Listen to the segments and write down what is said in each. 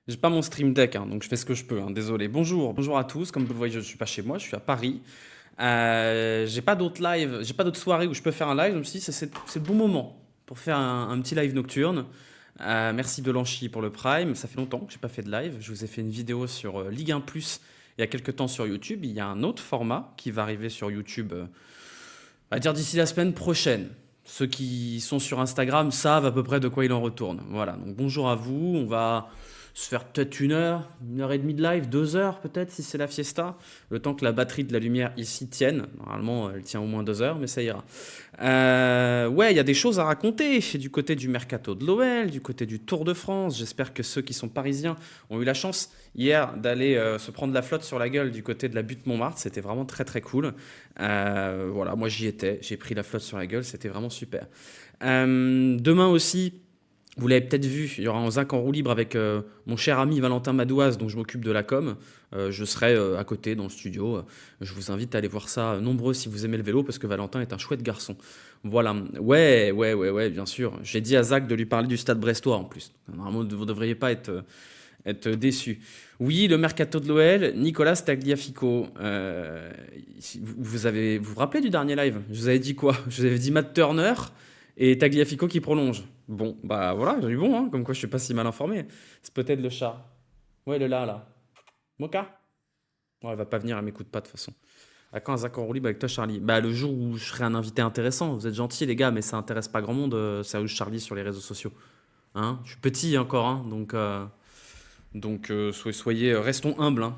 J'ai pas mon stream deck, hein, donc je fais ce que je peux, hein, désolé. Bonjour à tous. Comme vous le voyez, je suis pas chez moi, je suis à Paris. J'ai pas d'autres lives, j'ai pas d'autres soirées où je peux faire un live. Je me suis dit, c'est le bon moment pour faire un petit live nocturne. Merci Delanchi pour le Prime. Ça fait longtemps que j'ai pas fait de live. Je vous ai fait une vidéo sur Ligue 1 Plus il y a quelques temps sur YouTube. Il y a un autre format qui va arriver sur YouTube, on va dire d'ici la semaine prochaine. Ceux qui sont sur Instagram savent à peu près de quoi il en retourne. Voilà, donc bonjour à vous. On va se faire peut-être une heure et demie de live, 2 heures peut-être si c'est la fiesta. Le temps que la batterie de la lumière ici tienne. Normalement, elle tient au moins 2 heures, mais ça ira. Ouais, il y a des choses à raconter du côté du mercato de l'OL, du côté du Tour de France. J'espère que ceux qui sont parisiens ont eu la chance hier d'aller se prendre la flotte sur la gueule du côté de la butte Montmartre. C'était vraiment très très cool. Voilà, moi j'y étais, j'ai pris la flotte sur la gueule, c'était vraiment super. Demain aussi, vous l'avez peut-être vu, il y aura un Zach en roue libre avec mon cher ami Valentin Madouaz, dont je m'occupe de la com. Je serai à côté dans le studio. Je vous invite à aller voir ça nombreux si vous aimez le vélo, parce que Valentin est un chouette garçon. Voilà. Ouais, bien sûr. J'ai dit à Zach de lui parler du Stade Brestois en plus. Normalement, vous ne devriez pas être déçu. Oui, le mercato de l'OL, Nicolas Tagliafico. Vous vous rappelez du dernier live? Je vous avais dit quoi? Je vous avais dit Matt Turner et Tagliafico qui prolonge. Bon, bah voilà, j'ai eu bon, hein, comme quoi je suis pas si mal informé. C'est peut-être le chat. Ouais, le là. Moka? Ouais, elle va pas venir, elle m'écoute pas de toute façon. À quand un Zach en roue libre avec toi, Charlie? Bah, le jour où je serai un invité intéressant. Vous êtes gentils, les gars, mais ça intéresse pas grand monde, Sérieux Charlie sur les réseaux sociaux. Hein? Je suis petit encore, hein, donc soyez, restons humbles, hein.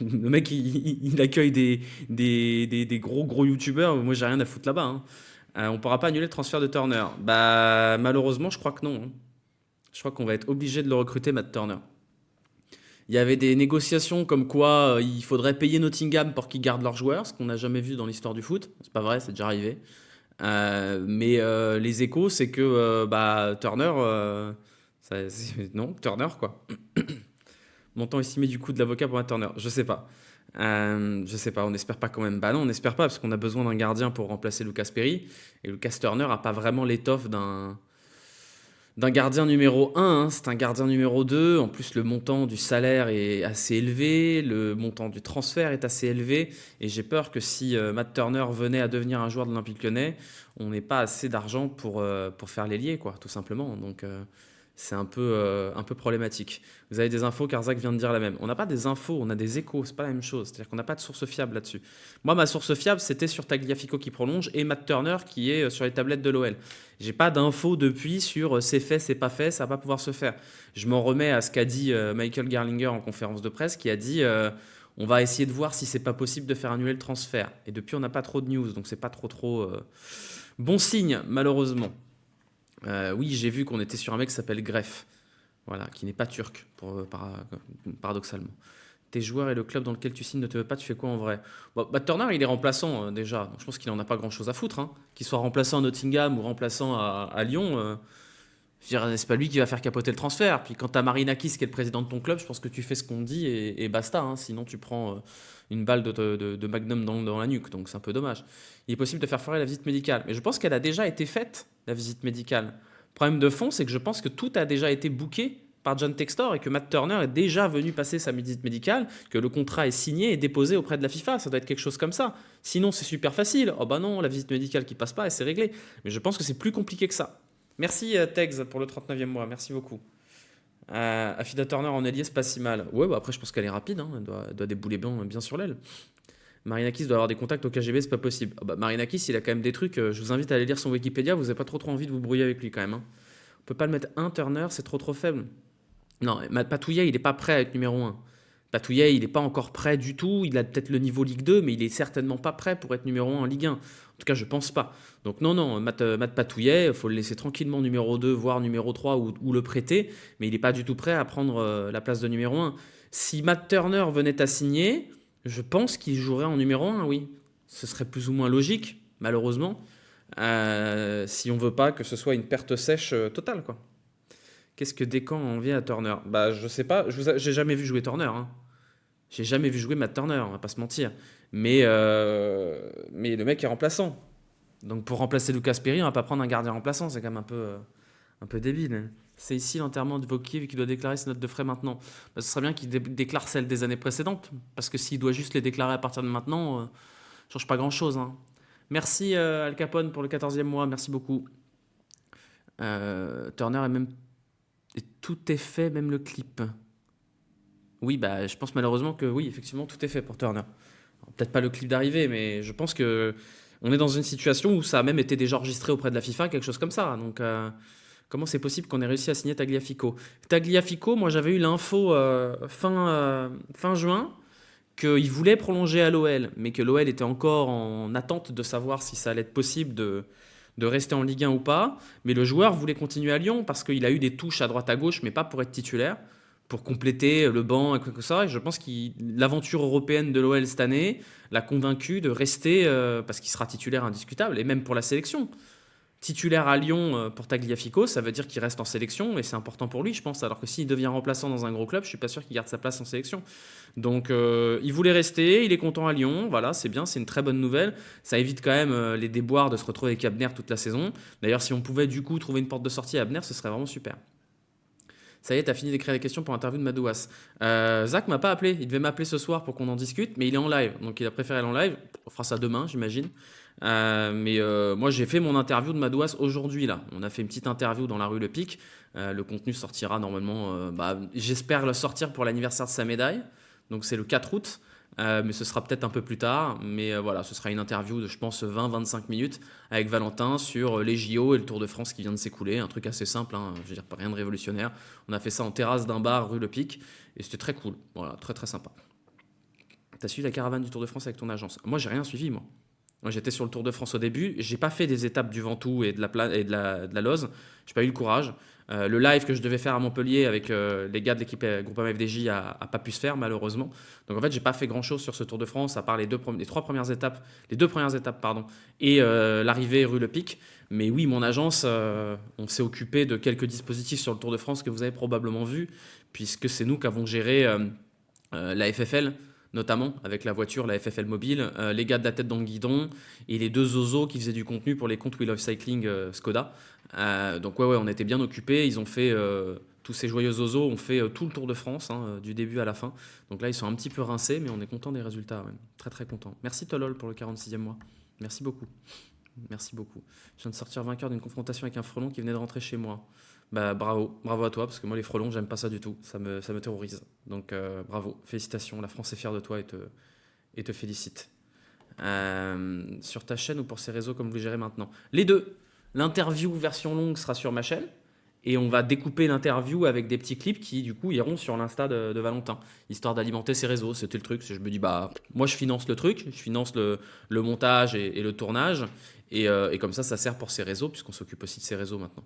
Le mec, il accueille des gros youtubeurs. Moi, j'ai rien à foutre là-bas, hein. On pourra pas annuler le transfert de Turner. Bah, malheureusement, je crois que non, hein. Je crois qu'on va être obligé de le recruter, Matt Turner. Il y avait des négociations comme quoi il faudrait payer Nottingham pour qu'ils gardent leurs joueurs, ce qu'on n'a jamais vu dans l'histoire du foot. C'est pas vrai, c'est déjà arrivé. Mais les échos, c'est que bah, Turner, non, Turner quoi. Montant estimé du coût de l'avocat pour Matt Turner, je sais pas, on n'espère pas quand même. Bah non, on n'espère pas parce qu'on a besoin d'un gardien pour remplacer Lucas Perry. Et Lucas Turner a pas vraiment l'étoffe d'un gardien numéro 1, hein. C'est un gardien numéro 2. En plus, le montant du salaire est assez élevé, le montant du transfert est assez élevé. Et j'ai peur que si Matt Turner venait à devenir un joueur de l'Olympique Lyonnais, on n'ait pas assez d'argent pour faire l'ailier, quoi, tout simplement. Donc c'est un peu problématique. Vous avez des infos, Karzak vient de dire la même. On n'a pas des infos, on a des échos, c'est pas la même chose. C'est-à-dire qu'on n'a pas de source fiable là-dessus. Moi, ma source fiable, c'était sur Tagliafico qui prolonge et Matt Turner qui est sur les tablettes de l'OL. J'ai pas d'infos depuis sur c'est fait, c'est pas fait, ça va pas pouvoir se faire. Je m'en remets à ce qu'a dit Michael Gerlinger en conférence de presse qui a dit on va essayer de voir si c'est pas possible de faire annuler le transfert. Et depuis, on n'a pas trop de news, donc c'est pas trop bon signe, malheureusement. Oui, j'ai vu qu'on était sur un mec qui s'appelle Greff, voilà, qui n'est pas turc, paradoxalement. Tes joueurs et le club dans lequel tu signes ne te veulent pas, tu fais quoi en vrai? Bon, bah, Turner, il est remplaçant déjà, donc je pense qu'il en a pas grand-chose à foutre, hein. Qu'il soit remplaçant à Nottingham ou remplaçant à Lyon, je veux dire, c'est pas lui qui va faire capoter le transfert. Puis quand t'as Marinakis qui est le président de ton club, je pense que tu fais ce qu'on te dit et basta, hein. Sinon, tu prends une balle de Magnum dans la nuque, donc c'est un peu dommage. Il est possible de faire foirer la visite médicale, mais je pense qu'elle a déjà été faite, la visite médicale. Le problème de fond, c'est que je pense que tout a déjà été booké par John Textor et que Matt Turner est déjà venu passer sa visite médicale, que le contrat est signé et déposé auprès de la FIFA. Ça doit être quelque chose comme ça. Sinon, c'est super facile. Oh bah non, la visite médicale qui passe pas et c'est réglé. Mais je pense que c'est plus compliqué que ça. Merci Tegs pour le 39e mois, merci beaucoup. Affida Turner en ailier, c'est pas si mal. Ouais, bah après, je pense qu'elle est rapide, hein. Elle doit débouler bien sur l'aile. Marinakis doit avoir des contacts au KGB, c'est pas possible. Ah bah, Marinakis, il a quand même des trucs. Je vous invite à aller lire son Wikipédia, vous avez pas trop envie de vous brouiller avec lui quand même, hein. On peut pas le mettre un Turner, c'est trop faible. Non, Patouillet, il est pas prêt à être numéro un. Patouillet, il est pas encore prêt du tout. Il a peut-être le niveau Ligue 2, mais il est certainement pas prêt pour être numéro un en Ligue 1. En tout cas, je pense pas. Donc non, Matt Patouillet, il faut le laisser tranquillement numéro 2, voire numéro 3 ou le prêter, mais il n'est pas du tout prêt à prendre la place de numéro un. Si Matt Turner venait à signer, je pense qu'il jouerait en numéro un, oui. Ce serait plus ou moins logique, malheureusement, si on veut pas que ce soit une perte sèche totale, quoi. Qu'est-ce que Descamps a envie à Turner? Bah, je sais pas, j'ai jamais vu jouer Turner, hein. J'ai jamais vu jouer Matt Turner, on va pas se mentir. Mais le mec est remplaçant. Donc pour remplacer Lucas Perry, on va pas prendre un gardien remplaçant, c'est quand même un peu Un peu débile, hein. C'est ici l'enterrement de Vauquier qui doit déclarer ses notes de frais maintenant. Bah, ce serait bien qu'il déclare celles des années précédentes, parce que s'il doit juste les déclarer à partir de maintenant, change pas grand-chose, hein. Merci Al Capone pour le 14e mois, merci beaucoup. Turner est même... et tout est fait, même le clip. Oui, bah, je pense malheureusement que oui, effectivement, tout est fait pour Turner. Alors, peut-être pas le clip d'arrivée, mais je pense que on est dans une situation où ça a même été déjà enregistré auprès de la FIFA, quelque chose comme ça. Donc, comment c'est possible qu'on ait réussi à signer Tagliafico? Tagliafico, moi j'avais eu l'info fin juin qu'il voulait prolonger à l'OL, mais que l'OL était encore en attente de savoir si ça allait être possible de rester en Ligue 1 ou pas. Mais le joueur voulait continuer à Lyon parce qu'il a eu des touches à droite à gauche, mais pas pour être titulaire, pour compléter le banc et quoi que ça. Et je pense que l'aventure européenne de l'OL cette année l'a convaincu de rester parce qu'il sera titulaire indiscutable, et même pour la sélection. Titulaire à Lyon pour Tagliafico, ça veut dire qu'il reste en sélection et c'est important pour lui, je pense. Alors que s'il devient remplaçant dans un gros club, je suis pas sûr qu'il garde sa place en sélection. Donc il voulait rester, il est content à Lyon, voilà, c'est bien, c'est une très bonne nouvelle. Ça évite quand même les déboires de se retrouver avec Abner toute la saison. D'ailleurs, si on pouvait du coup trouver une porte de sortie à Abner, ce serait vraiment super. Ça y est, t'as fini d'écrire les questions pour l'interview de Madouas. Zach m'a pas appelé, il devait m'appeler ce soir pour qu'on en discute, mais il est en live, donc il a préféré aller en live. On fera ça demain, j'imagine. Mais moi, j'ai fait mon interview de Madouas aujourd'hui, là. On a fait une petite interview dans la rue Le Pic. Le contenu sortira normalement, j'espère le sortir pour l'anniversaire de sa médaille. Donc c'est le 4 août. Mais ce sera peut-être un peu plus tard. Mais voilà, ce sera une interview de, je pense, 20-25 minutes avec Valentin sur les JO et le Tour de France qui vient de s'écouler. Un truc assez simple, hein, je veux dire, pas rien de révolutionnaire. On a fait ça en terrasse d'un bar rue Le Pic et c'était très cool. Voilà, très très sympa. T'as suivi la caravane du Tour de France avec ton agence? Moi, j'ai rien suivi, moi. Moi, j'étais sur le Tour de France au début. J'ai pas fait des étapes du Ventoux et de la Loze. J'ai pas eu le courage. Le live que je devais faire à Montpellier avec les gars de l'équipe Groupama FDJ a pas pu se faire malheureusement. Donc en fait, j'ai pas fait grand chose sur ce Tour de France à part les trois premières étapes, les deux premières étapes pardon, et l'arrivée rue Le Pic. Mais oui, mon agence, on s'est occupé de quelques dispositifs sur le Tour de France que vous avez probablement vu, puisque c'est nous qui avons géré la FFL notamment avec la voiture, la FFL mobile, les gars de la tête dans le guidon et les deux zozos qui faisaient du contenu pour les comptes We Love Cycling Skoda. Donc ouais, on était bien occupés. Ils ont fait, tous ces joyeux zozos ont fait tout le Tour de France, hein, du début à la fin. Donc là, ils sont un petit peu rincés, mais on est content des résultats. Ouais. Très très content. Merci Tolol pour le 46e mois. Merci beaucoup. Merci beaucoup. Je viens de sortir vainqueur d'une confrontation avec un frelon qui venait de rentrer chez moi. Bah bravo, bravo à toi, parce que moi les frelons, j'aime pas ça du tout, ça me terrorise. Donc bravo, félicitations, la France est fière de toi et te félicite. Sur ta chaîne ou pour ces réseaux comme vous les gérez maintenant? Les deux. L'interview version longue sera sur ma chaîne, et on va découper l'interview avec des petits clips qui du coup iront sur l'Insta de Valentin, histoire d'alimenter ses réseaux. C'était le truc, je me dis bah moi je finance le truc, je finance le montage et le tournage, et comme ça sert pour ses réseaux, puisqu'on s'occupe aussi de ses réseaux maintenant.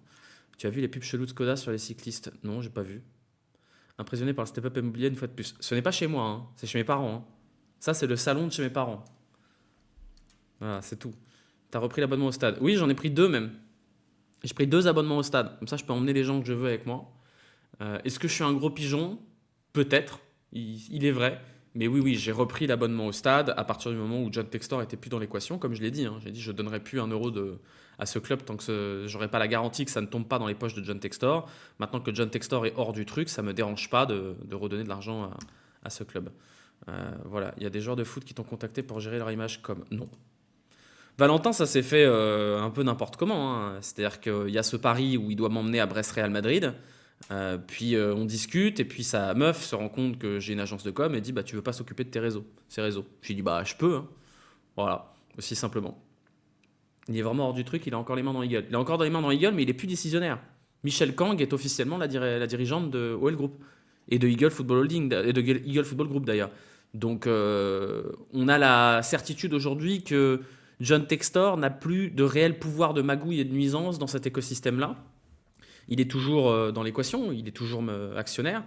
Tu as vu les pubs cheloues de Skoda sur les cyclistes? Non, j'ai pas vu. Impressionné par le step-up immobilier une fois de plus. Ce n'est pas chez moi, hein, c'est chez mes parents, hein. Ça, c'est le salon de chez mes parents. Voilà, c'est tout. T'as repris l'abonnement au stade? Oui, j'en ai pris deux même. J'ai pris deux abonnements au stade. Comme ça, je peux emmener les gens que je veux avec moi. Est-ce que je suis un gros pigeon? Peut-être. Il est vrai. Mais oui, j'ai repris l'abonnement au stade à partir du moment où John Textor était plus dans l'équation, comme je l'ai dit, hein. J'ai dit je ne donnerai plus un euro à ce club tant que j'aurai pas la garantie que ça ne tombe pas dans les poches de John Textor. Maintenant que John Textor est hors du truc, ça me dérange pas de redonner de l'argent à ce club. Voilà, il y a des joueurs de foot qui t'ont contacté pour gérer leur image comme non. Valentin, ça s'est fait un peu n'importe comment, hein. C'est-à-dire qu'il y a ce pari où il doit m'emmener à Brest-Real Madrid. Puis on discute, et puis sa meuf se rend compte que j'ai une agence de com et dit bah tu veux pas s'occuper de ces réseaux. J'ai dit bah je peux, hein. Voilà, aussi simplement. Il est vraiment hors du truc, il a encore les mains dans Eagle. Il a encore dans les mains dans Eagle, mais il est plus décisionnaire. Michel Kang est officiellement la dirigeante de OL Group et de Eagle Football Holding et de Eagle Football Group d'ailleurs. Donc on a la certitude aujourd'hui que John Textor n'a plus de réel pouvoir de magouille et de nuisance dans cet écosystème-là. Il est toujours dans l'équation, il est toujours actionnaire,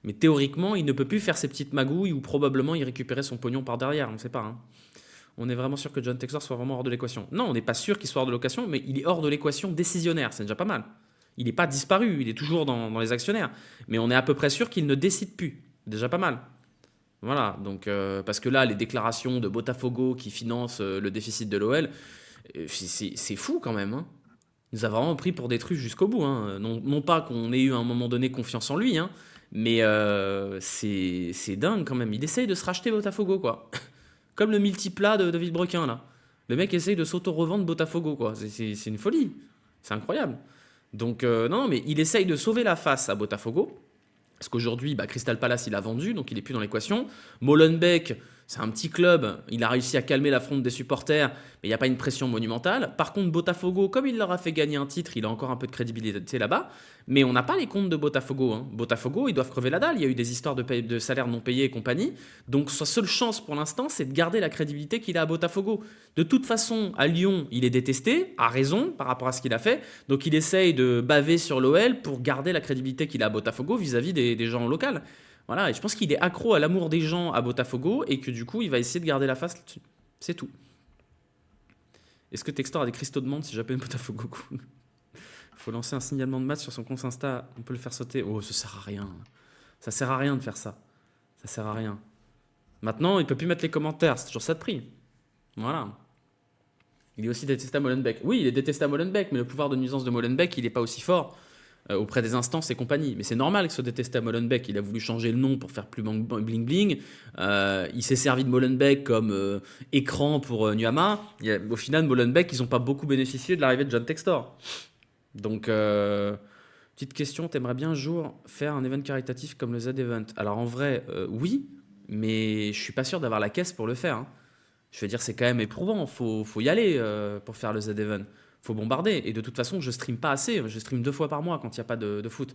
mais théoriquement, il ne peut plus faire ses petites magouilles ou probablement y récupérer son pognon par derrière, on ne sait pas, hein. On est vraiment sûr que John Textor soit vraiment hors de l'équation. Non, on n'est pas sûr qu'il soit hors de l'équation, mais il est hors de l'équation décisionnaire, c'est déjà pas mal. Il n'est pas disparu, il est toujours dans les actionnaires, mais on est à peu près sûr qu'il ne décide plus, déjà pas mal. Voilà, donc parce que là, les déclarations de Botafogo qui financent le déficit de l'OL, c'est fou quand même, hein. Il nous a vraiment pris pour des trucs jusqu'au bout, hein. Non pas qu'on ait eu à un moment donné confiance en lui, hein, mais c'est dingue quand même. Il essaye de se racheter Botafogo, quoi. Comme le multiplat de Villebrequin, là. Le mec essaye de s'auto-revendre Botafogo, quoi. C'est une folie. C'est incroyable. Donc, non, mais il essaye de sauver la face à Botafogo. Parce qu'aujourd'hui, bah, Crystal Palace, il a vendu, donc il n'est plus dans l'équation. Molenbeek, c'est un petit club, il a réussi à calmer la fronde des supporters, mais il n'y a pas une pression monumentale. Par contre, Botafogo, comme il leur a fait gagner un titre, il a encore un peu de crédibilité là-bas. Mais on n'a pas les comptes de Botafogo, hein. Botafogo, ils doivent crever la dalle. Il y a eu des histoires de salaires non payés et compagnie. Donc sa seule chance pour l'instant, c'est de garder la crédibilité qu'il a à Botafogo. De toute façon, à Lyon, il est détesté, à raison, par rapport à ce qu'il a fait. Donc il essaye de baver sur l'OL pour garder la crédibilité qu'il a à Botafogo vis-à-vis des gens locaux. Voilà, et je pense qu'il est accro à l'amour des gens à Botafogo et que du coup, il va essayer de garder la face là-dessus. C'est tout. Est-ce que Textor a des cristaux de menthe si j'appelle Botafogo cool? Faut lancer un signalement de match sur son compte Insta. On peut le faire sauter. Oh, ça sert à rien. Ça sert à rien de faire ça. Ça sert à rien. Maintenant, il peut plus mettre les commentaires. C'est toujours ça de prix. Voilà. Il est aussi détesté à Molenbeek. Oui, il est détesté à Molenbeek, mais le pouvoir de nuisance de Molenbeek, il n'est pas aussi fort auprès des instances et compagnie. Mais c'est normal qu'il soit détesté à Molenbeek. Il a voulu changer le nom pour faire plus bling bling. Il s'est servi de Molenbeek comme écran pour Nuama. Au final, Molenbeek, ils n'ont pas beaucoup bénéficié de l'arrivée de John Textor. Donc, petite question, t'aimerais bien un jour faire un event caritatif comme le Z-Event? Alors en vrai, oui, mais je suis pas sûr d'avoir la caisse pour le faire, hein. Je veux dire, c'est quand même éprouvant, faut y aller pour faire le Z-Event. Faut bombarder. Et de toute façon, je stream pas assez. Je stream 2 fois par mois quand il n'y a pas de foot.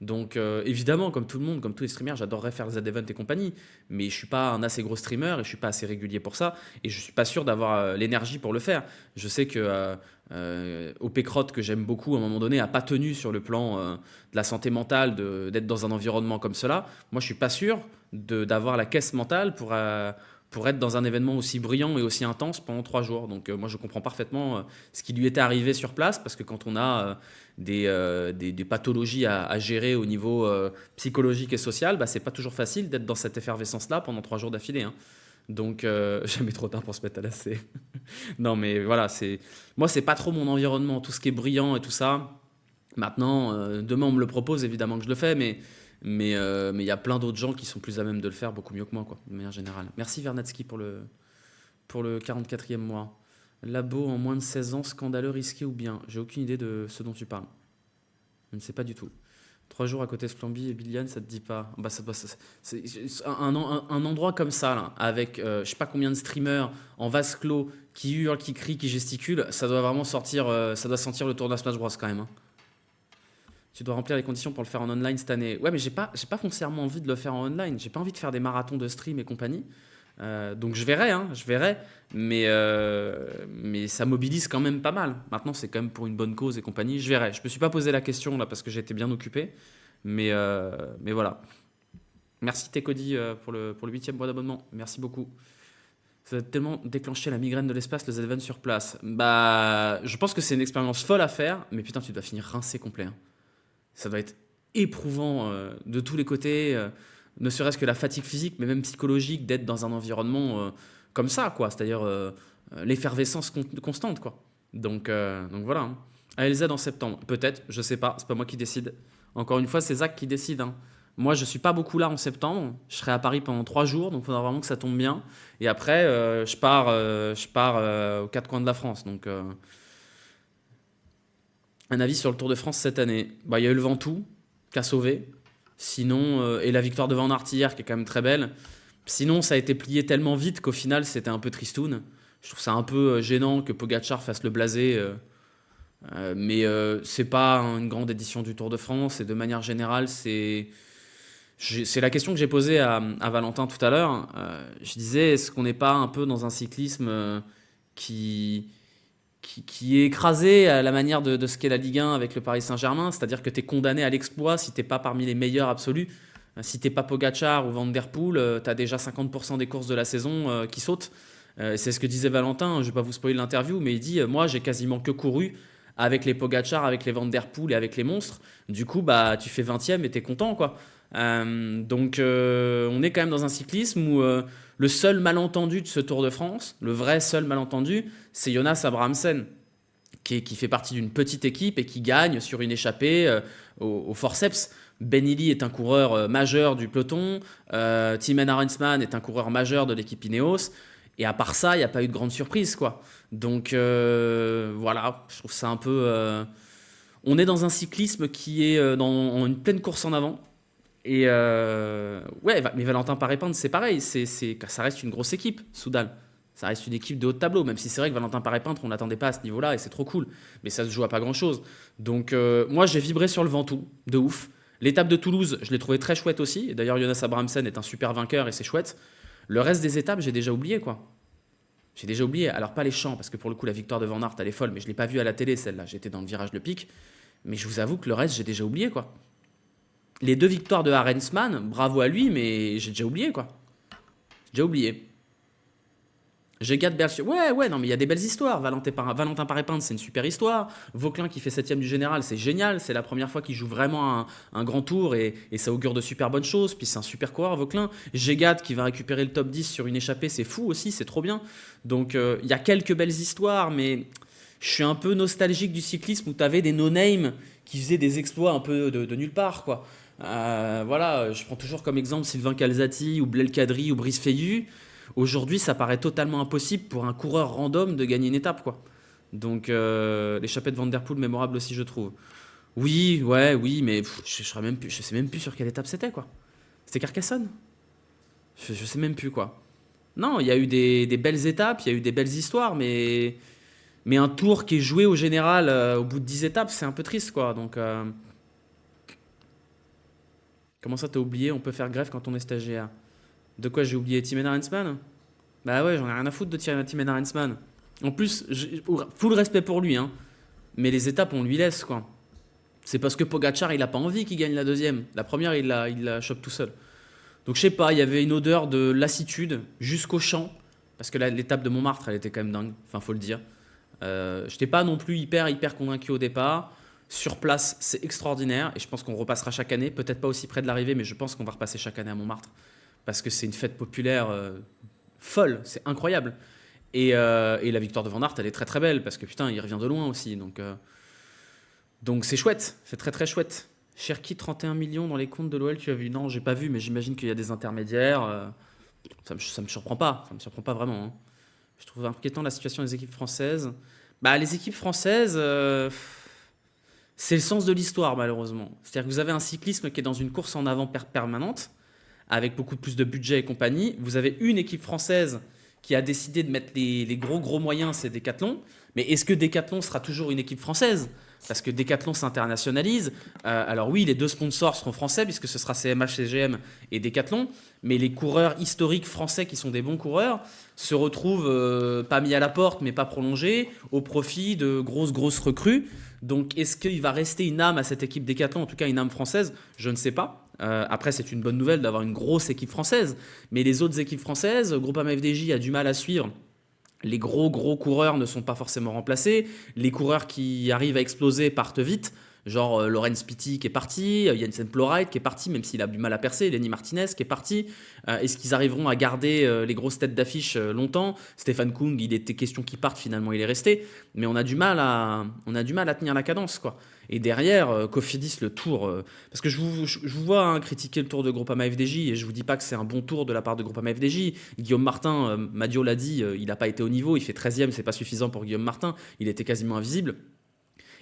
Donc évidemment, comme tout le monde, comme tous les streamers, j'adorerais faire le Z-Event et compagnie. Mais je suis pas un assez gros streamer et je suis pas assez régulier pour ça. Et je suis pas sûr d'avoir l'énergie pour le faire. Je sais que OP Crotte, que j'aime beaucoup, à un moment donné, a pas tenu sur le plan de la santé mentale, d'être dans un environnement comme cela. Moi, je suis pas sûr d'avoir la caisse mentale pour être dans un événement aussi brillant et aussi intense pendant 3 jours. Donc moi, je comprends parfaitement ce qui lui était arrivé sur place, parce que quand on a des pathologies à gérer au niveau psychologique et social, bah, c'est pas toujours facile d'être dans cette effervescence-là pendant 3 jours d'affilée, hein. Donc jamais trop tard pour se mettre à lasser. Non, mais voilà, moi, c'est pas trop mon environnement, tout ce qui est brillant et tout ça. Maintenant, demain, on me le propose, évidemment que je le fais, mais il y a plein d'autres gens qui sont plus à même de le faire beaucoup mieux que moi, quoi, de manière générale. Merci Vernatsky pour le 44e mois. Labo en moins de 16 ans, scandaleux, risqué ou bien? J'ai aucune idée de ce dont tu parles. Je ne sais pas du tout. 3 jours à côté de Flamby et Biliane, ça te dit pas? Bah, c'est un endroit comme ça, là, avec je sais pas combien de streamers en vase clos qui hurlent, qui crient, qui gesticulent, ça doit vraiment sortir, ça doit sentir le tournoi Smash Bros quand même, hein. Tu dois remplir les conditions pour le faire en online cette année. Ouais, mais j'ai pas foncièrement envie de le faire en online. J'ai pas envie de faire des marathons de stream et compagnie. Donc je verrai, hein, je verrai. Mais ça mobilise quand même pas mal. Maintenant, c'est quand même pour une bonne cause et compagnie. Je verrai. Je me suis pas posé la question là parce que j'étais bien occupé. Mais voilà. Merci Tekodi pour le 8e mois d'abonnement. Merci beaucoup. Ça va tellement déclencher la migraine de l'espace, le Z-Event sur place. Bah, je pense que c'est une expérience folle à faire. Mais putain, tu dois finir rincé complet, hein. Ça doit être éprouvant de tous les côtés, ne serait-ce que la fatigue physique, mais même psychologique, d'être dans un environnement comme ça, quoi. C'est-à-dire l'effervescence constante, quoi. Donc voilà, hein. ALZ en septembre, peut-être, je sais pas, c'est pas moi qui décide. Encore une fois, c'est Zach qui décide, hein. Moi, je suis pas beaucoup là en septembre. Je serai à Paris pendant 3 jours, donc il faudra vraiment que ça tombe bien. Et après, je pars aux 4 coins de la France. Donc, un avis sur le Tour de France cette année? Bah, il y a eu le Ventoux qui a sauvé. Sinon, et la victoire de Van Aert hier qui est quand même très belle. Sinon, ça a été plié tellement vite qu'au final, c'était un peu tristoun. Je trouve ça un peu gênant que Pogacar fasse le blasé. Mais c'est pas une grande édition du Tour de France. Et de manière générale, c'est la question que j'ai posée à Valentin tout à l'heure. Je disais, est-ce qu'on n'est pas un peu dans un cyclisme qui est écrasé à la manière de ce qu'est la Ligue 1 avec le Paris Saint-Germain, c'est-à-dire que tu es condamné à l'exploit si tu n'es pas parmi les meilleurs absolus. Si tu n'es pas Pogacar ou Van Der Poel, tu as déjà 50% des courses de la saison qui sautent. C'est ce que disait Valentin, je ne vais pas vous spoiler l'interview, mais il dit moi j'ai quasiment que couru avec les Pogacar, avec les Van Der Poel et avec les monstres. Du coup, bah, tu fais 20e et tu es content, quoi. Donc on est quand même dans un cyclisme où le seul malentendu de ce Tour de France, le vrai seul malentendu, c'est Jonas Abrahamsen, qui fait partie d'une petite équipe et qui gagne sur une échappée au forceps. Ben Illy est un coureur majeur du peloton. Thymen Arensman est un coureur majeur de l'équipe Ineos. Et à part ça, il n'y a pas eu de grande surprise, quoi. Donc voilà, je trouve ça un peu. On est dans un cyclisme qui est dans une pleine course en avant. Et ouais, mais Valentin Paré-Pinte, c'est pareil. Ça reste une grosse équipe, Soudal. Ça reste une équipe de haut de tableau, même si c'est vrai que Valentin Paré-Pinte, on l'attendait pas à ce niveau-là et c'est trop cool. Mais ça se joue à pas grand-chose. Donc moi, j'ai vibré sur le Ventoux, de ouf. L'étape de Toulouse, je l'ai trouvé très chouette aussi. Et d'ailleurs, Jonas Abrahamsen est un super vainqueur et c'est chouette. Le reste des étapes, j'ai déjà oublié, quoi. J'ai déjà oublié. Alors, pas les champs, parce que pour le coup, la victoire de Van Aert, elle est folle, mais je ne l'ai pas vue à la télé, celle-là. J'étais dans le virage de pic. Mais je vous avoue que le reste, j'ai déjà oublié, quoi. Les 2 victoires de Arensman, bravo à lui, mais j'ai déjà oublié, quoi. J'ai déjà oublié. Gad Berger. Ouais, non, mais il y a des belles histoires. Valentin Paré-Pinte, c'est une super histoire. Vauquelin qui fait 7ème du général, c'est génial. C'est la première fois qu'il joue vraiment un grand tour et ça augure de super bonnes choses. Puis c'est un super coureur, Vauquelin. Gad qui va récupérer le top 10 sur une échappée, c'est fou aussi, c'est trop bien. Donc il y a quelques belles histoires, mais je suis un peu nostalgique du cyclisme où tu avais des no-name qui faisaient des exploits un peu de nulle part, quoi. Voilà, je prends toujours comme exemple Sylvain Calzati ou Blel Kadri ou Brice Feillu. Aujourd'hui, ça paraît totalement impossible pour un coureur random de gagner une étape, quoi. Donc, l'échappée de Van Der Poel, mémorable aussi, je trouve. Oui, ouais, oui, mais je sais même plus sur quelle étape c'était, quoi. C'était Carcassonne. Je sais même plus, quoi. Non, il y a eu des belles étapes, il y a eu des belles histoires, mais un tour qui est joué au général au bout de 10 étapes, c'est un peu triste, quoi. Donc, comment ça, t'as oublié? On peut faire grève quand on est stagiaire. De quoi j'ai oublié? Thymen Arensman? Bah ouais, j'en ai rien à foutre de Thymen Arensman. En plus, full respect pour lui, hein. Mais les étapes, on lui laisse, quoi. C'est parce que Pogacar, il a pas envie qu'il gagne la deuxième. La première, il la chope tout seul. Donc je sais pas, il y avait une odeur de lassitude jusqu'au champ. Parce que l'étape de Montmartre, elle était quand même dingue. Enfin, faut le dire. J'étais pas non plus hyper convaincu au départ. Sur place, c'est extraordinaire. Et je pense qu'on repassera chaque année. Peut-être pas aussi près de l'arrivée, mais je pense qu'on va repasser chaque année à Montmartre. Parce que c'est une fête populaire folle. C'est incroyable. Et la victoire de Van Aert, elle est très belle. Parce que putain, il revient de loin aussi. Donc c'est chouette. C'est très chouette. Cherki, 31 millions dans les comptes de l'OL, tu as vu? Non, j'ai pas vu, mais j'imagine qu'il y a des intermédiaires. Ça me surprend pas. Ça me surprend pas vraiment, hein. Je trouve inquiétant la situation des équipes françaises. Bah, les équipes françaises, c'est le sens de l'histoire, malheureusement. C'est-à-dire que vous avez un cyclisme qui est dans une course en avant permanente, avec beaucoup plus de budget et compagnie. Vous avez une équipe française qui a décidé de mettre les gros moyens, c'est Decathlon. Mais est-ce que Decathlon sera toujours une équipe française? Parce que Decathlon s'internationalise. Alors oui, les 2 sponsors seront français, puisque ce sera CMH, CGM et Decathlon. Mais les coureurs historiques français, qui sont des bons coureurs, se retrouvent pas mis à la porte, mais pas prolongés, au profit de grosses recrues. Donc est-ce qu'il va rester une âme à cette équipe Decathlon, en tout cas une âme française? Je ne sais pas. Après, c'est une bonne nouvelle d'avoir une grosse équipe française. Mais les autres équipes françaises, Groupama FDJ a du mal à suivre. Les gros coureurs ne sont pas forcément remplacés. Les coureurs qui arrivent à exploser partent vite. Genre Laurens Pitty qui est parti, Jensen Ploreit qui est parti, même s'il a du mal à percer, Lenny Martinez qui est parti. Est-ce qu'ils arriveront à garder les grosses têtes d'affiche longtemps? Stéphane Kung, il était question qu'il parte, finalement il est resté. Mais on a du mal à tenir la cadence, quoi. Et derrière, Cofidis, le tour. Parce que je vous vois hein, critiquer le tour de Groupama FDJ, et je vous dis pas que c'est un bon tour de la part de Groupama FDJ. Guillaume Martin, Madio l'a dit, il n'a pas été au niveau, il fait 13e, c'est pas suffisant pour Guillaume Martin, il était quasiment invisible.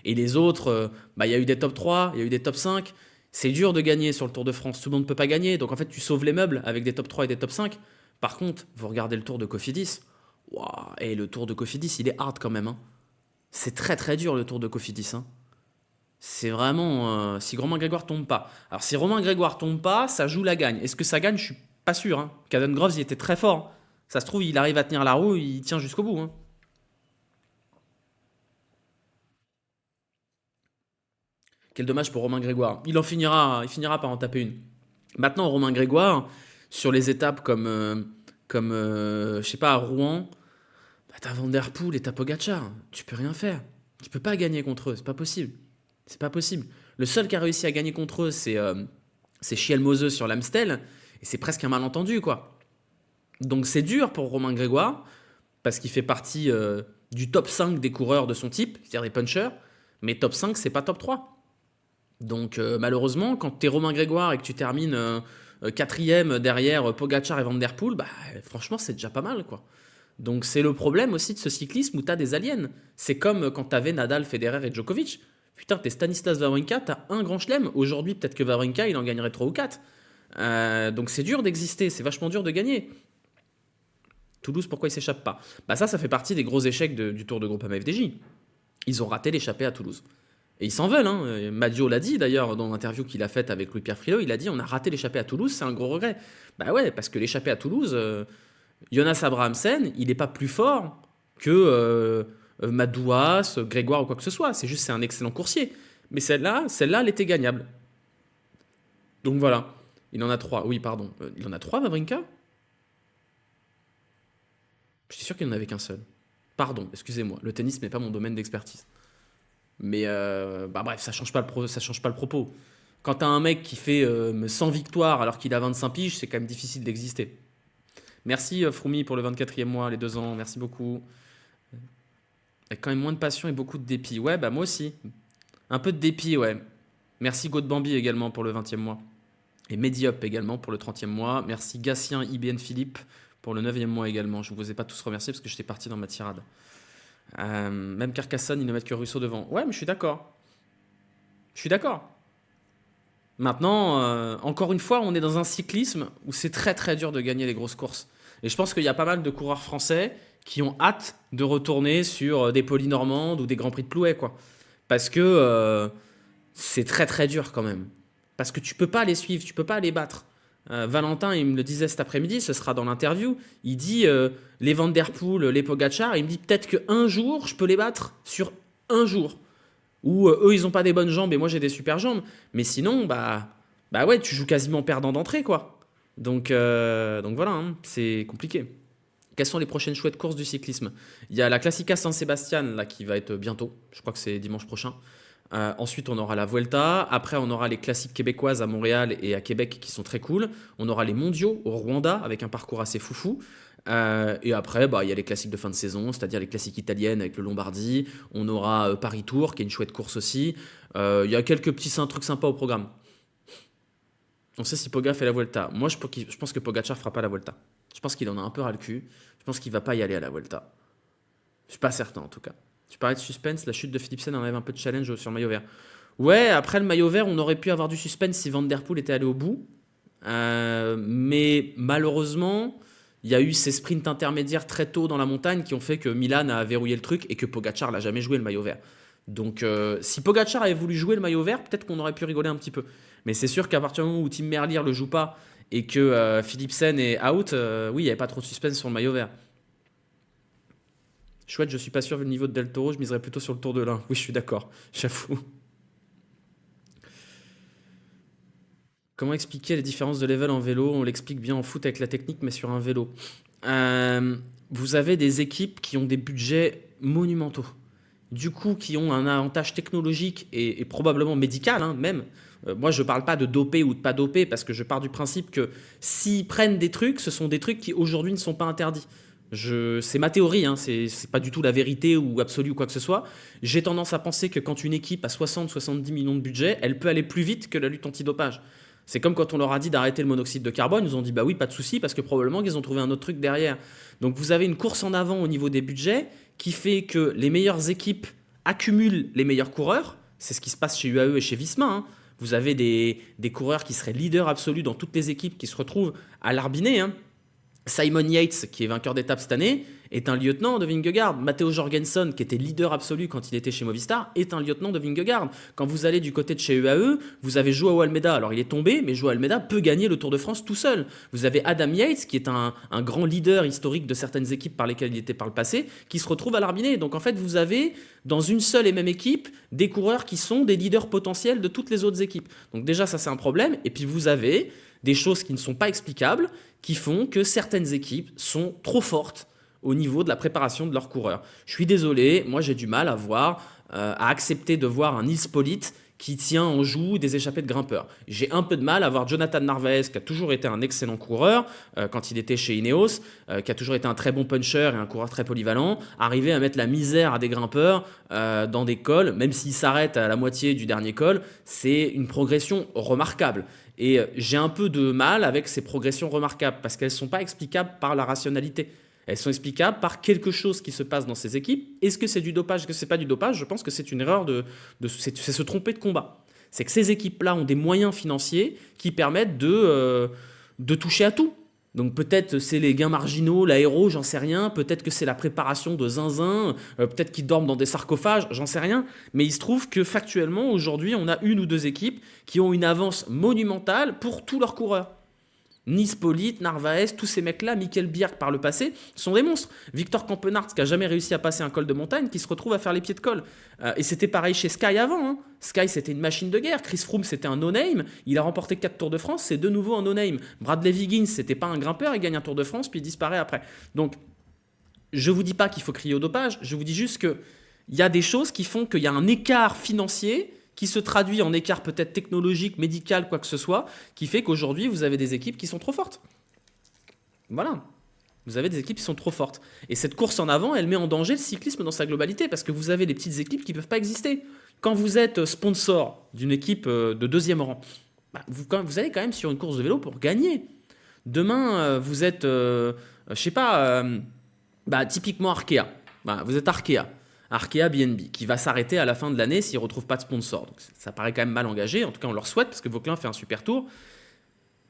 Et les autres, il y a eu des top 3, il y a eu des top 5. C'est dur de gagner sur le Tour de France, tout le monde ne peut pas gagner. Donc en fait, tu sauves les meubles avec des top 3 et des top 5. Par contre, vous regardez le Tour de Cofidis. Waouh, et le Tour de Cofidis, il est hard quand même, hein. C'est très dur le Tour de Cofidis, hein. C'est vraiment... si Romain Grégoire tombe pas. Alors si Romain Grégoire tombe pas, ça joue la gagne. Est-ce que ça gagne? Je suis pas sûr, hein. Caden Groves, il était très fort. Ça se trouve, il arrive à tenir la roue, il tient jusqu'au bout, hein. Quel dommage pour Romain Grégoire. Il finira par en taper une. Maintenant, Romain Grégoire, sur les étapes comme je sais pas, à Rouen, bah, t'as Van Der Poel et t'as Pogacar. Tu peux rien faire. Tu peux pas gagner contre eux. C'est pas possible. C'est pas possible. Le seul qui a réussi à gagner contre eux, c'est Schielmose sur l'Amstel. Et c'est presque un malentendu, quoi. Donc c'est dur pour Romain Grégoire, parce qu'il fait partie du top 5 des coureurs de son type, c'est-à-dire des punchers, mais top 5, c'est pas top 3. Donc malheureusement, quand tu es Romain Grégoire et que tu termines quatrième derrière Pogacar et Van Der Poel, bah, franchement, c'est déjà pas mal, quoi. Donc c'est le problème aussi de ce cyclisme où tu as des aliens. C'est comme quand tu avais Nadal, Federer et Djokovic. Putain, t'es Stanislas Wawrinka, t'as un grand chelem. Aujourd'hui, peut-être que Wawrinka, il en gagnerait 3 ou 4. Donc c'est dur d'exister, c'est vachement dur de gagner. Toulouse, pourquoi il s'échappe pas? Bah ça fait partie des gros échecs du Tour de Groupama FDJ. Ils ont raté l'échappée à Toulouse. Et ils s'en veulent, hein. Madio l'a dit d'ailleurs dans l'interview qu'il a faite avec Louis-Pierre Frilot, il a dit on a raté l'échappée à Toulouse, c'est un gros regret. Bah ouais, parce que l'échappée à Toulouse, Jonas Abrahamsen, il n'est pas plus fort que Madouas, Grégoire ou quoi que ce soit. C'est juste c'est un excellent coursier. Mais celle-là, elle était gagnable. Donc voilà. Il en a 3. Oui, pardon. Il en a 3, Wawrinka? Je suis sûr qu'il n'en avait qu'un seul. Pardon, excusez-moi. Le tennis n'est pas mon domaine d'expertise. Mais bah bref, ça change pas ça change pas le propos. Quand t'as un mec qui fait 100 victoires alors qu'il a 25 piges, c'est quand même difficile d'exister. Merci Froumi pour le 24e mois, les 2 ans, merci beaucoup. Avec quand même moins de passion et beaucoup de dépit. Ouais, bah moi aussi. Un peu de dépit, ouais. Merci Godbambi également pour le 20e mois. Et Mediup également pour le 30e mois. Merci Gatien IBN Philippe pour le 9e mois également. Je ne vous ai pas tous remerciés parce que j'étais parti dans ma tirade. Même Carcassonne, ils ne mettent que Russo devant. Ouais, mais je suis d'accord. Je suis d'accord. Maintenant, encore une fois, on est dans un cyclisme où c'est très très dur de gagner les grosses courses. Et je pense qu'il y a pas mal de coureurs français qui ont hâte de retourner sur des Polynormandes ou des Grands Prix de Plouay, quoi. Parce que c'est très très dur quand même. Parce que tu peux pas les suivre, tu peux pas les battre. Valentin, il me le disait cet après-midi, ce sera dans l'interview, il dit les Van Der Poel, les Pogacar, il me dit peut-être qu'un jour, je peux les battre sur un jour. Où eux, ils ont pas des bonnes jambes et moi, j'ai des super jambes. Mais sinon, bah ouais, tu joues quasiment perdant d'entrée, quoi. Donc voilà, hein, c'est compliqué. Quelles sont les prochaines chouettes courses du cyclisme? Il y a la Classica San Sebastian là, qui va être bientôt, je crois que c'est dimanche prochain. Ensuite, on aura la Vuelta. Après, on aura les classiques québécoises à Montréal et à Québec qui sont très cool. On aura les mondiaux au Rwanda avec un parcours assez foufou. Et après, bah, il y a les classiques de fin de saison, c'est-à-dire les classiques italiennes avec le Lombardie. On aura Paris-Tours qui est une chouette course aussi. Il y a quelques petits trucs sympas au programme. On sait si Poga fait la Vuelta. Moi, je pense que Pogacar fera pas la Vuelta. Je pense qu'il en a un peu ras le cul. Je pense qu'il va pas y aller à la Vuelta. Je suis pas certain en tout cas. Tu parlais de suspense, la chute de Philipsen enlève un peu de challenge sur le maillot vert. Ouais, après le maillot vert, on aurait pu avoir du suspense si Van Der Poel était allé au bout. Mais malheureusement, il y a eu ces sprints intermédiaires très tôt dans la montagne qui ont fait que Milan a verrouillé le truc et que Pogacar l'a jamais joué le maillot vert. Donc si Pogacar avait voulu jouer le maillot vert, peut-être qu'on aurait pu rigoler un petit peu. Mais c'est sûr qu'à partir du moment où Tim Merlier le joue pas et que Philipsen est out, oui, il n'y avait pas trop de suspense sur le maillot vert. Chouette, je suis pas sûr vu le niveau de Del Toro, je miserais plutôt sur le Tour de l'Ain. Oui, je suis d'accord, j'avoue. Comment expliquer les différences de level en vélo? On l'explique bien en foot avec la technique, mais sur un vélo. Vous avez des équipes qui ont des budgets monumentaux. Du coup, qui ont un avantage technologique et probablement médical, hein, même. Moi, je ne parle pas de doper ou de pas doper, parce que je pars du principe que s'ils prennent des trucs, ce sont des trucs qui aujourd'hui ne sont pas interdits. C'est ma théorie, hein, c'est pas du tout la vérité ou absolue ou quoi que ce soit. J'ai tendance à penser que quand une équipe a 60-70 millions de budget, elle peut aller plus vite que la lutte antidopage. C'est comme quand on leur a dit d'arrêter le monoxyde de carbone, ils nous ont dit bah oui, pas de souci, parce que probablement qu'ils ont trouvé un autre truc derrière. Donc vous avez une course en avant au niveau des budgets qui fait que les meilleures équipes accumulent les meilleurs coureurs. C'est ce qui se passe chez UAE et chez Visma, hein. Vous avez des coureurs qui seraient leaders absolus dans toutes les équipes qui se retrouvent à l'arbiné, hein. Simon Yates, qui est vainqueur d'étape cette année, est un lieutenant de Vingegaard. Matteo Jorgensen, qui était leader absolu quand il était chez Movistar, est un lieutenant de Vingegaard. Quand vous allez du côté de chez UAE, vous avez Joao Almeida. Alors il est tombé, mais Joao Almeida peut gagner le Tour de France tout seul. Vous avez Adam Yates, qui est un grand leader historique de certaines équipes par lesquelles il était par le passé, qui se retrouve à l'arbiné. Donc en fait, vous avez dans une seule et même équipe des coureurs qui sont des leaders potentiels de toutes les autres équipes. Donc déjà, ça c'est un problème. Et puis vous avez des choses qui ne sont pas explicables, qui font que certaines équipes sont trop fortes au niveau de la préparation de leurs coureurs. Je suis désolé, moi j'ai du mal à accepter de voir un Nils Politt qui tient en joue des échappées de grimpeurs. J'ai un peu de mal à voir Jonathan Narvaez, qui a toujours été un excellent coureur quand il était chez Ineos, qui a toujours été un très bon puncher et un coureur très polyvalent, arriver à mettre la misère à des grimpeurs dans des cols, même s'il s'arrête à la moitié du dernier col, c'est une progression remarquable. Et j'ai un peu de mal avec ces progressions remarquables, parce qu'elles ne sont pas explicables par la rationalité. Elles sont explicables par quelque chose qui se passe dans ces équipes. Est-ce que c'est du dopage? Est-ce que c'est pas du dopage? Je pense que c'est une erreur c'est se tromper de combat. C'est que ces équipes-là ont des moyens financiers qui permettent de toucher à tout. Donc peut-être c'est les gains marginaux, l'aéro, j'en sais rien. Peut-être que c'est la préparation de zinzin. Peut-être qu'ils dorment dans des sarcophages, j'en sais rien. Mais il se trouve que factuellement, aujourd'hui, on a une ou deux équipes qui ont une avance monumentale pour tous leurs coureurs. Nice, Polite, Narvaez, tous ces mecs-là, Michael Bjerg par le passé, sont des monstres. Victor Campenaerts, qui n'a jamais réussi à passer un col de montagne, qui se retrouve à faire les pieds de col. Et c'était pareil chez Sky avant. Hein. Sky, c'était une machine de guerre. Chris Froome, c'était un no-name. Il a remporté 4 Tours de France, c'est de nouveau un no-name. Bradley Wiggins, c'était pas un grimpeur, il gagne un Tour de France, puis il disparaît après. Donc, je vous dis pas qu'il faut crier au dopage, je vous dis juste qu'il y a des choses qui font qu'il y a un écart financier qui se traduit en écart peut-être technologique, médical, quoi que ce soit, qui fait qu'aujourd'hui, vous avez des équipes qui sont trop fortes. Voilà. Vous avez des équipes qui sont trop fortes. Et cette course en avant, elle met en danger le cyclisme dans sa globalité, parce que vous avez des petites équipes qui ne peuvent pas exister. Quand vous êtes sponsor d'une équipe de deuxième rang, vous allez quand même sur une course de vélo pour gagner. Demain, vous êtes, je sais pas, typiquement Arkea. Vous êtes Arkea. Arkea BNB, qui va s'arrêter à la fin de l'année s'il ne retrouve pas de sponsor. Donc ça paraît quand même mal engagé, en tout cas on leur souhaite, parce que Vauquelin fait un super tour.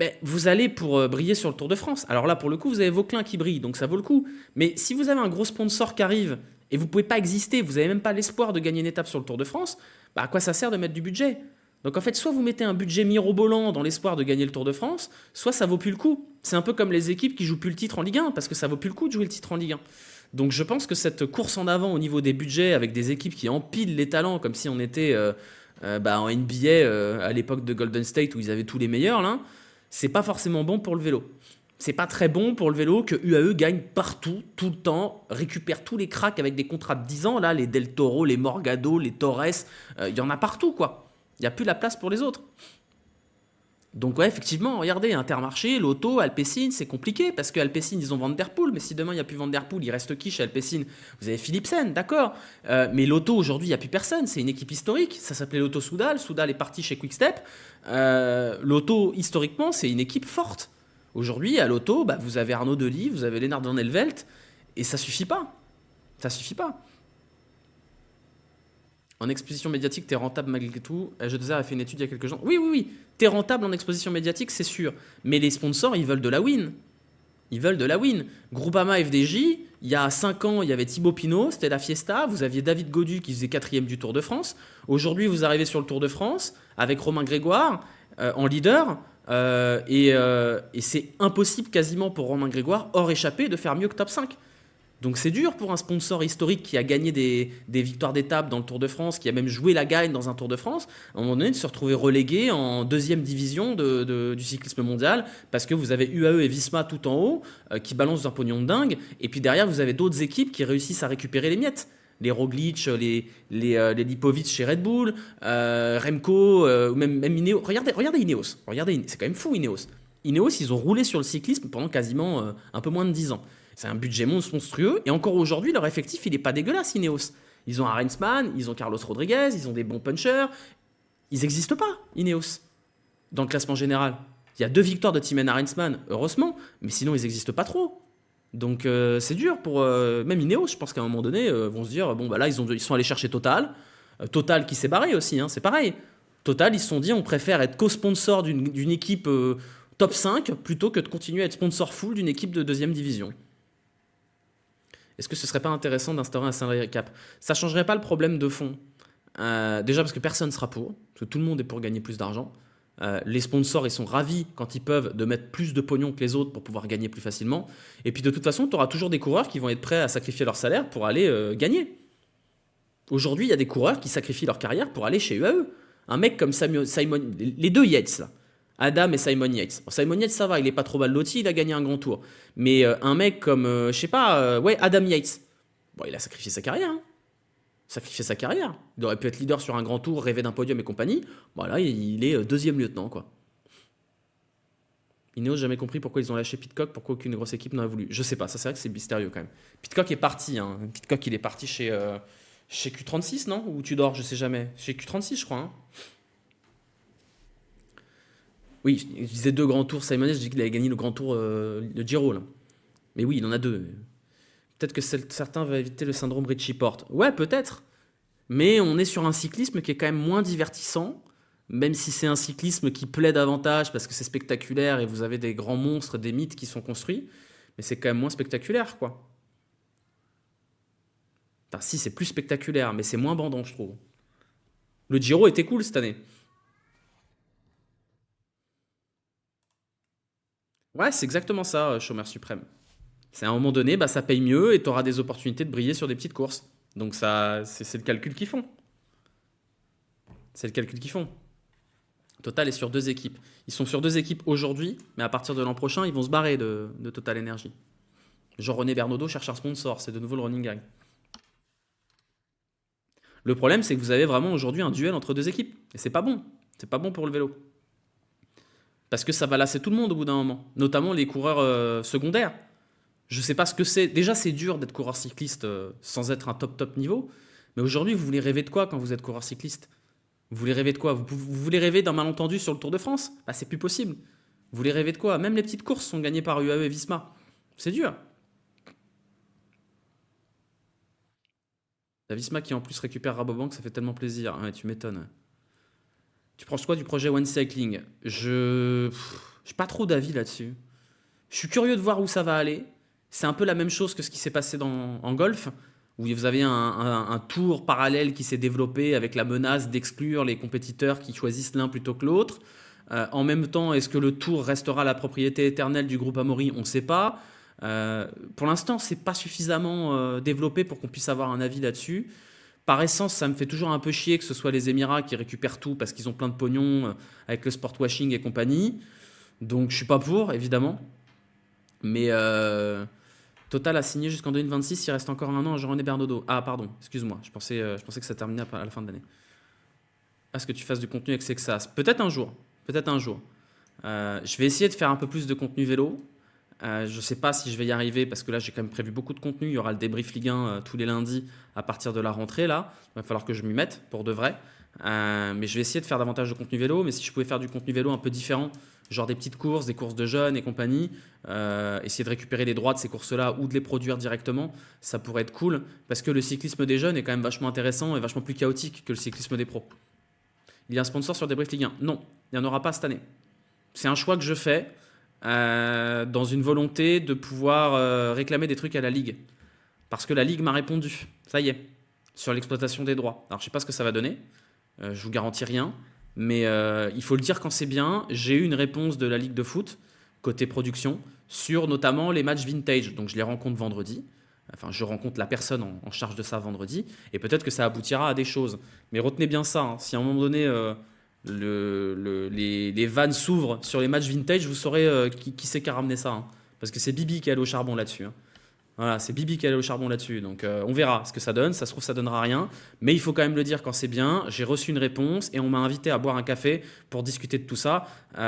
Mais vous allez pour briller sur le Tour de France. Alors là, pour le coup, vous avez Vauquelin qui brille, donc ça vaut le coup. Mais si vous avez un gros sponsor qui arrive, et vous ne pouvez pas exister, vous n'avez même pas l'espoir de gagner une étape sur le Tour de France, à quoi ça sert de mettre du budget? Donc en fait, soit vous mettez un budget mirobolant dans l'espoir de gagner le Tour de France, soit ça vaut plus le coup. C'est un peu comme les équipes qui jouent plus le titre en Ligue 1, parce que ça vaut plus le coup de jouer le titre en Ligue 1. Donc je pense que cette course en avant au niveau des budgets avec des équipes qui empilent les talents comme si on était en NBA à l'époque de Golden State où ils avaient tous les meilleurs, là, c'est pas forcément bon pour le vélo. C'est pas très bon pour le vélo que UAE gagne partout, tout le temps, récupère tous les cracks avec des contrats de 10 ans, là, les Del Toro, les Morgado, les Torres, il y en a partout, quoi. Il n'y a plus la place pour les autres. Donc ouais, effectivement, regardez, Intermarché, Lotto, Alpecin, c'est compliqué parce que Alpecin, ils ont Van Der Poel, mais si demain il n'y a plus Van Der Poel, il reste qui chez Alpecin? Vous avez Philipsen, d'accord, mais Lotto, aujourd'hui, il n'y a plus personne, c'est une équipe historique, ça s'appelait Lotto Soudal, Soudal est parti chez Quick-Step. Lotto, historiquement, c'est une équipe forte. Aujourd'hui, à Lotto, vous avez Arnaud Delis, vous avez Lennart Van Helvelt, et ça suffit pas. Ça suffit pas. En exposition médiatique, tu es rentable malgré tout. G2R a fait une étude il y a quelques jours. Oui. Tu es rentable en exposition médiatique, c'est sûr. Mais les sponsors, ils veulent de la win. Ils veulent de la win. Groupama FDJ, il y a 5 ans, il y avait Thibaut Pinot, c'était la Fiesta. Vous aviez David Gaudu qui faisait 4e du Tour de France. Aujourd'hui, vous arrivez sur le Tour de France avec Romain Grégoire en leader. Et c'est impossible quasiment pour Romain Grégoire, hors échappé, de faire mieux que top 5. Donc c'est dur pour un sponsor historique qui a gagné des victoires d'étape dans le Tour de France, qui a même joué la gagne dans un Tour de France, à un moment donné de se retrouver relégué en 2e division du cyclisme mondial, parce que vous avez UAE et Visma tout en haut, qui balancent un pognon de dingue, et puis derrière vous avez d'autres équipes qui réussissent à récupérer les miettes. Les Roglic, les Lipovic chez Red Bull, Remco, ou même Ineos. Regardez Ineos, c'est quand même fou Ineos. Ineos, ils ont roulé sur le cyclisme pendant quasiment un peu moins de 10 ans. C'est un budget monstrueux, et encore aujourd'hui, leur effectif, il n'est pas dégueulasse, Ineos. Ils ont Arensman, ils ont Carlos Rodriguez, ils ont des bons punchers. Ils n'existent pas, Ineos, dans le classement général. Il y a 2 victoires de Thymen Arensman, heureusement, mais sinon, ils n'existent pas trop. Donc, c'est dur pour... même Ineos, je pense qu'à un moment donné, vont se dire, là, ils sont allés chercher Total. Total qui s'est barré aussi, c'est pareil. Total, ils se sont dit, on préfère être co-sponsor d'une équipe top 5 plutôt que de continuer à être sponsor full d'une équipe de 2e division. Est-ce que ce serait pas intéressant d'instaurer un salary cap? Ça changerait pas le problème de fond. Déjà parce que personne ne sera pour, parce que tout le monde est pour gagner plus d'argent. Les sponsors, ils sont ravis quand ils peuvent de mettre plus de pognon que les autres pour pouvoir gagner plus facilement. Et puis de toute façon, tu auras toujours des coureurs qui vont être prêts à sacrifier leur salaire pour aller gagner. Aujourd'hui, il y a des coureurs qui sacrifient leur carrière pour aller chez UAE. Un mec comme Simon, les 2 Yates là. Adam et Simon Yates. Simon Yates, ça va, il est pas trop mal loti, il a gagné un grand tour. Mais un mec comme, Adam Yates, il a sacrifié sa carrière. sacrifier sa carrière. Il aurait pu être leader sur un grand tour, rêver d'un podium et compagnie. Voilà, il est deuxième lieutenant, quoi. Ineos, jamais compris pourquoi ils ont lâché Pidcock, pourquoi aucune grosse équipe n'aurait voulu. Je sais pas, ça c'est vrai que c'est mystérieux quand même. Pidcock est parti, hein. Pidcock il est parti chez Q36, non? Ou tu dors, je sais jamais. Chez Q36, je crois, hein. Oui, je disais deux grands tours Simon, je dis qu'il avait gagné le grand tour de Giro, là. Mais oui, il en a deux. Peut-être que certains vont éviter le syndrome Richie Porte. Ouais, peut-être. Mais on est sur un cyclisme qui est quand même moins divertissant, même si c'est un cyclisme qui plaît davantage parce que c'est spectaculaire et vous avez des grands monstres, des mythes qui sont construits, mais c'est quand même moins spectaculaire, quoi. Enfin, si, c'est plus spectaculaire, mais c'est moins bandant, je trouve. Le Giro était cool cette année. Ouais, c'est exactement ça, chômeur suprême. C'est à un moment donné, bah, ça paye mieux et tu auras des opportunités de briller sur des petites courses. Donc ça, c'est le calcul qu'ils font. C'est le calcul qu'ils font. Total est sur deux équipes. Ils sont sur deux équipes aujourd'hui, mais à partir de l'an prochain, ils vont se barrer de Total Energy. Jean-René Bernaudot cherche un sponsor, c'est de nouveau le running gag. Le problème, c'est que vous avez vraiment aujourd'hui un duel entre deux équipes. Et c'est pas bon. C'est pas bon pour le vélo. Parce que ça va lasser tout le monde au bout d'un moment. Notamment les coureurs secondaires. Je sais pas ce que c'est. Déjà, c'est dur d'être coureur cycliste sans être un top niveau. Mais aujourd'hui, vous voulez rêver de quoi quand vous êtes coureur cycliste? Vous voulez rêver de quoi? Vous voulez rêver d'un malentendu sur le Tour de France? Bah, c'est plus possible. Vous voulez rêver de quoi? Même les petites courses sont gagnées par UAE et Visma. C'est dur. La Visma qui en plus récupère Rabobank, ça fait tellement plaisir. Ouais, tu m'étonnes. Tu penses quoi du projet One Cycling? J'ai pas trop d'avis là-dessus. Je suis curieux de voir où ça va aller. C'est un peu la même chose que ce qui s'est passé en golf, où vous avez un tour parallèle qui s'est développé avec la menace d'exclure les compétiteurs qui choisissent l'un plutôt que l'autre. En même temps, est-ce que le tour restera la propriété éternelle du groupe Amaury? On ne sait pas. Pour l'instant, c'est pas suffisamment développé pour qu'on puisse avoir un avis là-dessus. Par essence, ça me fait toujours un peu chier que ce soit les Émirats qui récupèrent tout parce qu'ils ont plein de pognon avec le sport washing et compagnie. Donc je suis pas pour, évidemment. Mais Total a signé jusqu'en 2026, il reste encore un an à Jean-René Bernaudot. Ah pardon, excuse-moi, je pensais que ça terminait à la fin de l'année. Ah, ce que tu fasses du contenu avec Sexas. Peut-être un jour, peut-être un jour. Je vais essayer de faire un peu plus de contenu vélo. Je ne sais pas si je vais y arriver parce que là j'ai quand même prévu beaucoup de contenu. Il y aura le débrief Ligue 1 tous les lundis à partir de la rentrée là. Il va falloir que je m'y mette pour de vrai. Mais je vais essayer de faire davantage de contenu vélo. Mais si je pouvais faire du contenu vélo un peu différent, genre des petites courses, des courses de jeunes et compagnie, essayer de récupérer les droits de ces courses-là ou de les produire directement, ça pourrait être cool parce que le cyclisme des jeunes est quand même vachement intéressant et vachement plus chaotique que le cyclisme des pros. Il y a un sponsor sur Débrief Ligue 1? Non, il n'y en aura pas cette année. C'est un choix que je fais dans une volonté de pouvoir réclamer des trucs à la Ligue. Parce que la Ligue m'a répondu, ça y est, sur l'exploitation des droits. Alors je sais pas ce que ça va donner, je vous garantis rien, mais il faut le dire quand c'est bien. J'ai eu une réponse de la Ligue de foot, côté production, sur notamment les matchs vintage. Donc je les rencontre vendredi. Enfin, je rencontre la personne en charge de ça vendredi, et peut-être que ça aboutira à des choses. Mais retenez bien ça, hein, si à un moment donné les vannes s'ouvrent sur les matchs vintage, vous saurez qui c'est qui a ramené ça, hein. Parce que c'est Bibi qui est allé au charbon là-dessus, hein. Voilà, c'est Bibi qui est allé au charbon là-dessus. Donc on verra ce que ça donne. Ça se trouve, ça donnera rien. Mais il faut quand même le dire quand c'est bien. J'ai reçu une réponse et on m'a invité à boire un café pour discuter de tout ça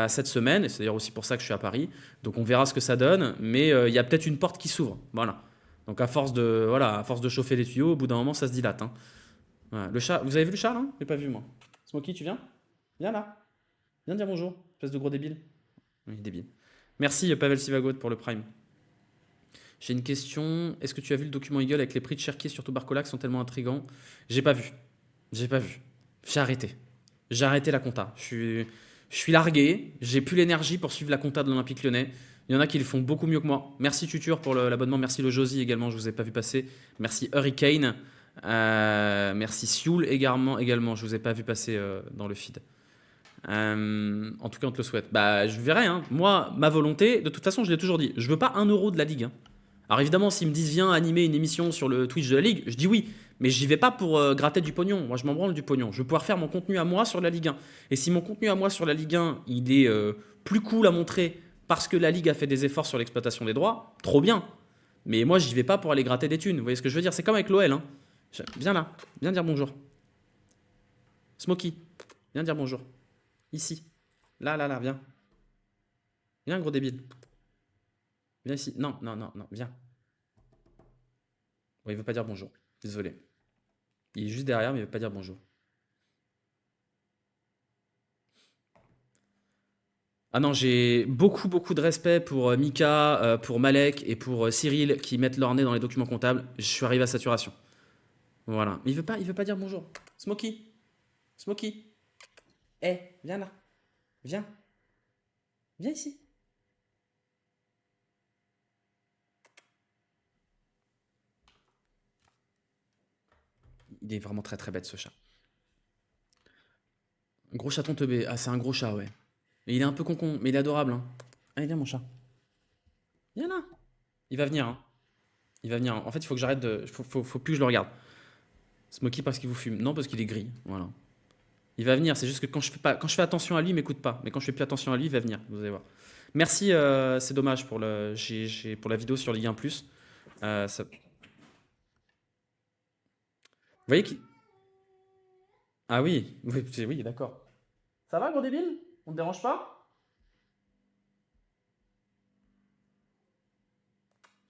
cette semaine. Et c'est d'ailleurs aussi pour ça que je suis à Paris. Donc on verra ce que ça donne. Mais il y a peut-être une porte qui s'ouvre. Voilà. Donc à force de chauffer les tuyaux, au bout d'un moment, ça se dilate, hein. Voilà. Le chat, vous avez vu le chat là? Je l'ai pas vu moi. Smokey, tu viens? Viens là. Viens dire bonjour, espèce de gros débile. Oui, débile. Merci Pavel Sivagot pour le Prime. J'ai une question. Est-ce que tu as vu le document Eagle avec les prix de Cherki sur Barcola qui sont tellement intrigants? J'ai pas vu. J'ai pas vu. J'ai arrêté. J'ai arrêté la compta. Je suis largué. J'ai plus l'énergie pour suivre la compta de l'Olympique Lyonnais. Il y en a qui le font beaucoup mieux que moi. Merci Tutur pour l'abonnement. Merci le Josie également. Je vous ai pas vu passer. Merci Hurricane. Merci Sioul également. Je vous ai pas vu passer dans le feed. En tout cas, on te le souhaite. Bah, je verrai, hein. Moi, ma volonté, de toute façon, je l'ai toujours dit, je veux pas 1 euro de la Ligue, hein. Alors évidemment, s'ils me disent viens animer une émission sur le Twitch de la Ligue, je dis oui. Mais j'y vais pas pour gratter du pognon. Moi, je m'en branle du pognon. Je veux pouvoir faire mon contenu à moi sur la Ligue 1. Et si mon contenu à moi sur la Ligue 1, il est plus cool à montrer parce que la Ligue a fait des efforts sur l'exploitation des droits, trop bien. Mais moi, j'y vais pas pour aller gratter des thunes. Vous voyez ce que je veux dire? C'est comme avec l'OL, hein. Viens là, viens dire bonjour. Smokey, viens dire bonjour. Ici. Là, viens. Viens, gros débile. Viens ici. Non, non, non, non, viens. Bon, il veut pas dire bonjour. Désolé. Il est juste derrière, mais il veut pas dire bonjour. Ah non, j'ai beaucoup, beaucoup de respect pour Mika, pour Malek et pour Cyril qui mettent leur nez dans les documents comptables. Je suis arrivé à saturation. Voilà. Mais il veut pas dire bonjour. Smokey, Smokey. Eh, viens là. Viens. Viens ici. Il est vraiment très très bête ce chat. Gros chaton teubé. Ah, c'est un gros chat, ouais. Et il est un peu concon, mais il est adorable, hein. Allez, viens mon chat. Viens là. Il va venir, hein. Il va venir, hein. En fait, il faut que j'arrête de. Faut plus que je le regarde. Smokey parce qu'il vous fume. Non, parce qu'il est gris. Voilà. Il va venir, c'est juste que quand je fais attention à lui, il m'écoute pas. Mais quand je fais plus attention à lui, il va venir. Vous allez voir. Merci, c'est dommage pour pour la vidéo sur Ligue 1 Plus. Vous voyez qui. Ah oui, oui, oui, d'accord. Ça va, gros débile? On te dérange pas?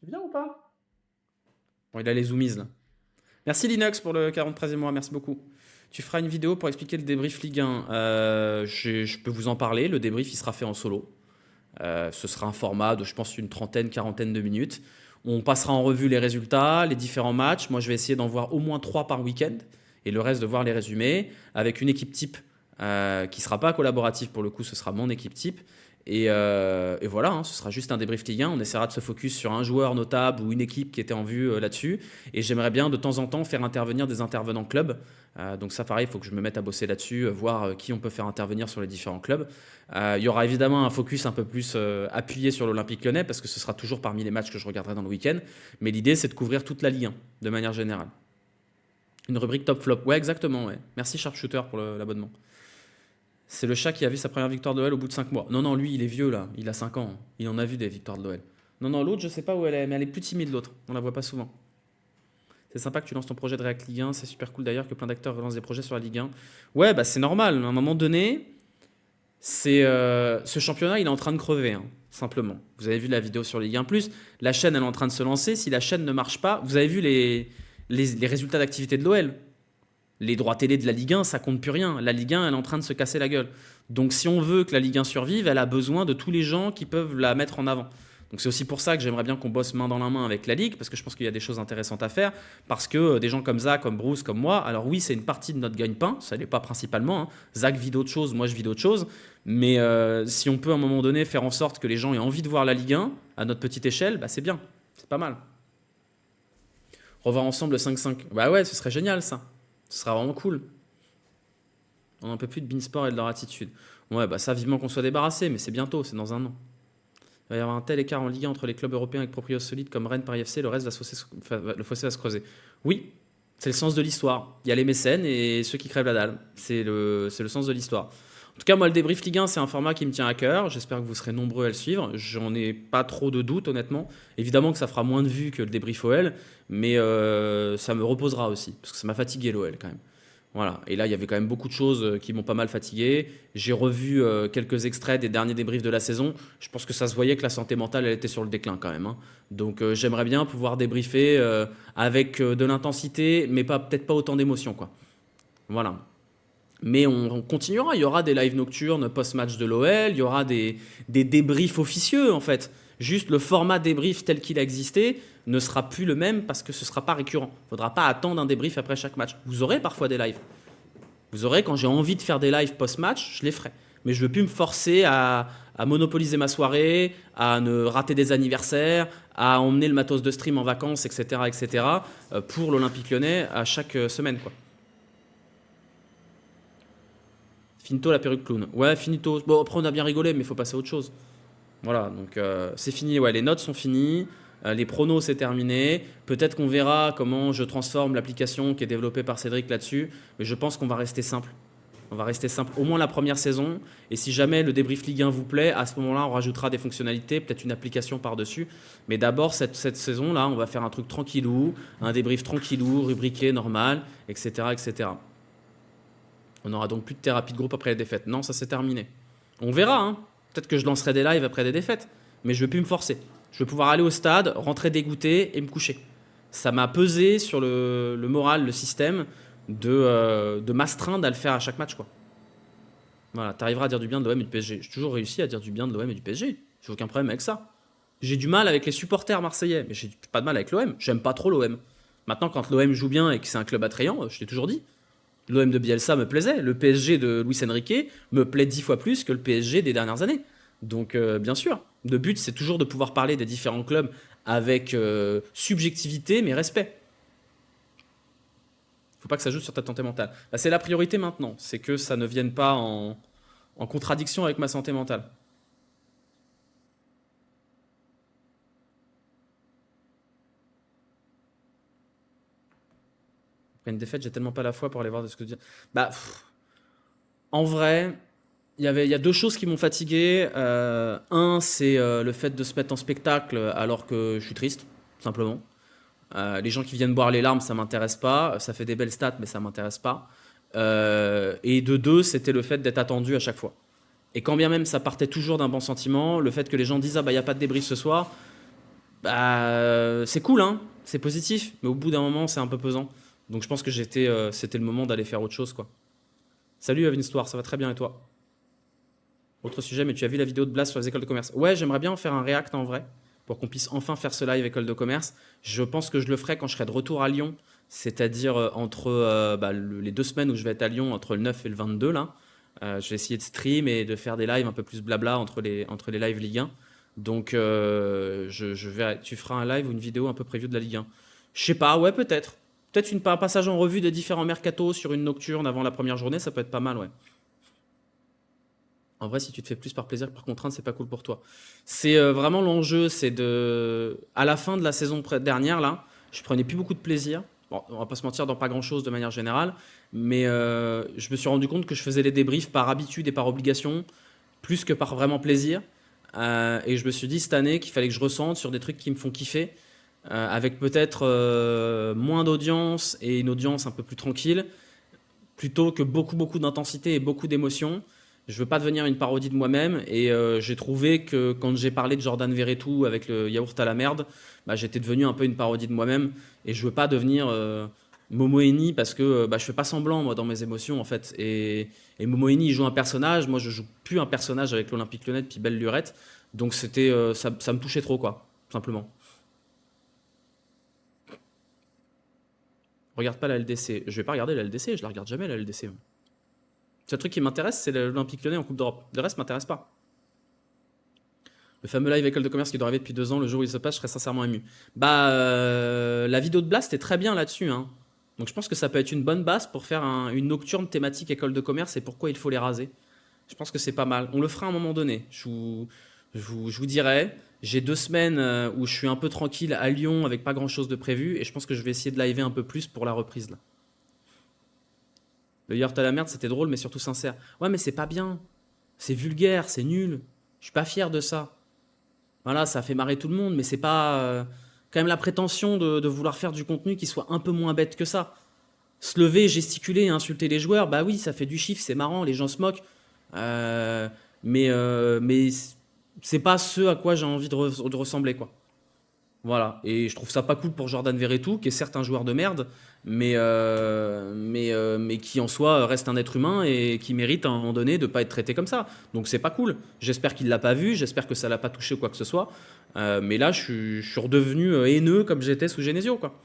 Tu viens ou pas? Bon, il a les zoomies là. Merci Linux pour le 43e mois, merci beaucoup. Tu feras une vidéo pour expliquer le débrief Ligue 1. Je peux vous en parler. Le débrief, il sera fait en solo. Ce sera un format de, je pense, une trentaine, quarantaine de minutes. On passera en revue les résultats, les différents matchs. Moi, je vais essayer d'en voir au moins 3 par week-end et le reste de voir les résumés avec une équipe type qui ne sera pas collaborative pour le coup, ce sera mon équipe type. Et voilà, hein, ce sera juste un débrief Ligue 1. On essaiera de se focus sur un joueur notable ou une équipe qui était en vue là-dessus. Et j'aimerais bien de temps en temps faire intervenir des intervenants club. Donc ça, pareil, il faut que je me mette à bosser là-dessus, voir qui on peut faire intervenir sur les différents clubs. Il y aura évidemment un focus un peu plus appuyé sur l'Olympique Lyonnais parce que ce sera toujours parmi les matchs que je regarderai dans le week-end. Mais l'idée, c'est de couvrir toute la Ligue 1 de manière générale. Une rubrique top flop. Ouais, exactement. Ouais. Merci Sharpshooter pour l'abonnement. C'est le chat qui a vu sa première victoire de l'OL au bout de 5 mois. Non, non, lui, il est vieux là. Il a 5 ans. Il en a vu des victoires de l'OL. Non, non, l'autre, je sais pas où elle est, mais elle est plus timide l'autre. On la voit pas souvent. C'est sympa que tu lances ton projet de React Ligue 1. C'est super cool d'ailleurs que plein d'acteurs relancent des projets sur la Ligue 1. Ouais, bah c'est normal. À un moment donné, ce championnat, il est en train de crever, hein, simplement. Vous avez vu la vidéo sur Ligue 1 Plus. La chaîne, elle est en train de se lancer. Si la chaîne ne marche pas, vous avez vu les résultats d'activité de l'OL. Les droits télé de la Ligue 1, ça compte plus rien. La Ligue 1, elle est en train de se casser la gueule. Donc si on veut que la Ligue 1 survive, elle a besoin de tous les gens qui peuvent la mettre en avant. Donc c'est aussi pour ça que j'aimerais bien qu'on bosse main dans la main avec la Ligue, parce que je pense qu'il y a des choses intéressantes à faire, parce que des gens comme Zach, comme Bruce, comme moi, alors oui, c'est une partie de notre gagne-pain, ça n'est pas principalement, hein. Zach vit d'autres choses, moi je vis d'autres choses, mais si on peut à un moment donné faire en sorte que les gens aient envie de voir la Ligue 1 à notre petite échelle, bah c'est bien, c'est pas mal. Revoir ensemble le 5-5. Bah ouais, ce serait génial ça. Ce sera vraiment cool. On n'en peut plus de Beansport et de leur attitude. Ouais, bah ça, vivement qu'on soit débarrassé, mais c'est bientôt, c'est dans un an. Il va y avoir un tel écart en Ligue 1 entre les clubs européens avec proprios solides comme Rennes, Paris FC, le fossé va se creuser. Oui, c'est le sens de l'histoire. Il y a les mécènes et ceux qui crèvent la dalle. C'est le sens de l'histoire. En tout cas, moi, le débrief Ligue 1, c'est un format qui me tient à cœur. J'espère que vous serez nombreux à le suivre. J'en ai pas trop de doutes, honnêtement. Évidemment que ça fera moins de vues que le débrief OL, mais ça me reposera aussi, parce que ça m'a fatigué l'OL quand même. Voilà. Et là, il y avait quand même beaucoup de choses qui m'ont pas mal fatigué. J'ai revu quelques extraits des derniers débriefs de la saison. Je pense que ça se voyait que la santé mentale, elle était sur le déclin quand même, hein. Donc j'aimerais bien pouvoir débriefer avec de l'intensité, mais peut-être pas autant d'émotion, quoi. Voilà. Mais on continuera, il y aura des lives nocturnes post-match de l'OL, il y aura des débriefs officieux en fait. Juste le format débrief tel qu'il a existé ne sera plus le même parce que ce ne sera pas récurrent. Il ne faudra pas attendre un débrief après chaque match. Vous aurez parfois des lives. Vous aurez, quand j'ai envie de faire des lives post-match, je les ferai. Mais je ne veux plus me forcer à monopoliser ma soirée, à ne rater des anniversaires, à emmener le matos de stream en vacances, etc. Pour l'Olympique Lyonnais à chaque semaine, quoi. Finito la perruque clown. Ouais, finito. Bon, après, on a bien rigolé, mais il faut passer à autre chose. Voilà, donc c'est fini. Ouais, les notes sont finies. Les pronos, c'est terminé. Peut-être qu'on verra comment je transforme l'application qui est développée par Cédric là-dessus. Mais je pense qu'on va rester simple. On va rester simple au moins la première saison. Et si jamais le débrief Ligue 1 vous plaît, à ce moment-là, on rajoutera des fonctionnalités, peut-être une application par-dessus. Mais d'abord, cette saison-là, on va faire un truc tranquillou, un débrief tranquillou, rubriqué, normal, etc., etc. On n'aura donc plus de thérapie de groupe après les défaites. Non, ça c'est terminé. On verra, hein. Peut-être que je lancerai des lives après des défaites. Mais je ne vais plus me forcer. Je vais pouvoir aller au stade, rentrer dégoûté et me coucher. Ça m'a pesé sur le moral, le système, de m'astreindre à le faire à chaque match, quoi. Voilà, t'arriveras à dire du bien de l'OM et du PSG. J'ai toujours réussi à dire du bien de l'OM et du PSG. J'ai aucun problème avec ça. J'ai du mal avec les supporters marseillais, mais j'ai pas de mal avec l'OM. J'aime pas trop l'OM. Maintenant, quand l'OM joue bien et que c'est un club attrayant, je l'ai toujours dit. L'OM de Bielsa me plaisait. Le PSG de Luis Enrique me plaît 10 fois plus que le PSG des dernières années. Donc, bien sûr, le but, c'est toujours de pouvoir parler des différents clubs avec subjectivité, mais respect. Faut pas que ça joue sur ta santé mentale. Bah, c'est la priorité maintenant. C'est que ça ne vienne pas en contradiction avec ma santé mentale. Après une défaite, j'ai tellement pas la foi pour aller voir de ce que je dis. Bah, en vrai, il y a deux choses qui m'ont fatigué. Un, c'est le fait de se mettre en spectacle alors que je suis triste, simplement. Les gens qui viennent boire les larmes, ça m'intéresse pas. Ça fait des belles stats, mais ça m'intéresse pas. Et de deux, c'était le fait d'être attendu à chaque fois. Et quand bien même ça partait toujours d'un bon sentiment, le fait que les gens disent ah bah y a pas de débrief ce soir, bah c'est cool hein, c'est positif, mais au bout d'un moment c'est un peu pesant. Donc je pense que c'était le moment d'aller faire autre chose quoi. Salut Avinstoir, ça va très bien et toi? Autre sujet, mais tu as vu la vidéo de Blast sur les écoles de commerce? Ouais, j'aimerais bien en faire un react en vrai, pour qu'on puisse enfin faire ce live école de commerce. Je pense que je le ferai quand je serai de retour à Lyon, c'est-à-dire entre les 2 semaines où je vais être à Lyon, entre le 9 et le 22 là. Je vais essayer de stream et de faire des lives un peu plus blabla entre les lives Ligue 1. Donc je verrai. Tu feras un live ou une vidéo un peu preview de la Ligue 1. Je sais pas, ouais peut-être. Peut-être un passage en revue des différents mercatos sur une nocturne avant la première journée, ça peut être pas mal, ouais. En vrai, si tu te fais plus par plaisir que par contrainte, c'est pas cool pour toi. C'est vraiment l'enjeu, c'est de. À la fin de la saison dernière, là, je prenais plus beaucoup de plaisir. Bon, on va pas se mentir, dans pas grand-chose de manière générale, mais je me suis rendu compte que je faisais les débriefs par habitude et par obligation, plus que par vraiment plaisir. Et je me suis dit cette année qu'il fallait que je ressente sur des trucs qui me font kiffer, avec peut-être moins d'audience et une audience un peu plus tranquille, plutôt que beaucoup, beaucoup d'intensité et beaucoup d'émotions. Je veux pas devenir une parodie de moi-même et j'ai trouvé que quand j'ai parlé de Jordan Verretou avec le yaourt à la merde, bah, j'étais devenu un peu une parodie de moi-même et je veux pas devenir Momo Eni parce que je fais pas semblant moi dans mes émotions en fait et Momo Eni il joue un personnage, moi je joue plus un personnage avec l'Olympique Lyonnais puis belle lurette, donc c'était ça me touchait trop quoi, simplement. Regarde pas la LDC, je vais pas regarder la LDC, je la regarde jamais la LDC. Le seul truc qui m'intéresse, c'est l'Olympique Lyonnais en Coupe d'Europe. Le reste m'intéresse pas. Le fameux live école de commerce qui doit arriver depuis 2 ans, le jour où il se passe, je serais sincèrement ému. Bah, la vidéo de Blast est très bien là-dessus, hein. Donc je pense que ça peut être une bonne base pour faire une nocturne thématique école de commerce et pourquoi il faut les raser. Je pense que c'est pas mal. On le fera à un moment donné. Je vous dirai. J'ai 2 semaines où je suis un peu tranquille à Lyon avec pas grand-chose de prévu et je pense que je vais essayer de liver un peu plus pour la reprise là. Le yacht à la merde, c'était drôle, mais surtout sincère. Ouais, mais c'est pas bien. C'est vulgaire, c'est nul. Je suis pas fier de ça. Voilà, ça fait marrer tout le monde, mais c'est pas quand même la prétention de vouloir faire du contenu qui soit un peu moins bête que ça. Se lever, gesticuler, insulter les joueurs, bah oui, ça fait du chiffre, c'est marrant, les gens se moquent. Euh, mais c'est pas ce à quoi j'ai envie de ressembler, quoi. Voilà, et je trouve ça pas cool pour Jordan Verretou, qui est certes un joueur de merde, mais qui en soi reste un être humain et qui mérite à un moment donné de pas être traité comme ça. Donc c'est pas cool. J'espère qu'il l'a pas vu, j'espère que ça l'a pas touché ou quoi que ce soit. Mais là, je suis redevenu haineux comme j'étais sous Genesio, quoi.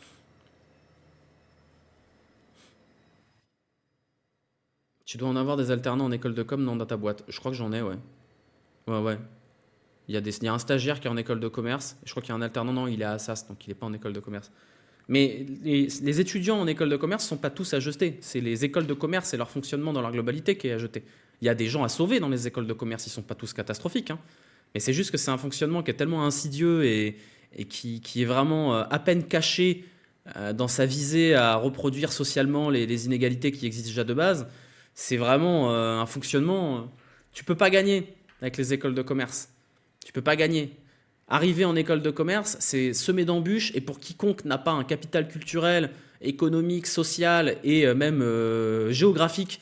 Tu dois en avoir des alternants en école de com dans ta boîte. Je crois que j'en ai, ouais. Ouais, ouais. Il y a un stagiaire qui est en école de commerce. Je crois qu'il y a un alternant, non, il est à Assas, donc il n'est pas en école de commerce. Mais les étudiants en école de commerce ne sont pas tous à jeter. C'est les écoles de commerce et leur fonctionnement dans leur globalité qui est à jeter. Il y a des gens à sauver dans les écoles de commerce, ils ne sont pas tous catastrophiques, hein. Mais c'est juste que c'est un fonctionnement qui est tellement insidieux et qui est vraiment à peine caché dans sa visée à reproduire socialement les inégalités qui existent déjà de base, C'est vraiment un fonctionnement. Tu peux pas gagner avec les écoles de commerce. Tu peux pas gagner. Arriver en école de commerce, c'est semer d'embûches et pour quiconque n'a pas un capital culturel, économique, social et même géographique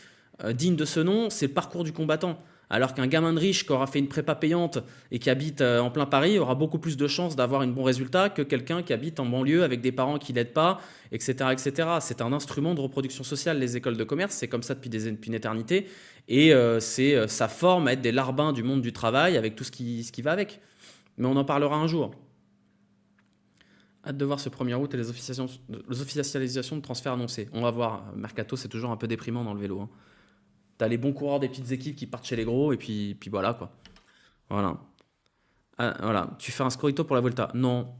digne de ce nom, c'est le parcours du combattant. Alors qu'un gamin de riche qui aura fait une prépa payante et qui habite en plein Paris aura beaucoup plus de chances d'avoir un bon résultat que quelqu'un qui habite en banlieue avec des parents qui l'aident pas, etc., etc. C'est un instrument de reproduction sociale, les écoles de commerce, c'est comme ça depuis une éternité, et ça forme à être des larbins du monde du travail avec tout ce qui va avec. Mais on en parlera un jour. Hâte de voir ce 1er août et les officialisations de transferts annoncés. On va voir. Mercato, c'est toujours un peu déprimant dans le vélo, hein. T'as les bons coureurs des petites équipes qui partent chez les gros, et puis voilà quoi. Voilà. Ah, voilà. Tu fais un scorito pour la Volta? Non.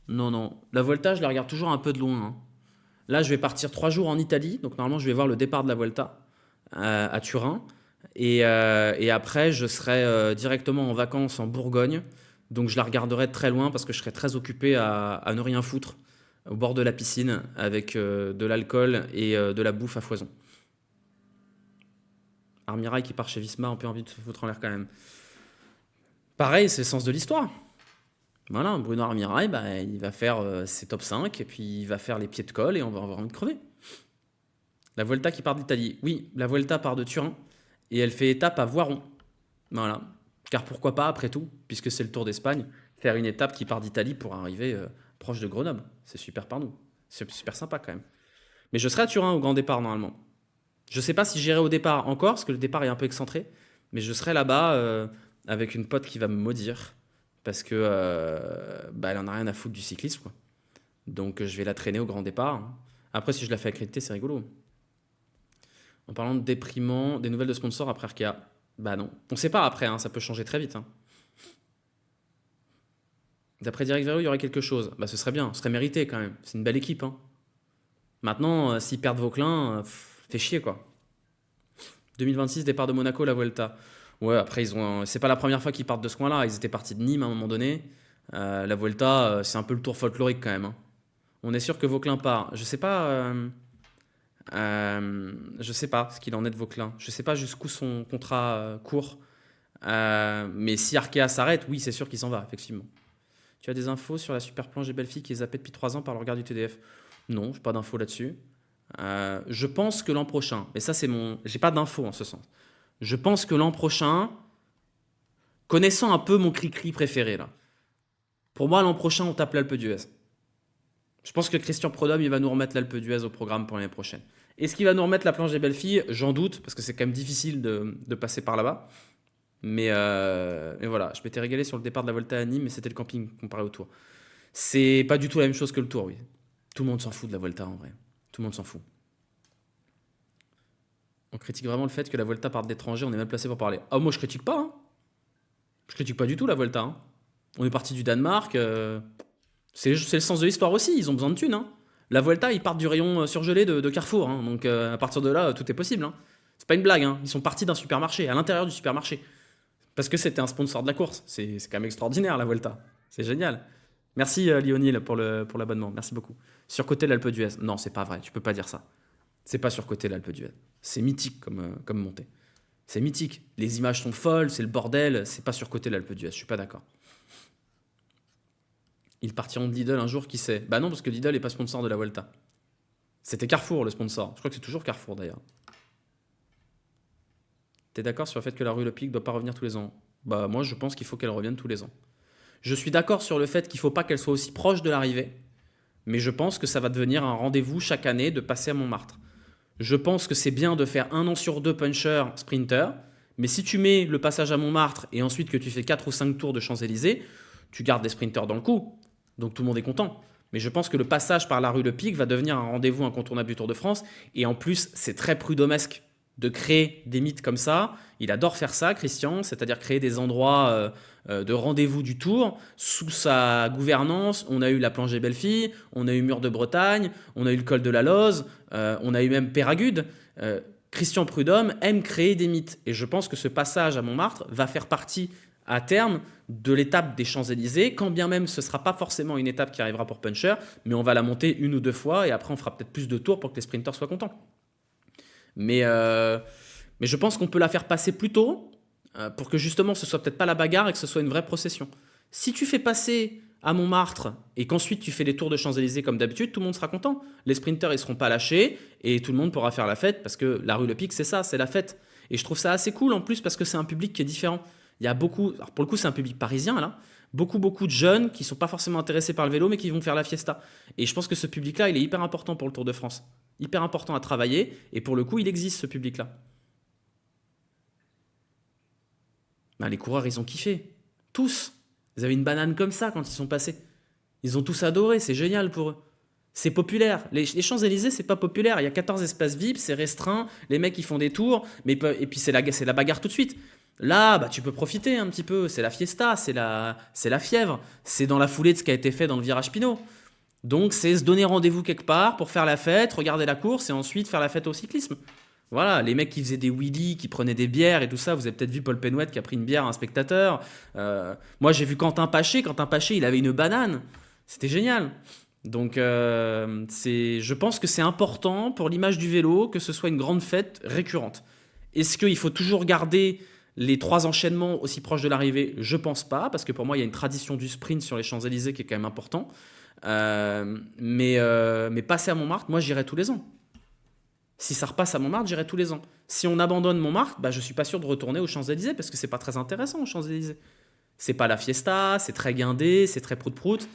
Non, non. La Volta, je la regarde toujours un peu de loin, hein. Là, je vais partir 3 jours en Italie. Donc normalement, je vais voir le départ de la Volta à Turin. Et après, je serai directement en vacances en Bourgogne. Donc je la regarderai de très loin parce que je serai très occupé à ne rien foutre au bord de la piscine avec de l'alcool et de la bouffe à foison. Armirail qui part chez Visma, on peut envie de se foutre en l'air quand même. Pareil, c'est le sens de l'histoire. Voilà, Bruno Armirail, bah, il va faire ses top 5 et puis il va faire les pieds de colle et on va avoir envie de crever. La Volta qui part d'Italie. Oui, la Volta part de Turin et elle fait étape à Voiron. Voilà. Car pourquoi pas, après tout, puisque c'est le Tour d'Espagne, faire une étape qui part d'Italie pour arriver proche de Grenoble. C'est super par nous. C'est super sympa quand même. Mais je serai à Turin au grand départ normalement. Je sais pas si j'irai au départ encore, parce que le départ est un peu excentré, mais je serai là-bas avec une pote qui va me maudire, parce que bah, elle en a rien à foutre du cyclisme, quoi. Donc je vais la traîner au grand départ, hein. Après, si je la fais accréditer, c'est rigolo. En parlant de déprimant, des nouvelles de sponsors après Arkea. Bah non. On sait pas après, hein, ça peut changer très vite, hein. D'après Direct Vélo, il y aurait quelque chose. Bah ce serait bien, ce serait mérité quand même. C'est une belle équipe, hein. Maintenant, s'ils perdent Vauclin, fait chier quoi. 2026, départ de Monaco, la Vuelta. Ouais, après, c'est pas la première fois qu'ils partent de ce coin-là. Ils étaient partis de Nîmes à un moment donné. La Vuelta, c'est un peu le tour folklorique quand même, hein. On est sûr que Vauclin part. Je sais pas ce qu'il en est de Vauclin. Je sais pas jusqu'où son contrat court. Mais si Arkea s'arrête, oui, c'est sûr qu'il s'en va, effectivement. Tu as des infos sur la super planche des belles filles qui est zappée depuis 3 ans par le regard du TDF? Non, j'ai pas d'infos là-dessus. Je pense que l'an prochain, mais ça c'est mon. J'ai pas d'infos en ce sens. Je pense que l'an prochain, connaissant un peu mon cri-cri préféré là, pour moi l'an prochain on tape l'Alpe d'Huez. Je pense que Christian Prudhomme il va nous remettre l'Alpe d'Huez au programme pour l'année prochaine. Est-ce qu'il va nous remettre la planche des belles filles? J'en doute, parce que c'est quand même difficile de passer par là-bas. Mais voilà, je m'étais régalé sur le départ de la Volta à Nîmes, mais c'était le camping comparé au Tour. C'est pas du tout la même chose que le Tour, oui. Tout le monde s'en fout de la Volta en vrai. Tout le monde s'en fout. On critique vraiment le fait que la Volta parte d'étrangers, on est mal placé pour parler. Ah, moi je critique pas, hein. Je critique pas du tout la Volta, hein. On est parti du Danemark. C'est le sens de l'histoire aussi, ils ont besoin de thunes, hein. La Volta, ils partent du rayon surgelé de Carrefour, hein. Donc à partir de là, tout est possible, hein. C'est pas une blague, hein. Ils sont partis d'un supermarché, à l'intérieur du supermarché. Parce que c'était un sponsor de la course. C'est quand même extraordinaire la Volta. C'est génial. Merci Lionel pour l'abonnement. Merci beaucoup. Surcoté l'Alpe d'Huez. Non, c'est pas vrai. Tu peux pas dire ça. C'est pas surcoté l'Alpe d'Huez. C'est mythique comme montée. C'est mythique. Les images sont folles, c'est le bordel. C'est pas surcoté l'Alpe d'Huez. Je suis pas d'accord. Ils partiront de Lidl un jour, qui sait? Bah non, parce que Lidl est pas sponsor de la Volta. C'était Carrefour le sponsor. Je crois que c'est toujours Carrefour d'ailleurs. T'es d'accord sur le fait que la rue Le Pic doit pas revenir tous les ans? Bah moi je pense qu'il faut qu'elle revienne tous les ans. Je suis d'accord sur le fait qu'il faut pas qu'elle soit aussi proche de l'arrivée, mais je pense que ça va devenir un rendez-vous chaque année de passer à Montmartre. Je pense que c'est bien de faire 1 an sur 2 puncher, sprinter, mais si tu mets le passage à Montmartre et ensuite que tu fais 4 ou 5 tours de Champs-Élysées, tu gardes des sprinters dans le coup, donc tout le monde est content. Mais je pense que le passage par la rue Le Pic va devenir un rendez-vous incontournable du Tour de France, et en plus c'est très prud'homesque de créer des mythes comme ça. Il adore faire ça, Christian, c'est-à-dire créer des endroits de rendez-vous du Tour. Sous sa gouvernance, on a eu la planche des belles filles, on a eu Mur de Bretagne, on a eu le col de la Loze, on a eu même Péragude. Christian Prudhomme aime créer des mythes. Et je pense que ce passage à Montmartre va faire partie à terme de l'étape des Champs-Élysées, quand bien même ce ne sera pas forcément une étape qui arrivera pour Puncher, mais on va la monter 1 ou 2 fois et après on fera peut-être plus de tours pour que les sprinters soient contents. Mais Mais je pense qu'on peut la faire passer plus tôt pour que justement ce soit peut-être pas la bagarre et que ce soit une vraie procession. Si tu fais passer à Montmartre et qu'ensuite tu fais les tours de Champs-Élysées comme d'habitude, tout le monde sera content. Les sprinters ils seront pas lâchés et tout le monde pourra faire la fête parce que la rue Le Pic c'est ça, c'est la fête. Et je trouve ça assez cool en plus parce que c'est un public qui est différent. Il y a beaucoup, alors pour le coup c'est un public parisien là, beaucoup de jeunes qui sont pas forcément intéressés par le vélo mais qui vont faire la fiesta. Et je pense que ce public-là il est hyper important pour le Tour de France, hyper important à travailler et pour le coup il existe ce public-là. Ben, les coureurs ils ont kiffé, tous. Ils avaient une banane comme ça quand ils sont passés. Ils ont tous adoré, c'est génial pour eux. C'est populaire. Les Champs-Élysées, c'est pas populaire. Il y a 14 espaces VIP, c'est restreint. Les mecs, ils font des tours. Et puis, c'est la bagarre tout de suite. Là, bah, tu peux profiter un petit peu. C'est la fiesta, c'est la fièvre. C'est dans la foulée de ce qui a été fait dans le virage Pinot. Donc, c'est se donner rendez-vous quelque part pour faire la fête, regarder la course et ensuite faire la fête au cyclisme. Voilà, les mecs qui faisaient des wheelies, qui prenaient des bières et tout ça. Vous avez peut-être vu Paul Penouette qui a pris une bière à un spectateur. Moi, j'ai vu Quentin Paché. Quentin Paché, il avait une banane. C'était génial. Donc, je pense que c'est important pour l'image du vélo que ce soit une grande fête récurrente. Est-ce qu'il faut toujours garder les trois enchaînements aussi proches de l'arrivée? Je pense pas, parce que pour moi, il y a une tradition du sprint sur les Champs-Élysées qui est quand même important. Mais passer à Montmartre, moi, j'irai tous les ans. Si ça repasse à Montmartre, j'irai tous les ans. Si on abandonne Montmartre, bah, je suis pas sûr de retourner aux Champs-Élysées parce que c'est pas très intéressant aux Champs-Élysées. C'est pas la fiesta, c'est très guindé, c'est très prout-prout.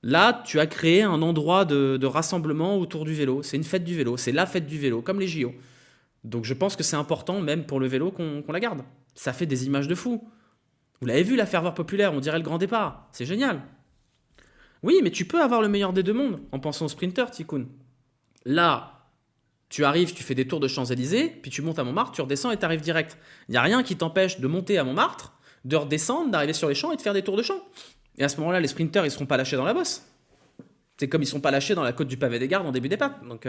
Là, tu as créé un endroit de rassemblement autour du vélo. C'est une fête du vélo, c'est la fête du vélo, comme les JO. Donc je pense que c'est important, même pour le vélo, qu'on la garde. Ça fait des images de fou. Vous l'avez vu, la ferveur populaire, on dirait le grand départ. C'est génial. Oui, mais tu peux avoir le meilleur des deux mondes en pensant au sprinter, Tikkun. Là, tu arrives, tu fais des tours de Champs-Élysées, puis tu montes à Montmartre, tu redescends et tu arrives direct. Il n'y a rien qui t'empêche de monter à Montmartre, de redescendre, d'arriver sur les champs et de faire des tours de champs. Et à ce moment-là, les sprinters, ils ne seront pas lâchés dans la bosse. C'est comme ils ne sont pas lâchés dans la côte du pavé des Gardes en début d'étape. Donc,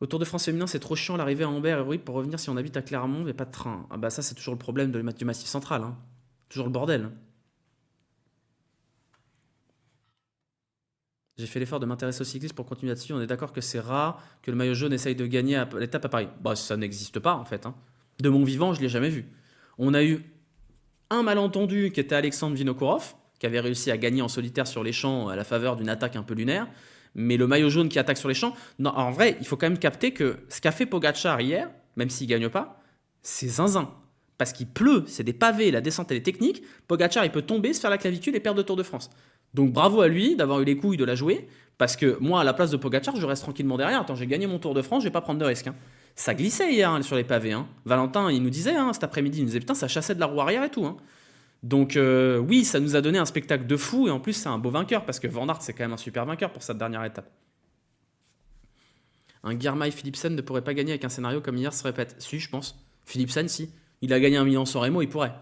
au Tour de France féminin, c'est trop chiant l'arrivée à Ambert et oui, pour revenir si on habite à Clermont, il n'y a pas de train. Ah bah ça, c'est toujours le problème du Massif central. Hein. Toujours le bordel. J'ai fait l'effort de m'intéresser au cyclisme pour continuer là-dessus. On est d'accord que c'est rare que le maillot jaune essaye de gagner à l'étape à Paris. Bah, ça n'existe pas en fait. Hein. De mon vivant, je ne l'ai jamais vu. On a eu un malentendu qui était Alexandre Vinokourov, qui avait réussi à gagner en solitaire sur les champs à la faveur d'une attaque un peu lunaire. Mais le maillot jaune qui attaque sur les champs, non, en vrai, il faut quand même capter que ce qu'a fait Pogacar hier, même s'il ne gagne pas, c'est zinzin. Parce qu'il pleut, c'est des pavés, la descente elle est technique. Pogacar, il peut tomber, se faire la clavicule et perdre le Tour de France. Donc bravo à lui d'avoir eu les couilles de la jouer, parce que moi, à la place de Pogacar, je reste tranquillement derrière. Attends, j'ai gagné mon Tour de France, je vais pas prendre de risques. Hein. Ça glissait hier hein, sur les pavés. Hein. Valentin, il nous disait hein, cet après-midi, il nous disait putain, ça chassait de la roue arrière et tout. Hein. Donc oui, ça nous a donné un spectacle de fou, et en plus, c'est un beau vainqueur, parce que Van Aert, c'est quand même un super vainqueur pour cette dernière étape. Un Girmay Philipsen ne pourrait pas gagner avec un scénario comme hier se répète. Si, je pense. Philipsen, si. Il a gagné un Milan-San Remo, il pourrait.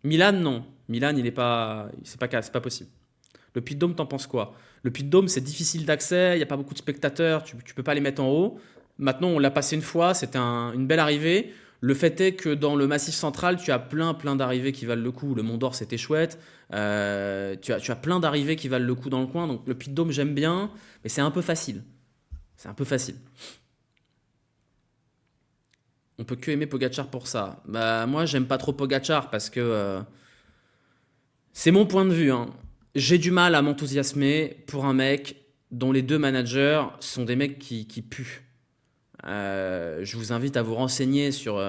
Milan, non. Milan, il est pas, c'est pas possible. Le Puy-de-Dôme, t'en penses quoi? Le Puy-de-Dôme, c'est difficile d'accès, il n'y a pas beaucoup de spectateurs, tu peux pas les mettre en haut. Maintenant, on l'a passé une fois, c'était une belle arrivée. Le fait est que dans le Massif central, tu as plein d'arrivées qui valent le coup. Le Mont d'Or, c'était chouette. Tu as plein d'arrivées qui valent le coup dans le coin. Donc le Puy-de-Dôme, j'aime bien, mais c'est un peu facile. C'est un peu facile. On peut que aimer Pogacar pour ça. Bah moi, j'aime pas trop Pogacar parce que c'est mon point de vue. Hein. J'ai du mal à m'enthousiasmer pour un mec dont les deux managers sont des mecs qui puent. Je vous invite à vous renseigner sur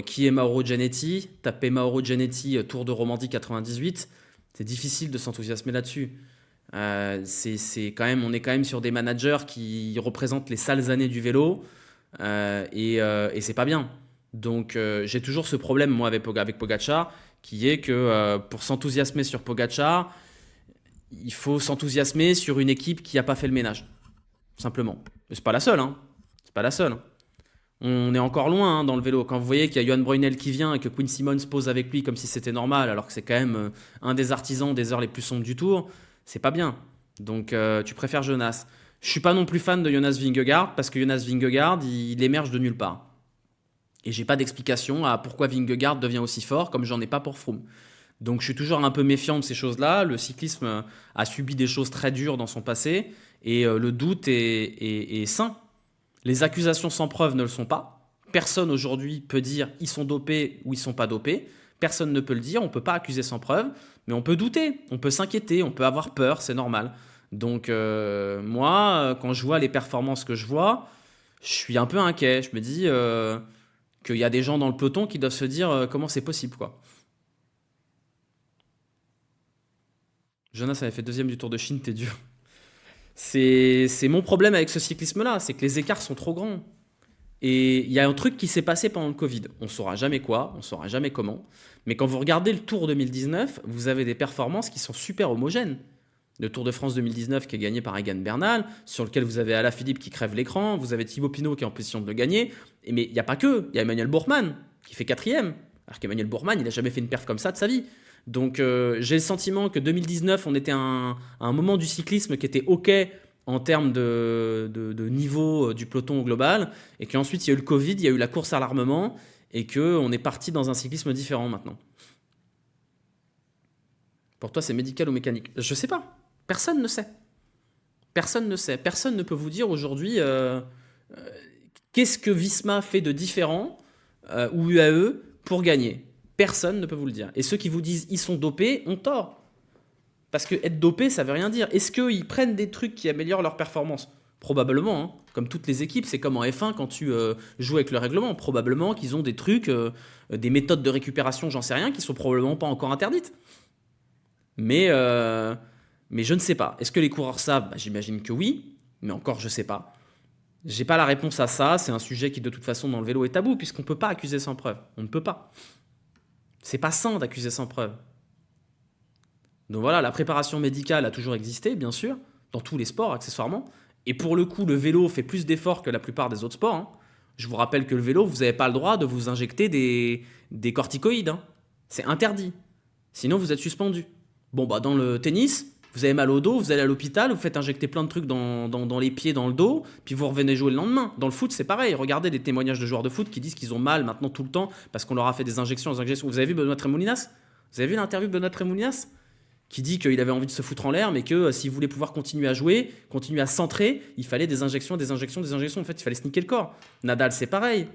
qui est Mauro Gianetti. Tapez Mauro Gianetti Tour de Romandie 98. C'est difficile de s'enthousiasmer là-dessus. On est quand même sur des managers qui représentent les sales années du vélo et c'est pas bien. Donc j'ai toujours ce problème moi avec Pogacar qui est que pour s'enthousiasmer sur Pogacar, il faut s'enthousiasmer sur une équipe qui n'a pas fait le ménage, simplement. Mais c'est pas la seule, hein. C'est pas la seule. On est encore loin hein, dans le vélo. Quand vous voyez qu'il y a Johan Brunel qui vient et que Quinn Simmons pose avec lui comme si c'était normal, alors que c'est quand même un des artisans des heures les plus sombres du Tour, c'est pas bien. Donc tu préfères Jonas. Je suis pas non plus fan de Jonas Vingegaard parce que Jonas Vingegaard, il émerge de nulle part. Et j'ai pas d'explication à pourquoi Vingegaard devient aussi fort comme j'en ai pas pour Froome. Donc je suis toujours un peu méfiant de ces choses-là. Le cyclisme a subi des choses très dures dans son passé et le doute est sain. Les accusations sans preuve ne le sont pas. Personne aujourd'hui peut dire ils sont dopés ou ils sont pas dopés. Personne ne peut le dire, on peut pas accuser sans preuve, mais on peut douter, on peut s'inquiéter, on peut avoir peur, c'est normal. Donc moi, quand je vois les performances que je vois, je suis un peu inquiet. Je me dis qu'il y a des gens dans le peloton qui doivent se dire comment c'est possible, quoi. Jonas avait fait deuxième du Tour de Chine, t'es dur. C'est mon problème avec ce cyclisme-là, c'est que les écarts sont trop grands. Et il y a un truc qui s'est passé pendant le Covid. On ne saura jamais quoi, on ne saura jamais comment. Mais quand vous regardez le Tour 2019, vous avez des performances qui sont super homogènes. Le Tour de France 2019 qui est gagné par Egan Bernal, sur lequel vous avez Alaphilippe qui crève l'écran, vous avez Thibaut Pinot qui est en position de le gagner. Mais il n'y a pas que, il y a Emmanuel Bourgman qui fait quatrième. Alors qu'Emmanuel Bourgman, il n'a jamais fait une perf comme ça de sa vie. Donc j'ai le sentiment que 2019, on était à un moment du cyclisme qui était OK en termes de niveau du peloton au global, et qu'ensuite il y a eu le Covid, il y a eu la course à l'armement, et qu'on est parti dans un cyclisme différent maintenant. Pour toi, c'est médical ou mécanique? Je sais pas. Personne ne sait. Personne ne sait. Personne ne peut vous dire aujourd'hui qu'est-ce que Visma fait de différent ou UAE pour gagner. Personne ne peut vous le dire. Et ceux qui vous disent ils sont dopés ont tort. Parce que être dopé, ça veut rien dire. Est-ce qu'ils prennent des trucs qui améliorent leur performance? Probablement, hein. Comme toutes les équipes, c'est comme en F1 quand tu joues avec le règlement. Probablement qu'ils ont des trucs, des méthodes de récupération, j'en sais rien, qui sont probablement pas encore interdites. Mais, euh, mais je ne sais pas. Est-ce que les coureurs savent? Bah, j'imagine que oui, mais encore je sais pas. J'ai pas la réponse à ça. C'est un sujet qui de toute façon dans le vélo est tabou puisqu'on peut pas accuser sans preuve. On ne peut pas. C'est pas sain d'accuser sans preuve. Donc voilà, la préparation médicale a toujours existé, bien sûr, dans tous les sports accessoirement. Et pour le coup, le vélo fait plus d'efforts que la plupart des autres sports, hein. Je vous rappelle que le vélo, vous n'avez pas le droit de vous injecter des corticoïdes, hein. C'est interdit. Sinon, vous êtes suspendu. Bon, bah dans le tennis, vous avez mal au dos, vous allez à l'hôpital, vous faites injecter plein de trucs dans les pieds, dans le dos, puis vous revenez jouer le lendemain. Dans le foot, c'est pareil. Regardez des témoignages de joueurs de foot qui disent qu'ils ont mal maintenant tout le temps parce qu'on leur a fait des injections, des injections. Vous avez vu Benoît Tremoulinas? Vous avez vu l'interview de Benoît Tremoulinas qui dit qu'il avait envie de se foutre en l'air, mais que s'il voulait pouvoir continuer à jouer, continuer à centrer, il fallait des injections, des injections, des injections. En fait, il fallait sniquer le corps. Nadal, c'est pareil.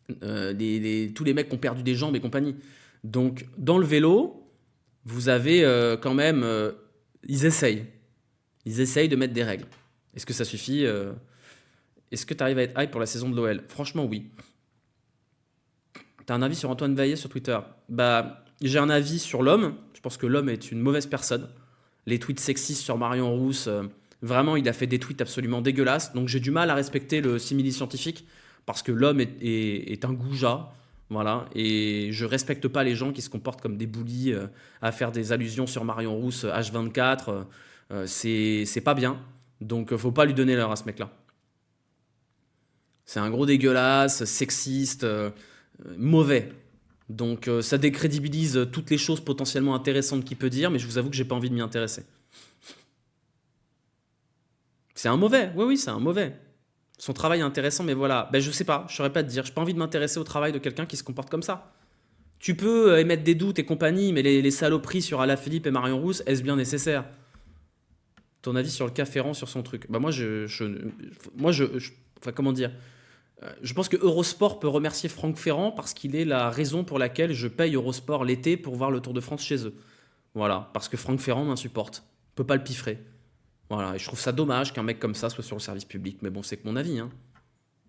Tous les mecs qui ont perdu des jambes et compagnie. Donc, dans le vélo, vous avez quand même... ils essayent. Ils essayent de mettre des règles. Est-ce que ça suffit Est-ce que tu arrives à être hype pour la saison de l'OL? Franchement, oui. T'as un avis sur Antoine Vaillet sur Twitter? Bah, j'ai un avis sur l'homme. Je pense que l'homme est une mauvaise personne. Les tweets sexistes sur Marion Rousse, vraiment, il a fait des tweets absolument dégueulasses. Donc j'ai du mal à respecter le simili scientifique parce que l'homme est un goujat. Voilà. Et je respecte pas les gens qui se comportent comme des bullies à faire des allusions sur Marion Rousse H24. C'est pas bien. Donc faut pas lui donner l'heure à ce mec-là. C'est un gros dégueulasse, sexiste, mauvais. Donc ça décrédibilise toutes les choses potentiellement intéressantes qu'il peut dire, mais je vous avoue que j'ai pas envie de m'y intéresser. C'est un mauvais, oui, oui, c'est un mauvais. Son travail est intéressant, mais voilà, ben, je sais pas, je saurais pas te dire. J'ai pas envie de m'intéresser au travail de quelqu'un qui se comporte comme ça. Tu peux émettre des doutes et compagnie, mais les saloperies sur Alaphilippe et Marion Rousse, est-ce bien nécessaire? Ton avis sur le cas Ferrand, sur son truc? Bah enfin comment dire? Je pense que Eurosport peut remercier Franck Ferrand parce qu'il est la raison pour laquelle je paye Eurosport l'été pour voir le Tour de France chez eux. Voilà, parce que Franck Ferrand m'insupporte. Je peux pas le piffrer. Voilà, et je trouve ça dommage qu'un mec comme ça soit sur le service public. Mais bon, c'est que mon avis, hein.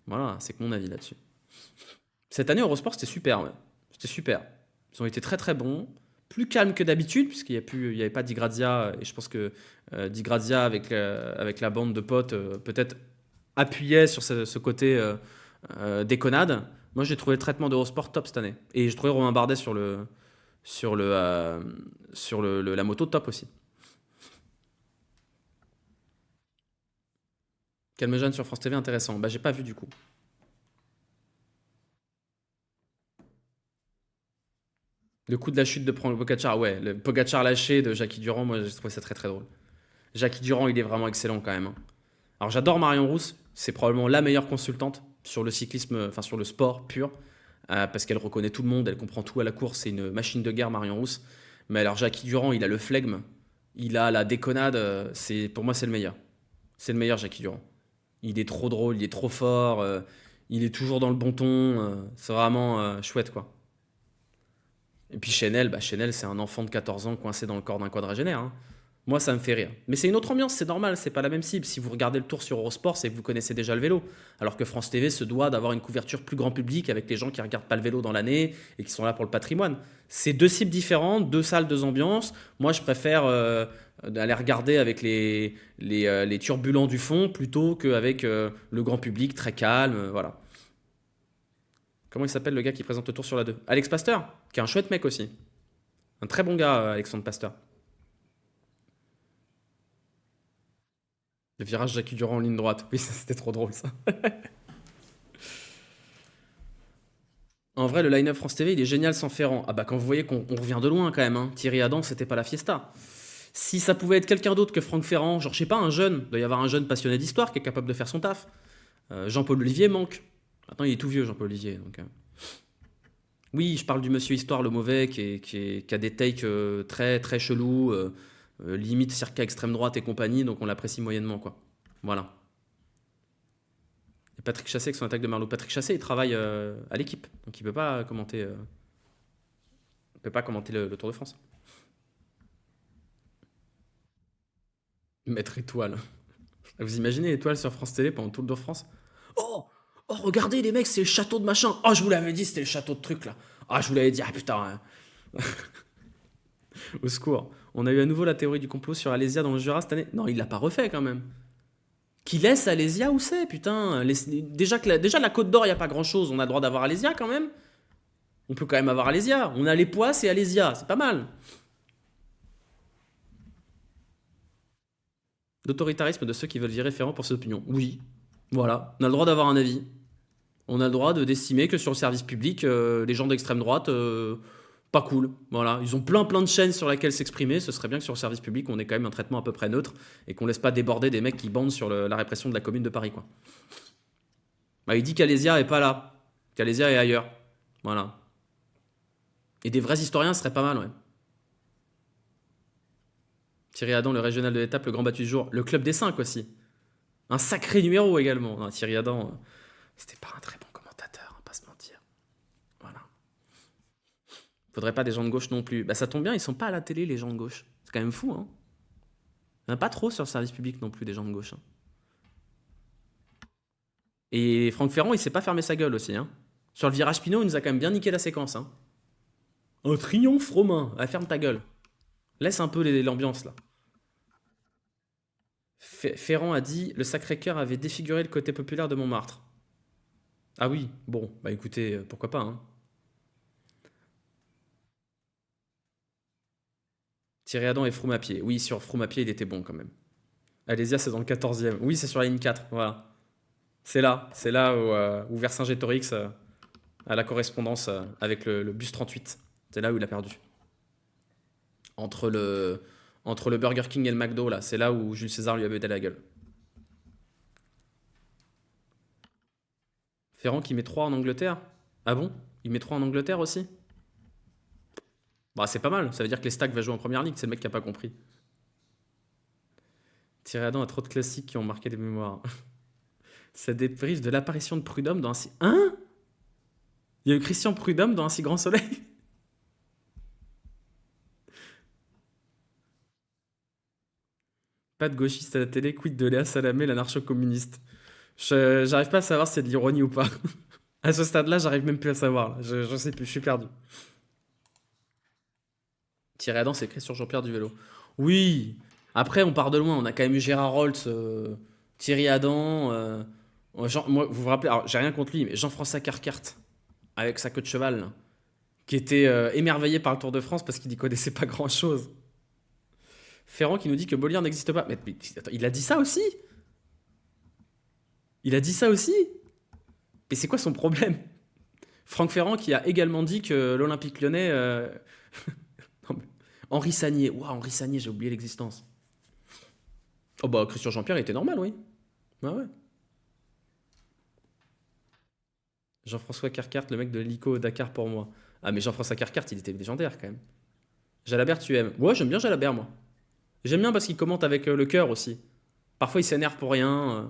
Voilà, c'est que mon avis là-dessus. Cette année, Eurosport, c'était super, ouais. C'était super. Ils ont été très très bons. Plus calme que d'habitude, puisqu'il n'y avait pas Di Grazia. Et je pense que Di Grazia, avec la bande de potes, peut-être appuyait sur ce côté déconnade. Moi, j'ai trouvé le traitement d'Eurosport top cette année. Et j'ai trouvé Romain Bardet sur la moto top aussi. Calmejane sur France TV, intéressant. Bah, j'ai pas vu du coup. Le coup de la chute de prendre le Pogacar, ouais, le Pogacar lâché de Jackie Durand, moi j'ai trouvé ça très très drôle. Jackie Durand, il est vraiment excellent quand même, hein. Alors j'adore Marion Rousse, c'est probablement la meilleure consultante sur le cyclisme, enfin sur le sport pur, parce qu'elle reconnaît tout le monde, elle comprend tout à la course, c'est une machine de guerre Marion Rousse. Mais alors Jackie Durand, il a le flegme, il a la déconnade, pour moi c'est le meilleur. C'est le meilleur Jackie Durand. Il est trop drôle, il est trop fort, Il est toujours dans le bon ton. C'est vraiment chouette, quoi. Et puis Chanel, bah Chanel, c'est un enfant de 14 ans coincé dans le corps d'un quadragénaire, hein. Moi, ça me fait rire. Mais c'est une autre ambiance, c'est normal, c'est pas la même cible. Si vous regardez le tour sur Eurosport, c'est que vous connaissez déjà le vélo. Alors que France TV se doit d'avoir une couverture plus grand public avec les gens qui regardent pas le vélo dans l'année et qui sont là pour le patrimoine. C'est deux cibles différentes, deux salles, deux ambiances. Moi, je préfère aller regarder avec les turbulents du fond plutôt qu'avec le grand public très calme. Voilà. Comment il s'appelle le gars qui présente le tour sur la 2? Alex Pasteur, qui est un chouette mec aussi. Un très bon gars, Alexandre Pasteur. Le virage Jacques Durand en ligne droite. Oui, ça, c'était trop drôle ça. En vrai, le line-up France TV, il est génial sans Ferrand. Ah bah quand vous voyez qu'on revient de loin quand même, hein. Thierry Adam, c'était pas la fiesta. Si ça pouvait être quelqu'un d'autre que Franck Ferrand, genre je sais pas, un jeune, il doit y avoir un jeune passionné d'histoire qui est capable de faire son taf. Jean-Paul Olivier manque. Maintenant, il est tout vieux, Jean-Paul Olivier. Donc, oui, je parle du monsieur Histoire, le mauvais, qui a des takes très très chelous, limite circa extrême droite et compagnie, donc on l'apprécie moyennement, quoi. Voilà. Et Patrick Chassé avec son attaque de Marlowe. Patrick Chassé, il travaille à l'équipe, donc il peut pas commenter le Tour de France. Mettre étoile. Vous imaginez étoile sur France Télé pendant tout le Tour de France? Oh, oh, regardez les mecs, c'est le château de machin. Oh, je vous l'avais dit, c'était le château de truc là. Ah, je vous l'avais dit. Ah putain, hein. Au secours. On a eu à nouveau la théorie du complot sur Alésia dans le Jura cette année. Non, il l'a pas refait quand même. Qui laisse Alésia, où c'est, putain? Déjà, déjà la Côte d'Or, il n'y a pas grand-chose. On a le droit d'avoir Alésia quand même. On peut quand même avoir Alésia. On a les Poisses et Alésia. C'est pas mal. L'autoritarisme de ceux qui veulent virer Ferrand pour ses opinions. Oui. Voilà. On a le droit d'avoir un avis. On a le droit d'estimer que sur le service public, les gens d'extrême droite, pas cool. Voilà. Ils ont plein de chaînes sur lesquelles s'exprimer. Ce serait bien que sur le service public, on ait quand même un traitement à peu près neutre et qu'on laisse pas déborder des mecs qui bandent sur la répression de la commune de Paris, quoi. Bah, il dit qu'Alésia est pas là. Qu'Alésia est ailleurs. Voilà. Et des vrais historiens, ce serait pas mal, ouais. Thierry Adam, le régional de l'étape, le grand battu du jour. Le club des 5 aussi. Un sacré numéro également. Non, Thierry Adam, c'était pas un très bon commentateur, hein, pas se mentir. Voilà. Faudrait pas des gens de gauche non plus. Bah ça tombe bien, ils sont pas à la télé, les gens de gauche. C'est quand même fou, hein. Il n'y en a pas trop sur le service public non plus, des gens de gauche, hein. Et Franck Ferrand, il sait pas fermer sa gueule aussi, hein. Sur le virage Pinot, il nous a quand même bien niqué la séquence, hein. Un triomphe romain. Ah, ferme ta gueule. Laisse un peu l'ambiance là. Ferrand a dit le Sacré-Cœur avait défiguré le côté populaire de Montmartre. Ah oui, bon, bah écoutez, pourquoi pas, hein. Thierry Adam et Froome à pied. Oui, sur Froome à pied, il était bon quand même. Alésia, c'est dans le 14e. Oui, c'est sur la ligne 4, voilà. C'est là où Vercingétorix a la correspondance avec le bus 38. C'est là où il a perdu. Entre le, entre le Burger King et le McDo, là, c'est là où Jules César lui a buté la gueule. Ferrand qui met 3 en Angleterre? Ah bon? Il met 3 en Angleterre aussi? Bah, c'est pas mal, ça veut dire que les Stacks va jouer en première ligue, c'est le mec qui a pas compris. Thierry Adam a trop de classiques qui ont marqué des mémoires. Ça déprive de l'apparition de Prud'homme dans un si. Hein? Il y a eu Christian Prud'homme dans un si grand soleil? Pas de gauchiste à la télé, quid de Léa Salamé, l'anarcho-communiste? J'arrive pas à savoir si c'est de l'ironie ou pas. À ce stade-là, j'arrive même plus à savoir, là. Je sais plus, je suis perdu. Thierry Adam, c'est écrit sur Jean-Pierre du vélo. Oui. Après, on part de loin. On a quand même eu Gérard Rolls, Thierry Adam. Moi, vous vous rappelez, alors j'ai rien contre lui, mais Jean-François Carcart, avec sa queue de cheval, là, qui était émerveillé par le Tour de France parce qu'il n'y connaissait pas grand-chose. Ferrand qui nous dit que Bollier n'existe pas. Mais attends, il a dit ça aussi? Il a dit ça aussi? Mais c'est quoi son problème? Franck Ferrand qui a également dit que l'Olympique lyonnais. Non, mais- Henri Sagnier. Waouh, Henri Sagnier, j'ai oublié l'existence. Oh bah, Christian Jean-Pierre il était normal, oui. Ah ouais. Jean-François Carcart, le mec de l'hélico au Dakar pour moi. Ah, mais Jean-François Carcart, il était légendaire quand même. Jalabert, tu aimes? Ouais, j'aime bien Jalabert, moi. J'aime bien parce qu'il commente avec le cœur aussi. Parfois, il s'énerve pour rien.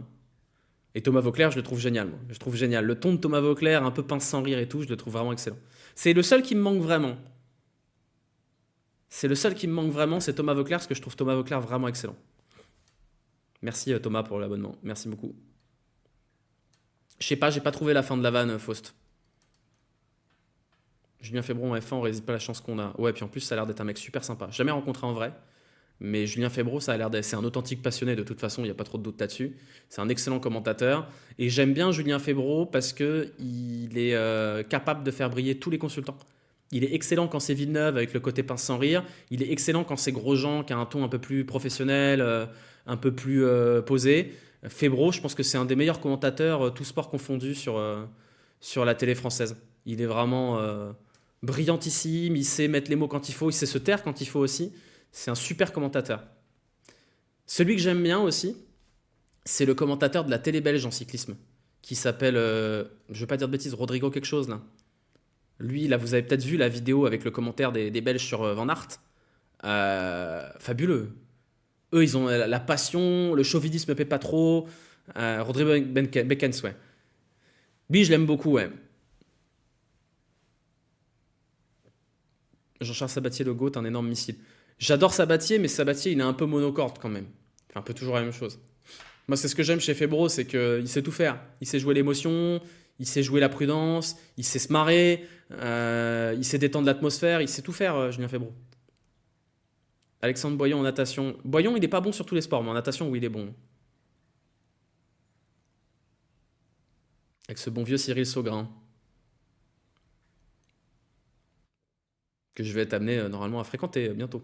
Et Thomas Vauclair, je le trouve génial, moi. Je le trouve génial. Le ton de Thomas Vauclair, un peu pince sans rire et tout, je le trouve vraiment excellent. C'est le seul qui me manque vraiment. C'est le seul qui me manque vraiment, c'est Thomas Vauclair, parce que je trouve Thomas Vauclair vraiment excellent. Merci Thomas pour l'abonnement. Merci beaucoup. Je sais pas, j'ai pas trouvé la fin de la vanne, Faust. Julien Febron en F1, on résiste pas la chance qu'on a. Ouais, puis en plus, ça a l'air d'être un mec super sympa. Jamais rencontré en vrai, mais Julien Febro, ça a l'air d'être. C'est un authentique passionné, de toute façon, il n'y a pas trop de doute là-dessus. C'est un excellent commentateur. Et j'aime bien Julien Febro parce que il est capable de faire briller tous les consultants. Il est excellent quand c'est Villeneuve avec le côté pince sans rire. Il est excellent quand c'est Grosjean qui a un ton un peu plus professionnel, un peu plus posé. Febro, je pense que c'est un des meilleurs commentateurs, tout sport confondu, sur la télé française. Il est vraiment brillantissime, il sait mettre les mots quand il faut, il sait se taire quand il faut aussi. C'est un super commentateur. Celui que j'aime bien aussi, c'est le commentateur de la télé belge en cyclisme, qui s'appelle, je ne veux pas dire de bêtises, Rodrigo quelque chose là. Lui, là, vous avez peut-être vu la vidéo avec le commentaire des Belges sur Van Aert. Fabuleux. Eux, ils ont la passion, le chauvinisme ne paie pas trop. Rodrigo Beckens, ouais. Lui, je l'aime beaucoup, ouais. Jean-Charles Sabatier, le GOAT, un énorme missile. J'adore Sabatier, mais Sabatier, il est un peu monocorde quand même. Il fait un peu toujours la même chose. Moi, c'est ce que j'aime chez Febro, c'est qu'il sait tout faire. Il sait jouer l'émotion, il sait jouer la prudence, il sait se marrer, il sait détendre l'atmosphère, il sait tout faire, Julien Febro. Alexandre Boyon en natation. Boyon, il n'est pas bon sur tous les sports, mais en natation, oui, il est bon. Avec ce bon vieux Cyril Saugrin, que je vais être amené normalement à fréquenter bientôt.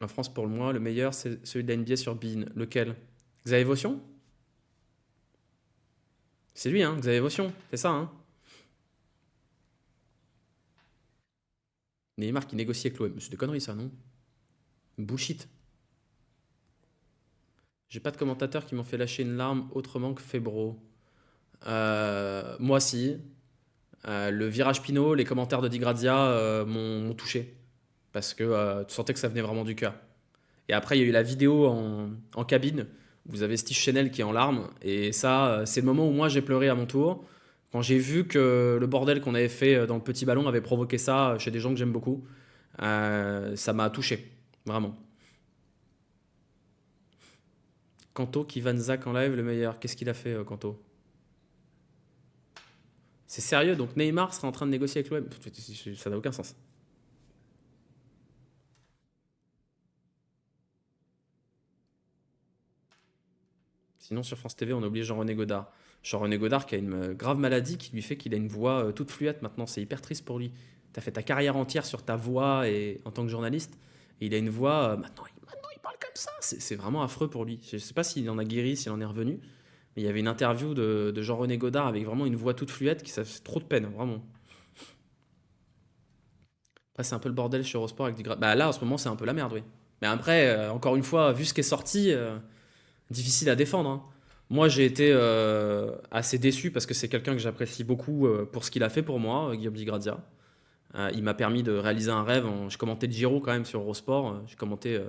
En France, pour moi, le meilleur, c'est celui de la NBA sur Bein. Lequel? Xavier Votion? C'est lui, hein, Xavier Votion, c'est ça, hein. Neymar qui négocie avec l'OM. C'est des conneries, ça, non? Bullshit. J'ai pas de commentateurs qui m'ont fait lâcher une larme autrement que Febro. Moi, si. Le virage Pinot, les commentaires de Di Grazia m'ont touché. Parce que tu sentais que ça venait vraiment du cœur. Et après, il y a eu la vidéo en cabine. Vous avez Steve Chenel qui est en larmes. Et ça, c'est le moment où moi j'ai pleuré à mon tour. Quand j'ai vu que le bordel qu'on avait fait dans le petit ballon avait provoqué ça chez des gens que j'aime beaucoup, ça m'a touché. Vraiment. Kanto qui vanne Zach en live, le meilleur. Qu'est-ce qu'il a fait, Kanto? C'est sérieux, donc Neymar sera en train de négocier avec l'OM. Ça n'a aucun sens. Sinon, sur France TV, on a oublié Jean-René Godard. Jean-René Godard qui a une grave maladie qui lui fait qu'il a une voix toute fluette maintenant. C'est hyper triste pour lui. Tu as fait ta carrière entière sur ta voix et, en tant que journaliste. Et il a une voix. Maintenant, il parle comme ça. C'est vraiment affreux pour lui. Je ne sais pas s'il en a guéri, s'il en est revenu. Mais il y avait une interview de Jean-René Godard avec vraiment une voix toute fluette qui ça fait trop de peine, vraiment. Après, c'est un peu le bordel chez Eurosport avec Bah là, en ce moment, c'est un peu la merde, oui. Mais après, encore une fois, vu ce qui est sorti, difficile à défendre, hein. Moi, j'ai été assez déçu parce que c'est quelqu'un que j'apprécie beaucoup pour ce qu'il a fait pour moi, Guillaume Di Grazia. Il m'a permis de réaliser un rêve. Je commentais le Giro quand même sur Eurosport. J'ai commenté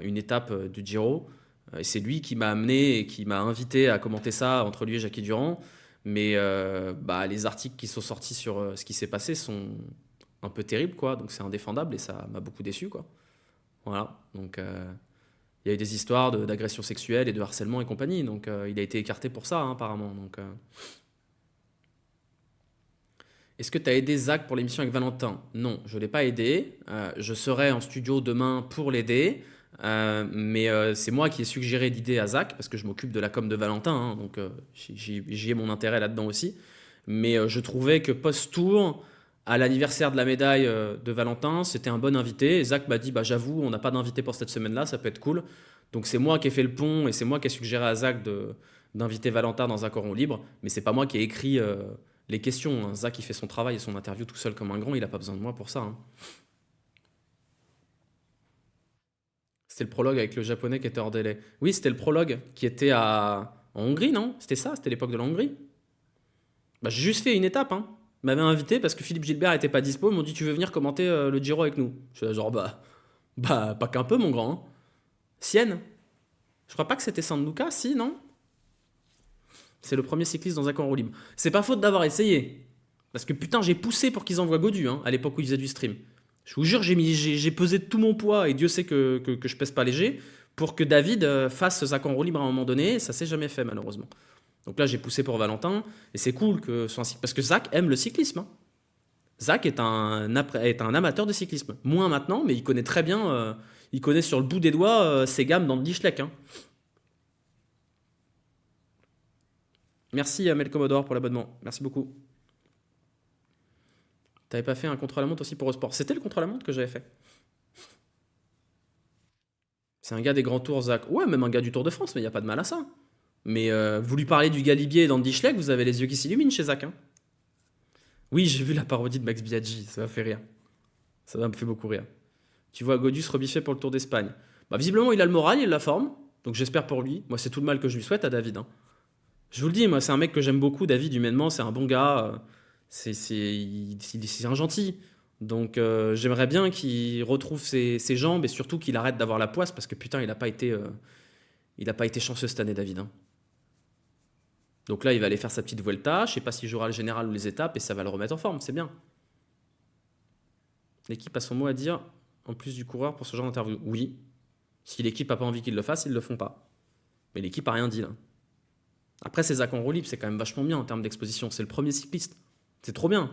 une étape du Giro. Et c'est lui qui m'a amené et qui m'a invité à commenter ça entre lui et Jackie Durand. Mais bah, les articles qui sont sortis sur ce qui s'est passé sont un peu terribles, quoi. Donc c'est indéfendable et ça m'a beaucoup déçu, quoi. Voilà. Donc il y a eu des histoires d'agression sexuelle et de harcèlement et compagnie. Donc il a été écarté pour ça, hein, apparemment. Donc, est-ce que tu as aidé Zach pour l'émission avec Valentin? Non, je ne l'ai pas aidé. Je serai en studio demain pour l'aider. Mais c'est moi qui ai suggéré l'idée à Zach parce que je m'occupe de la com de Valentin, hein, donc j'y ai mon intérêt là-dedans aussi. Mais je trouvais que post-tour, à l'anniversaire de la médaille de Valentin, c'était un bon invité. Et Zach m'a dit, bah, j'avoue, on n'a pas d'invité pour cette semaine-là, ça peut être cool. Donc c'est moi qui ai fait le pont et c'est moi qui ai suggéré à Zach d'inviter Valentin dans un coron libre. Mais c'est pas moi qui ai écrit les questions, hein. Zach, il fait son travail et son interview tout seul comme un grand, il n'a pas besoin de moi pour ça, hein. C'était le prologue avec le japonais qui était hors délai. Oui, c'était le prologue qui était en Hongrie, non? C'était ça, c'était l'époque de la Hongrie. Bah, j'ai juste fait une étape, hein. Ils m'avaient invité parce que Philippe Gilbert était pas dispo. Ils m'ont dit, tu veux venir commenter le Giro avec nous? Je suis là, genre, bah, pas qu'un peu, mon grand, hein. Sienne. Je crois pas que c'était San Luca, si, non? C'est le premier cycliste dans un camp en roue libre. C'est pas faute d'avoir essayé. Parce que putain, j'ai poussé pour qu'ils envoient Godu, hein, à l'époque où ils faisaient du stream. Je vous jure, j'ai pesé tout mon poids, et Dieu sait que je pèse pas léger, pour que David fasse Zach en roue libre à un moment donné. Ça s'est jamais fait, malheureusement. Donc là, j'ai poussé pour Valentin, et c'est cool que ce soit un cycliste. Parce que Zach aime le cyclisme, hein. Zach est un amateur de cyclisme. Moins maintenant, mais il connaît très bien, il connaît sur le bout des doigts ses gammes dans le Dischleck, hein. Merci Melcomodore pour l'abonnement. Merci beaucoup. T'avais pas fait un contre-la-montre aussi pour Eurosport? C'était le contre-la-montre que j'avais fait. C'est un gars des grands tours, Zach. Ouais, même un gars du Tour de France, mais il n'y a pas de mal à ça. Mais vous lui parlez du Galibier et d'Andy Schleck, vous avez les yeux qui s'illuminent chez Zach, hein. Oui, j'ai vu la parodie de Max Biaggi, ça m'a fait rire. Ça m'a fait beaucoup rire. Tu vois Godus rebiffer pour le Tour d'Espagne. Bah, visiblement, il a le moral, il a la forme. Donc j'espère pour lui. Moi, c'est tout le mal que je lui souhaite à David, hein. Je vous le dis, moi, c'est un mec que j'aime beaucoup, David, humainement, c'est un bon gars. C'est un gentil. Donc j'aimerais bien qu'il retrouve ses jambes et surtout qu'il arrête d'avoir la poisse parce que putain, il a pas été chanceux cette année, David, hein. Donc là, il va aller faire sa petite Vuelta. Je sais pas s'il jouera le général ou les étapes et ça va le remettre en forme, c'est bien. L'équipe a son mot à dire en plus du coureur pour ce genre d'interview. Oui, si l'équipe a pas envie qu'ils le fassent, ils le font pas. Mais l'équipe a rien dit là. Après, ces Zach en roue libre, c'est quand même vachement bien en termes d'exposition. C'est le premier cycliste. C'est trop bien.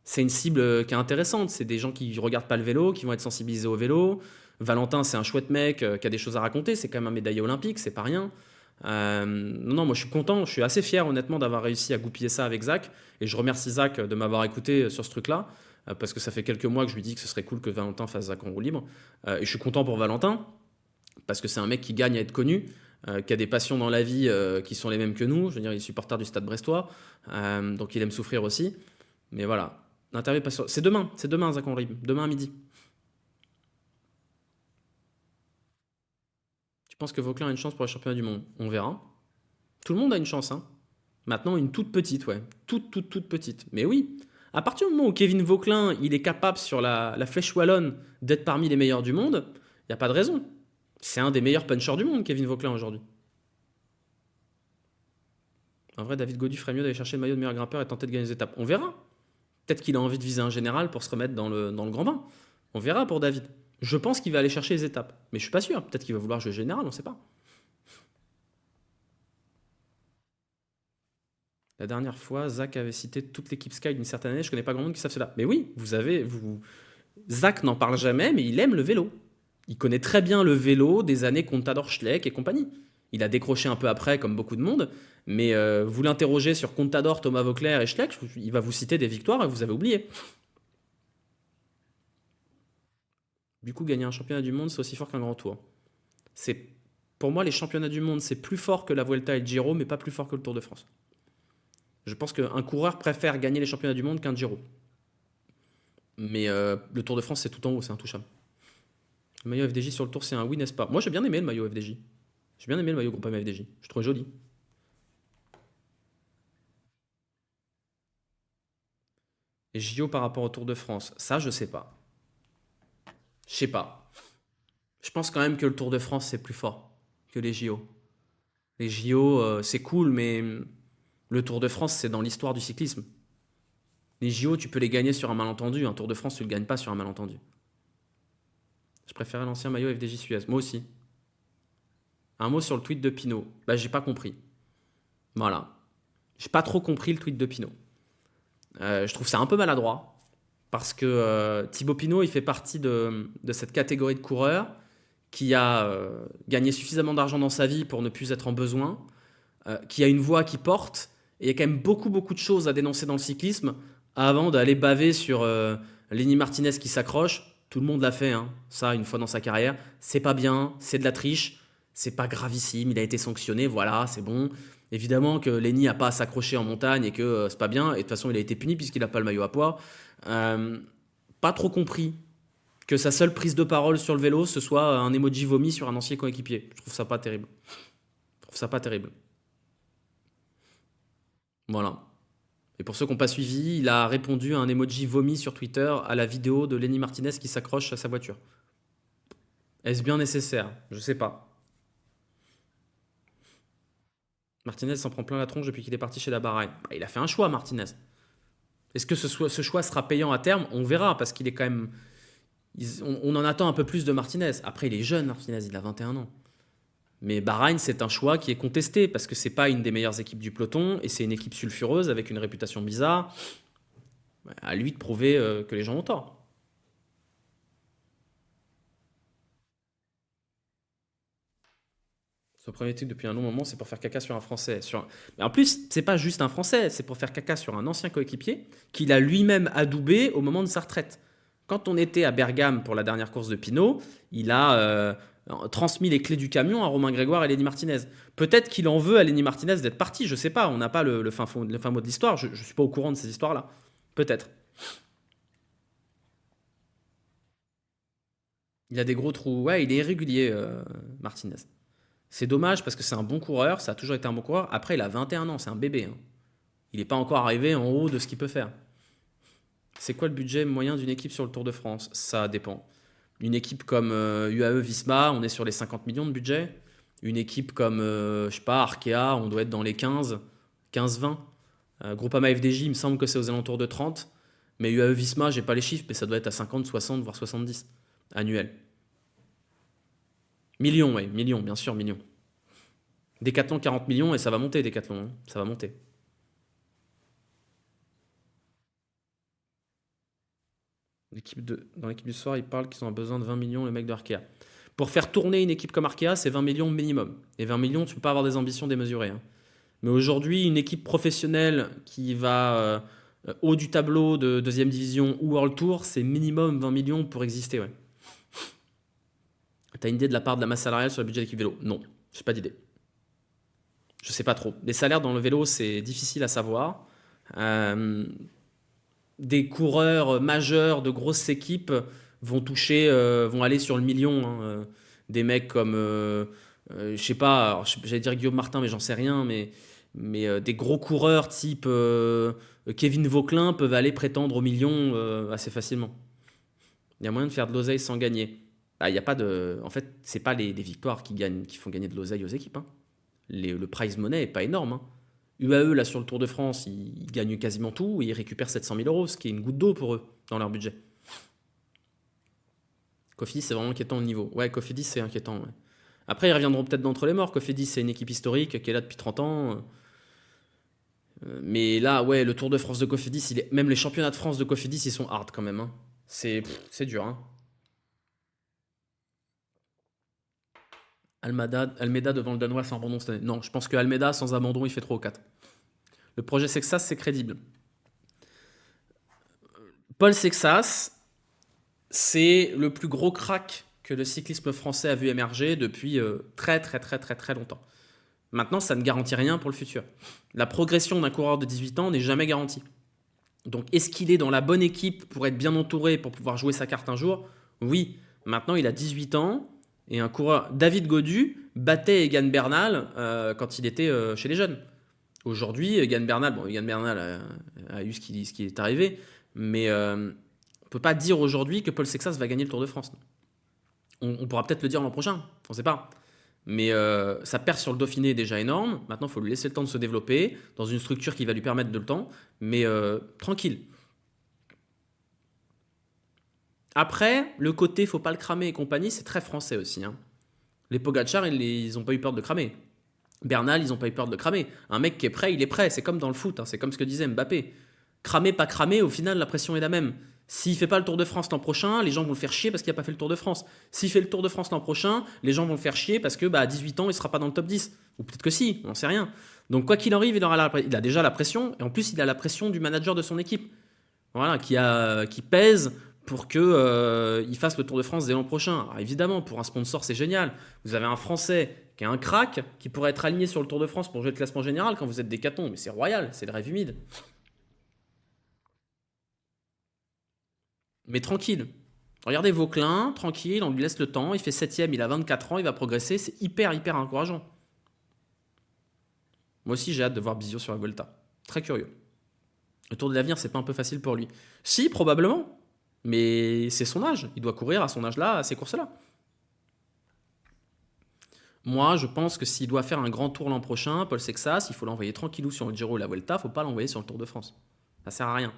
C'est une cible qui est intéressante. C'est des gens qui regardent pas le vélo, qui vont être sensibilisés au vélo. Valentin, c'est un chouette mec qui a des choses à raconter. C'est quand même un médaillé olympique, c'est pas rien. Non, non, moi je suis content, je suis assez fier honnêtement d'avoir réussi à goupiller ça avec Zach. Et je remercie Zach de m'avoir écouté sur ce truc-là. Parce que ça fait quelques mois que je lui dis que ce serait cool que Valentin fasse Zach en roue libre. Et je suis content pour Valentin. Parce que c'est un mec qui gagne à être connu, qui a des passions dans la vie qui sont les mêmes que nous. Je veux dire, il est supporter du Stade Brestois, donc il aime souffrir aussi. Mais voilà, l'interview pas sur... C'est demain, Zach Henry, demain à midi. Tu penses que Vauclin a une chance pour les championnats du monde? On verra. Tout le monde a une chance, hein. Maintenant, une toute petite, ouais. Toute petite. Mais oui, à partir du moment où Kevin Vauclin, il est capable sur la flèche wallonne d'être parmi les meilleurs du monde, il n'y a pas de raison. C'est un des meilleurs punchers du monde, Kevin Vauclin, aujourd'hui. En vrai, David Gaudu ferait mieux d'aller chercher le maillot de meilleur grimpeur et tenter de gagner les étapes. On verra. Peut-être qu'il a envie de viser un général pour se remettre dans le grand bain. On verra pour David. Je pense qu'il va aller chercher les étapes. Mais je suis pas sûr. Peut-être qu'il va vouloir jouer général, on sait pas. La dernière fois, Zach avait cité toute l'équipe Sky d'une certaine année. Je connais pas grand monde qui savent cela. Mais oui, Zach n'en parle jamais, mais il aime le vélo. Il connaît très bien le vélo des années Contador, Schleck et compagnie. Il a décroché un peu après, comme beaucoup de monde, mais vous l'interrogez sur Contador, Thomas Voeckler et Schleck, il va vous citer des victoires et vous avez oublié. Du coup, gagner un championnat du monde, c'est aussi fort qu'un grand tour. C'est, pour moi, les championnats du monde, c'est plus fort que la Vuelta et le Giro, mais pas plus fort que le Tour de France. Je pense qu'un coureur préfère gagner les championnats du monde qu'un Giro. Mais le Tour de France, c'est tout en haut, c'est intouchable. Le maillot FDJ sur le Tour, c'est un oui, n'est-ce pas? Moi, j'ai bien aimé le maillot FDJ. J'ai bien aimé le maillot Groupama FDJ. Je trouve joli. Et JO par rapport au Tour de France, ça, je sais pas. Je sais pas. Je pense quand même que le Tour de France, c'est plus fort que les JO. Les JO, c'est cool, mais le Tour de France, c'est dans l'histoire du cyclisme. Les JO, tu peux les gagner sur un malentendu. Un Tour de France, tu le gagnes pas sur un malentendu. Je préférais l'ancien maillot FDJ Suez. Moi aussi. Un mot sur le tweet de Pinot. Bah, j'ai pas compris. Voilà. J'ai pas trop compris le tweet de Pinot. Je trouve ça un peu maladroit. Parce que Thibaut Pinot, il fait partie de cette catégorie de coureurs qui a gagné suffisamment d'argent dans sa vie pour ne plus être en besoin, qui a une voix qui porte, et il y a quand même beaucoup de choses à dénoncer dans le cyclisme avant d'aller baver sur Lenny Martinez qui s'accroche. Tout le monde l'a fait, hein, ça, une fois dans sa carrière. C'est pas bien, c'est de la triche, c'est pas gravissime, il a été sanctionné, voilà, c'est bon. Évidemment que Lenny n'a pas à s'accrocher en montagne et que c'est pas bien, et de toute façon, il a été puni puisqu'il n'a pas le maillot à poids. Euh, Pas trop compris que sa seule prise de parole sur le vélo, ce soit un emoji vomi sur un ancien coéquipier. Je trouve ça pas terrible. Je trouve ça pas terrible. Voilà. Et pour ceux qui n'ont pas suivi, il a répondu à un emoji vomi sur Twitter à la vidéo de Lenny Martinez qui s'accroche à sa voiture. Est-ce bien nécessaire? Je sais pas. Martinez s'en prend plein la tronche depuis qu'il est parti chez la Bahreïn. Bah, il a fait un choix, Martinez. Est-ce que ce choix sera payant à terme? On verra, parce qu'il est quand même. On en attend un peu plus de Martinez. Après, il est jeune, Martinez, il a 21 ans. Mais Bahreïn, c'est un choix qui est contesté, parce que c'est pas une des meilleures équipes du peloton, et c'est une équipe sulfureuse avec une réputation bizarre. À lui de prouver que les gens ont tort. Son premier titre depuis un long moment, c'est pour faire caca sur un Français. Mais en plus, c'est pas juste un Français, c'est pour faire caca sur un ancien coéquipier qu'il a lui-même adoubé au moment de sa retraite. Quand on était à Bergame pour la dernière course de Pinot, il a transmis les clés du camion à Romain Grégoire et Lenny Martinez. Peut-être qu'il en veut à Lenny Martinez d'être parti, je sais pas, on n'a pas le fin mot de l'histoire, je suis pas au courant de ces histoires-là. Peut-être. Il a des gros trous. Ouais, il est irrégulier, Martinez. C'est dommage parce que c'est un bon coureur, ça a toujours été un bon coureur. Après, il a 21 ans, c'est un bébé, hein. Il n'est pas encore arrivé en haut de ce qu'il peut faire. C'est quoi le budget moyen d'une équipe sur le Tour de France? Ça dépend. Une équipe comme UAE Visma, on est sur les 50 millions de budget. Une équipe comme, je sais pas, Arkea, on doit être dans les 15-20. Groupama FDJ, il me semble que c'est aux alentours de 30. Mais UAE Visma, j'ai pas les chiffres, mais ça doit être à 50, 60, voire 70 annuels. Millions, oui, millions, bien sûr, millions. Décathlon 40 millions et ça va monter, Décathlon, hein. Ça va monter. Dans l'équipe du soir, ils parlent qu'ils ont besoin de 20 millions, les mecs de Arkea. Pour faire tourner une équipe comme Arkea, c'est 20 millions minimum. Et 20 millions, tu peux pas avoir des ambitions démesurées, hein. Mais aujourd'hui, une équipe professionnelle qui va haut du tableau de deuxième division ou World Tour, c'est minimum 20 millions pour exister, ouais. T'as une idée de la part de la masse salariale sur le budget de l'équipe vélo? Non, j'ai pas d'idée. Je sais pas trop. Les salaires dans le vélo, c'est difficile à savoir. Euh, des coureurs majeurs de grosses équipes vont aller sur le million, hein. Des mecs comme, je sais pas, alors, j'allais dire Guillaume Martin, mais j'en sais rien, mais des gros coureurs type Kevin Vauquelin peuvent aller prétendre au million assez facilement. Il y a moyen de faire de l'oseille sans gagner. Bah, il y a pas de, en fait, c'est pas les victoires qui font gagner de l'oseille aux équipes, hein. Le prize money est pas énorme, hein. UAE, là, sur le Tour de France, ils gagnent quasiment tout et ils récupèrent 700 000 euros, ce qui est une goutte d'eau pour eux dans leur budget. Cofidis, c'est vraiment inquiétant au niveau. Ouais, Cofidis, c'est inquiétant, ouais. Après, ils reviendront peut-être d'entre les morts. Cofidis, c'est une équipe historique qui est là depuis 30 ans. Mais là, ouais, le Tour de France de Cofidis, même les championnats de France de Cofidis, ils sont hard quand même, hein. C'est dur, hein. Almeida devant le Danois sans abandon cette année. Non, je pense que Almeida sans abandon, il fait 3 ou 4. Le projet Sexas, c'est crédible. Paul Sexas, c'est le plus gros crack que le cyclisme français a vu émerger depuis très très très très très longtemps. Maintenant, ça ne garantit rien pour le futur. La progression d'un coureur de 18 ans n'est jamais garantie. Donc, est-ce qu'il est dans la bonne équipe pour être bien entouré, pour pouvoir jouer sa carte un jour? Oui. Maintenant, il a 18 ans et un coureur, David Gaudu, battait Egan Bernal quand il était chez les jeunes. Aujourd'hui, Egan Bernal, Egan Bernal a eu ce qui est arrivé, mais on ne peut pas dire aujourd'hui que Paul Sexas va gagner le Tour de France. On pourra peut-être le dire l'an prochain, on ne sait pas. Mais sa perte sur le Dauphiné est déjà énorme. Maintenant, il faut lui laisser le temps de se développer dans une structure qui va lui permettre de le temps, mais tranquille. Après, le côté faut pas le cramer et compagnie, c'est très français aussi, hein. Les Pogacar, ils n'ont pas eu peur de le cramer. Bernal, ils n'ont pas eu peur de le cramer. Un mec qui est prêt, il est prêt. C'est comme dans le foot, hein. C'est comme ce que disait Mbappé. Cramer, pas cramer, au final, la pression est la même. S'il fait pas le Tour de France l'an prochain, les gens vont le faire chier parce qu'il n'a pas fait le Tour de France. S'il fait le Tour de France l'an prochain, les gens vont le faire chier parce que à 18 ans, il ne sera pas dans le top 10. Ou peut-être que si, on n'en sait rien. Donc quoi qu'il arrive, il a déjà la pression, et en plus, il a la pression du manager de son équipe. Voilà, qui pèse pour que il fasse le Tour de France dès l'an prochain. Alors évidemment, pour un sponsor, c'est génial. Vous avez un Français qui est un crack, qui pourrait être aligné sur le Tour de France pour jouer le classement général quand vous êtes Décathlon. Mais c'est royal, c'est le rêve humide. Mais tranquille. Regardez Vauquelin, tranquille, on lui laisse le temps. Il fait 7ème, il a 24 ans, il va progresser. C'est hyper, hyper encourageant. Moi aussi, j'ai hâte de voir Bizio sur la Volta. Très curieux. Le Tour de l'avenir, c'est pas un peu facile pour lui? Si, probablement. Mais c'est son âge. Il doit courir à son âge-là, à ces courses-là. Moi, je pense que s'il doit faire un grand tour l'an prochain, Paul Sexas, il faut l'envoyer tranquillou sur le Giro et la Vuelta, faut pas l'envoyer sur le Tour de France. Ça sert à rien.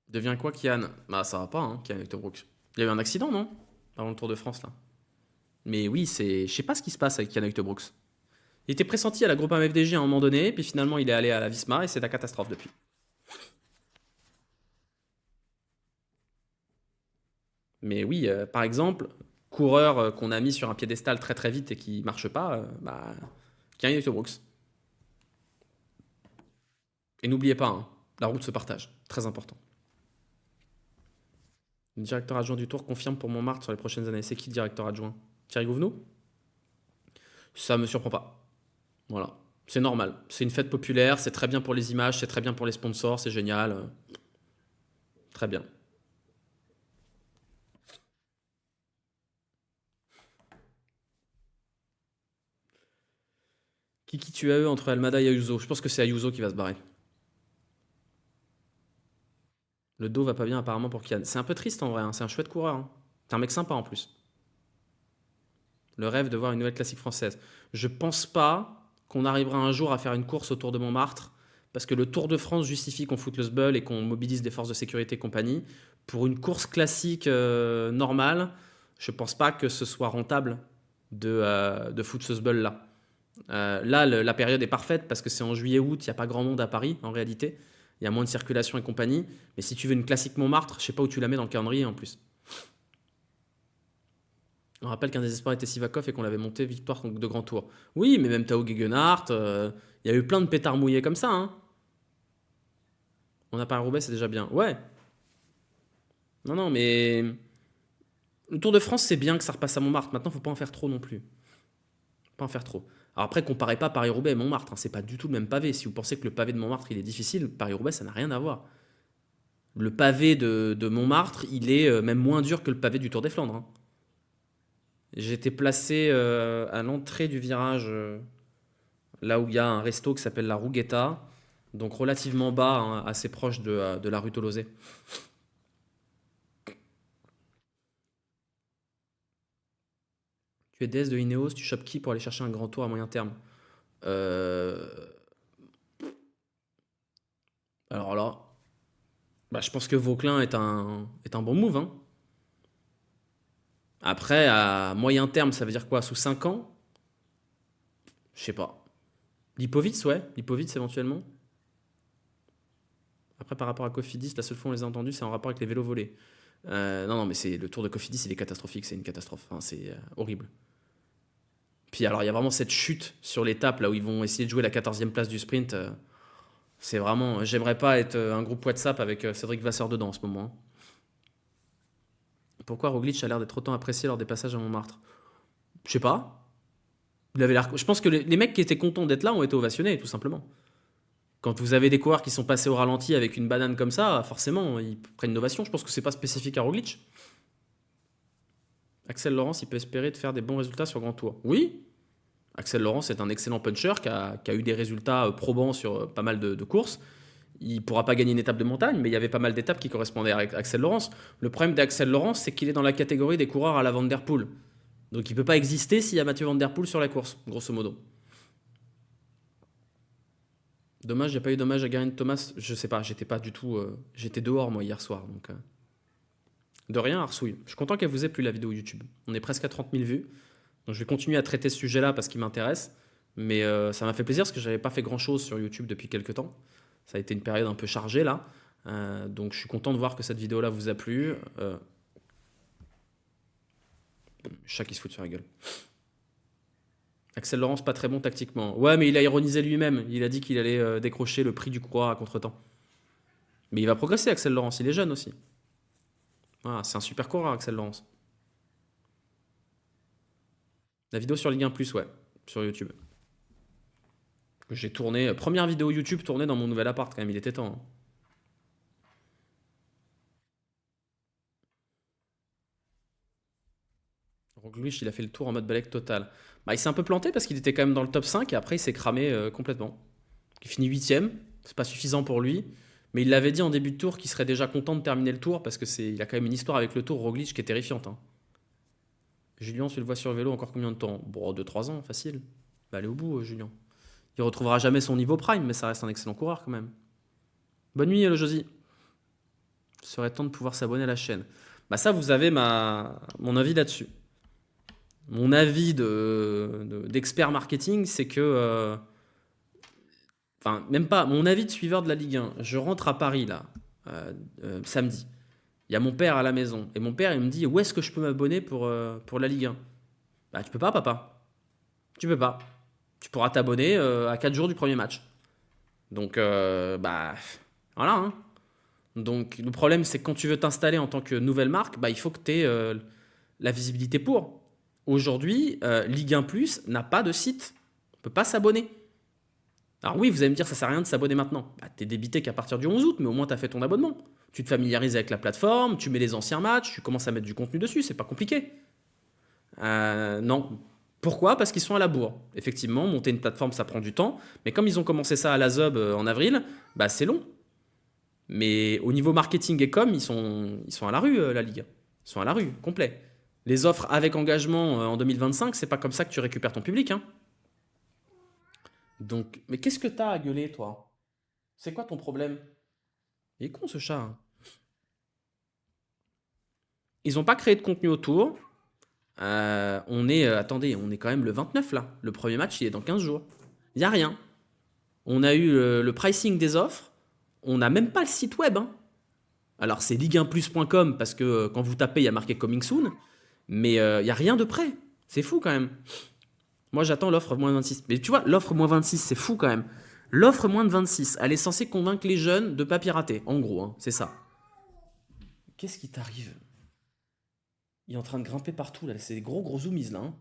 Devient quoi, Kian? Bah, ça va pas, hein, Kian Brooks. Il y a eu un accident, non? Avant le Tour de France, là. Mais oui, c'est. Je sais pas ce qui se passe avec Kian Brooks. Il était pressenti à la groupe FDJ à un moment donné, puis finalement il est allé à la Visma et c'est la catastrophe depuis. Mais oui, par exemple, coureur qu'on a mis sur un piédestal très très vite et qui marche pas, bah, Kian Brooks. Et n'oubliez pas, hein, la route se partage. Très important. Le directeur adjoint du Tour confirme pour Montmartre sur les prochaines années. C'est qui le directeur adjoint? Thierry Gouvenou? Ça me surprend pas. Voilà. C'est normal. C'est une fête populaire, c'est très bien pour les images, c'est très bien pour les sponsors, c'est génial. Très bien. Qui tu as eu entre Almada et Ayuso? Je pense que c'est Ayuso qui va se barrer. Le dos va pas bien apparemment pour Kian. C'est un peu triste en vrai, hein. C'est un chouette coureur, hein. C'est un mec sympa en plus. Le rêve de voir une nouvelle classique française. Je pense pas qu'on arrivera un jour à faire une course autour de Montmartre, parce que le Tour de France justifie qu'on foute le sbeul et qu'on mobilise des forces de sécurité et compagnie. Pour une course classique normale, je pense pas que ce soit rentable de foutre ce sbeul là. Là, la période est parfaite parce que c'est en juillet-août, il n'y a pas grand monde à Paris en réalité. Il y a moins de circulation et compagnie. Mais si tu veux une classique Montmartre, je sais pas où tu la mets dans le calendrier en plus. On rappelle qu'un des espoirs était Sivakov et qu'on l'avait monté victoire de grand tour. Oui, mais même Tao Gegenhardt, il y a eu plein de pétards mouillés comme ça, hein. On a pas un Roubaix, c'est déjà bien. Ouais. Non, non, mais le Tour de France, c'est bien que ça repasse à Montmartre. Maintenant, faut pas en faire trop non plus. Pas en faire trop. Alors après, comparez pas Paris-Roubaix et Montmartre, hein, c'est pas du tout le même pavé. Si vous pensez que le pavé de Montmartre il est difficile, Paris-Roubaix ça n'a rien à voir. Le pavé de Montmartre, il est même moins dur que le pavé du Tour des Flandres, hein. J'étais placé à l'entrée du virage, là où il y a un resto qui s'appelle la Roughetta, donc relativement bas, hein, assez proche de la rue Tolosé. Tu es DS de Ineos, tu chopes qui pour aller chercher un grand tour à moyen terme? Euh, Alors là, bah, je pense que Vauquelin est un bon move, hein. Après, à moyen terme, ça veut dire quoi? Sous 5 ans? Je sais pas. Lipovitz, ouais. Lipovitz éventuellement. Après, par rapport à Cofidis, la seule fois où on les a entendus, c'est en rapport avec les vélos volés. Non, non, mais c'est le tour de Cofidis, il est catastrophique, c'est une catastrophe. Enfin, c'est horrible. Puis alors, il y a vraiment cette chute sur l'étape, là où ils vont essayer de jouer la 14e place du sprint. C'est vraiment. J'aimerais pas être un groupe WhatsApp avec Cédric Vasseur dedans en ce moment, hein. Pourquoi Roglic a l'air d'être autant apprécié lors des passages à Montmartre? Je sais pas. Il avait l'air. Je pense que les mecs qui étaient contents d'être là ont été ovationnés, tout simplement. Quand vous avez des coureurs qui sont passés au ralenti avec une banane comme ça, forcément, ils prennent une ovation. Je pense que c'est pas spécifique à Roglic. Axel Laurence, il peut espérer de faire des bons résultats sur Grand Tour. Oui, Axel Laurence est un excellent puncher qui a eu des résultats probants sur pas mal de courses. Il ne pourra pas gagner une étape de montagne, mais il y avait pas mal d'étapes qui correspondaient à Axel Laurence. Le problème d'Axel Laurence, c'est qu'il est dans la catégorie des coureurs à la Van Der Poel. Donc il ne peut pas exister s'il y a Mathieu Van Der Poel sur la course, grosso modo. Dommage, il n'y a pas eu d'hommage à Geraint Thomas. Je sais pas, j'étais pas du tout. J'étais dehors moi hier soir. Donc, de rien, Arsouille. Je suis content qu'elle vous ait plu la vidéo YouTube. On est presque à 30 000 vues. Donc je vais continuer à traiter ce sujet-là parce qu'il m'intéresse. Mais ça m'a fait plaisir parce que j'avais pas fait grand-chose sur YouTube depuis quelques temps. Ça a été une période un peu chargée là. Donc je suis content de voir que cette vidéo-là vous a plu. Chat qui se fout sur la gueule. Axel Laurence, pas très bon tactiquement. Ouais, mais il a ironisé lui-même. Il a dit qu'il allait décrocher le prix du coureur à contre-temps. Mais il va progresser, Axel Laurence. Il est jeune aussi. Voilà, c'est un super coureur, Axel Laurence. La vidéo sur Ligue 1 Plus, ouais, sur YouTube. Que j'ai tourné. Première vidéo YouTube tournée dans mon nouvel appart, quand même. Il était temps, hein. Roglic, il a fait le tour en mode balèque total. Bah, il s'est un peu planté parce qu'il était quand même dans le top 5 et après il s'est cramé complètement. Il finit 8ème, c'est pas suffisant pour lui, Mais il l'avait dit en début de tour qu'il serait déjà content de terminer le tour parce que il a quand même une histoire avec le tour Roglic qui est terrifiante, hein. Julien, tu le vois sur vélo encore combien de temps? Bon, 2-3 ans, facile. Va aller au bout, Julien. Il retrouvera jamais son niveau prime, mais ça reste un excellent coureur quand même. Bonne nuit, le Josie. Il serait temps de pouvoir s'abonner à la chaîne. Bah ça, vous avez mon avis là-dessus. Mon avis d'expert marketing, c'est que... Enfin, même pas. Mon avis de suiveur de la Ligue 1. Je rentre à Paris, là, samedi. Il y a mon père à la maison. Et mon père, il me dit, où est-ce que je peux m'abonner pour la Ligue 1? Bah, tu peux pas, papa. Tu peux pas. Tu pourras t'abonner à 4 jours du premier match. Donc, bah, voilà, hein. Donc, le problème, c'est que quand tu veux t'installer en tant que nouvelle marque, bah, il faut que tu aies la visibilité pour. Aujourd'hui, Ligue 1 Plus n'a pas de site. On ne peut pas s'abonner. Alors oui, vous allez me dire, ça sert à rien de s'abonner maintenant. Bah, tu es débité qu'à partir du 11 août, mais au moins tu as fait ton abonnement. Tu te familiarises avec la plateforme, tu mets les anciens matchs, tu commences à mettre du contenu dessus, c'est pas compliqué. Non. Pourquoi? Parce qu'ils sont à la bourre. Effectivement, monter une plateforme, ça prend du temps. Mais comme ils ont commencé ça à la ZUB en avril, bah c'est long. Mais au niveau marketing et com, ils sont à la rue, la Ligue. Ils sont à la rue, complet. Les offres avec engagement en 2025, c'est pas comme ça que tu récupères ton public, hein. Donc, mais qu'est-ce que t'as à gueuler, toi? C'est quoi ton problème? Il est con ce chat, hein. Ils n'ont pas créé de contenu autour. Attendez, on est quand même le 29 là. Le premier match, il est dans 15 jours. Il n'y a rien. On a eu le pricing des offres. On n'a même pas le site web, hein. Alors c'est ligue1plus.com parce que quand vous tapez, il y a marqué Coming Soon. Mais il n'y a rien de prêt. C'est fou quand même. Moi j'attends l'offre moins 26. Mais tu vois, l'offre moins 26, c'est fou quand même. L'offre moins de 26, elle est censée convaincre les jeunes de ne pas pirater. En gros, hein, c'est ça. Qu'est-ce qui t'arrive? Il est en train de grimper partout là. C'est des gros gros zoomies là, hein.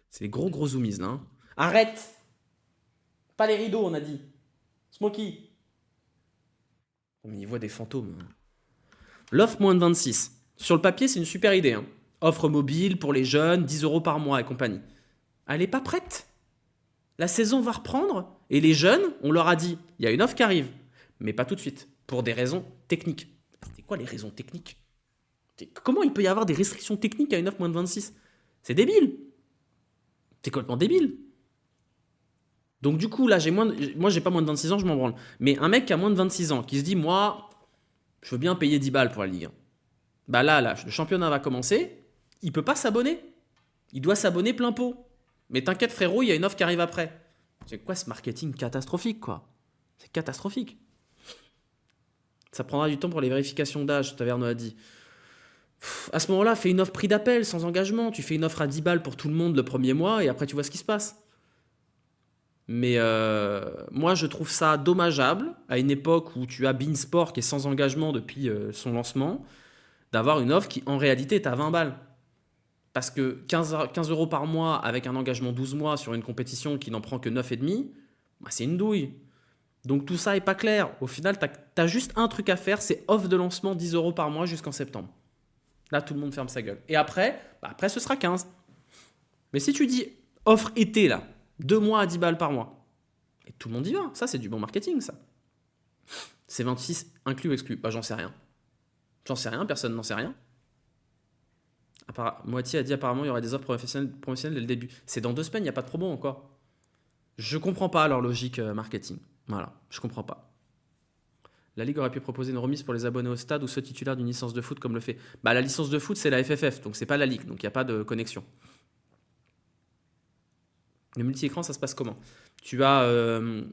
C'est des gros gros zoomies là, hein. Arrête! Pas les rideaux, on a dit. Smokey. Mais il voit des fantômes, hein. L'offre moins de 26. Sur le papier, c'est une super idée, hein. Offre mobile pour les jeunes, 10 euros par mois et compagnie. Elle n'est pas prête. La saison va reprendre et les jeunes, on leur a dit, il y a une offre qui arrive, mais pas tout de suite, pour des raisons techniques. C'est quoi les raisons techniques? Comment il peut y avoir des restrictions techniques à une offre moins de 26? C'est débile. C'est complètement débile. Donc du coup, là, moi, j'ai pas moins de 26 ans, je m'en branle. Mais un mec qui a moins de 26 ans, qui se dit, moi, je veux bien payer 10 balles pour la Ligue 1. Bah là, le championnat va commencer, il peut pas s'abonner. Il doit s'abonner plein pot. Mais t'inquiète frérot, il y a une offre qui arrive après. C'est quoi ce marketing catastrophique, quoi? C'est catastrophique. Ça prendra du temps pour les vérifications d'âge, Taverneau a dit. À ce moment-là, fais une offre prix d'appel, sans engagement. Tu fais une offre à 10 balles pour tout le monde le premier mois, et après tu vois ce qui se passe. Mais moi, je trouve ça dommageable, à une époque où tu as Beansport qui est sans engagement depuis son lancement, d'avoir une offre qui, en réalité, est à 20 balles. Parce que 15 euros par mois avec un engagement 12 mois sur une compétition qui n'en prend que 9,5, bah c'est une douille. Donc tout ça est pas clair. Au final, tu as juste un truc à faire, c'est offre de lancement 10 euros par mois jusqu'en septembre. Là, tout le monde ferme sa gueule. Et après, après ce sera 15. Mais si tu dis offre été, là, 2 mois à 10 balles par mois, et tout le monde y va. Ça, c'est du bon marketing, ça. C'est 26 inclus ou exclus? Bah, j'en sais rien. J'en sais rien, personne n'en sait rien. Moitié a dit apparemment il y aurait des offres promotionnelles dès le début. C'est dans 2 semaines, il n'y a pas de promo encore. Je comprends pas leur logique marketing. Voilà, je comprends pas. La Ligue aurait pu proposer une remise pour les abonnés au stade ou ceux titulaires d'une licence de foot comme le fait. Bah la licence de foot c'est la FFF, donc c'est pas la Ligue, donc il n'y a pas de connexion. Le multi-écran ça se passe comment? Tu as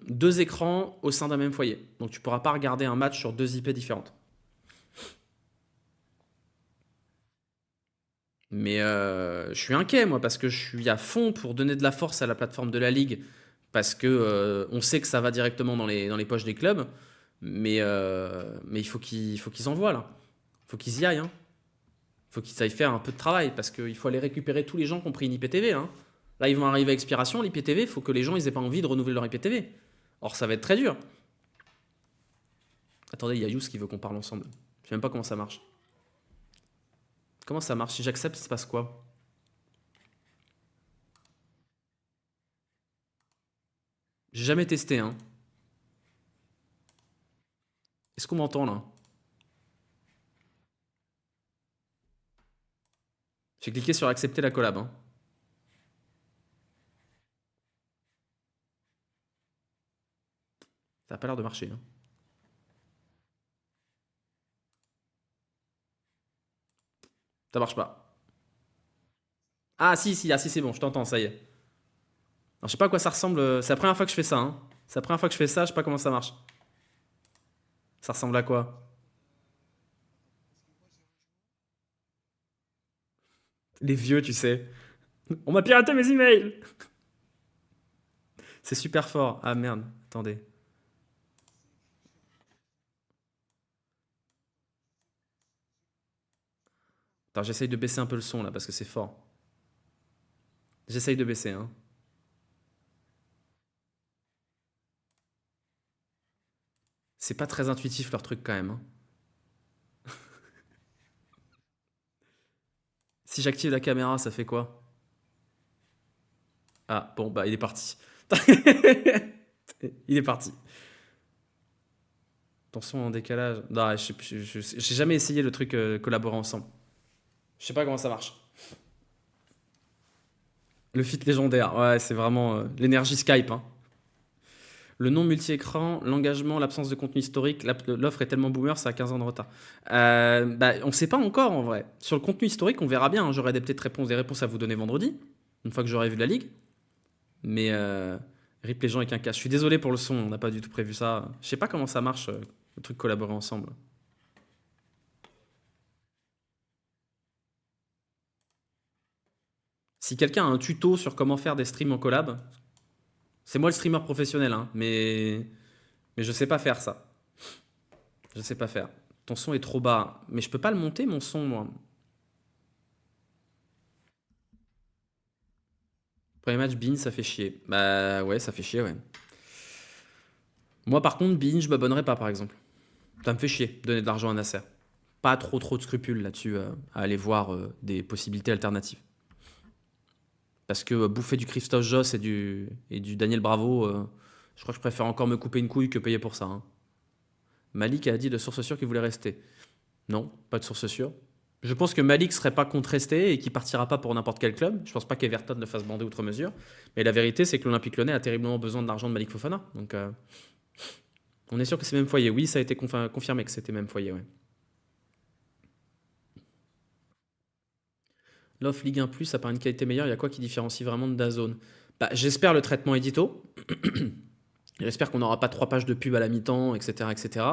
2 écrans au sein d'un même foyer, donc tu pourras pas regarder un match sur 2 IP différentes. Mais je suis inquiet, moi, parce que je suis à fond pour donner de la force à la plateforme de la Ligue, parce que on sait que ça va directement dans les poches des clubs, mais il faut qu'ils envoient, là. Il faut qu'ils y aillent, hein. Il faut qu'ils aillent faire un peu de travail, parce qu'il faut aller récupérer tous les gens qui ont pris une IPTV, hein. Là, ils vont arriver à expiration, l'IPTV, il faut que les gens ils aient pas envie de renouveler leur IPTV. Or, ça va être très dur. Attendez, il y a Yous qui veut qu'on parle ensemble. Je sais même pas comment ça marche. Comment ça marche? Si j'accepte, il se passe quoi? J'ai jamais testé, hein. Est-ce qu'on m'entend là? J'ai cliqué sur accepter la collab, hein. Ça a pas l'air de marcher, hein. Ça marche pas. Ah si, si, ah, si c'est bon, je t'entends, ça y est. Alors, je sais pas à quoi ça ressemble. C'est la première fois que je fais ça, hein. C'est la première fois que je fais ça, je sais pas comment ça marche. Ça ressemble à quoi? Les vieux, tu sais. On m'a piraté mes emails! C'est super fort. Ah merde, attendez. Attends, j'essaye de baisser un peu le son là parce que c'est fort. J'essaye de baisser, hein. C'est pas très intuitif leur truc quand même, hein. Si j'active la caméra, ça fait quoi? Ah, bon, bah il est parti. Il est parti. Ton son en décalage. Non, j'ai jamais essayé le truc collaborer ensemble. Je sais pas comment ça marche. Le fit légendaire, ouais, c'est vraiment l'énergie Skype, hein. Le non multi-écran, l'engagement, l'absence de contenu historique, l'offre est tellement boomer, ça a 15 ans de retard. Bah, on ne sait pas encore en vrai. Sur le contenu historique, on verra bien, hein. J'aurai des réponses à vous donner vendredi, une fois que j'aurai vu la ligue. Mais rip les gens avec un casque. Je suis désolé pour le son, on n'a pas du tout prévu ça. Je sais pas comment ça marche, le truc collaborer ensemble. Si quelqu'un a un tuto sur comment faire des streams en collab, c'est moi le streamer professionnel, hein, mais je sais pas faire ça. Je sais pas faire. Ton son est trop bas. Mais je peux pas le monter, mon son, moi. Premier match, Bean, ça fait chier. Bah ouais, ça fait chier, ouais. Moi, par contre, Bean, je m'abonnerai pas, par exemple. Ça me fait chier, donner de l'argent à Nasser. Pas trop de scrupules là-dessus, à aller voir des possibilités alternatives. Parce que bouffer du Christophe Joss et du Daniel Bravo, je crois que je préfère encore me couper une couille que payer pour ça, hein. Malik a dit de source sûre qu'il voulait rester. Non, pas de source sûre. Je pense que Malik serait pas contre rester et qu'il partira pas pour n'importe quel club. Je pense pas qu'Everton le fasse bander outre mesure. Mais la vérité, c'est que l'Olympique Lyonnais a terriblement besoin de l'argent de Malik Fofana. Donc, on est sûr que c'est même foyer. Oui, ça a été confirmé que c'était même foyer, ouais. L'offre Ligue 1 Plus, ça paraît une qualité meilleure. Il y a quoi qui différencie vraiment de DAZN? Bah, j'espère le traitement édito. J'espère qu'on n'aura pas 3 pages de pub à la mi-temps, etc., etc.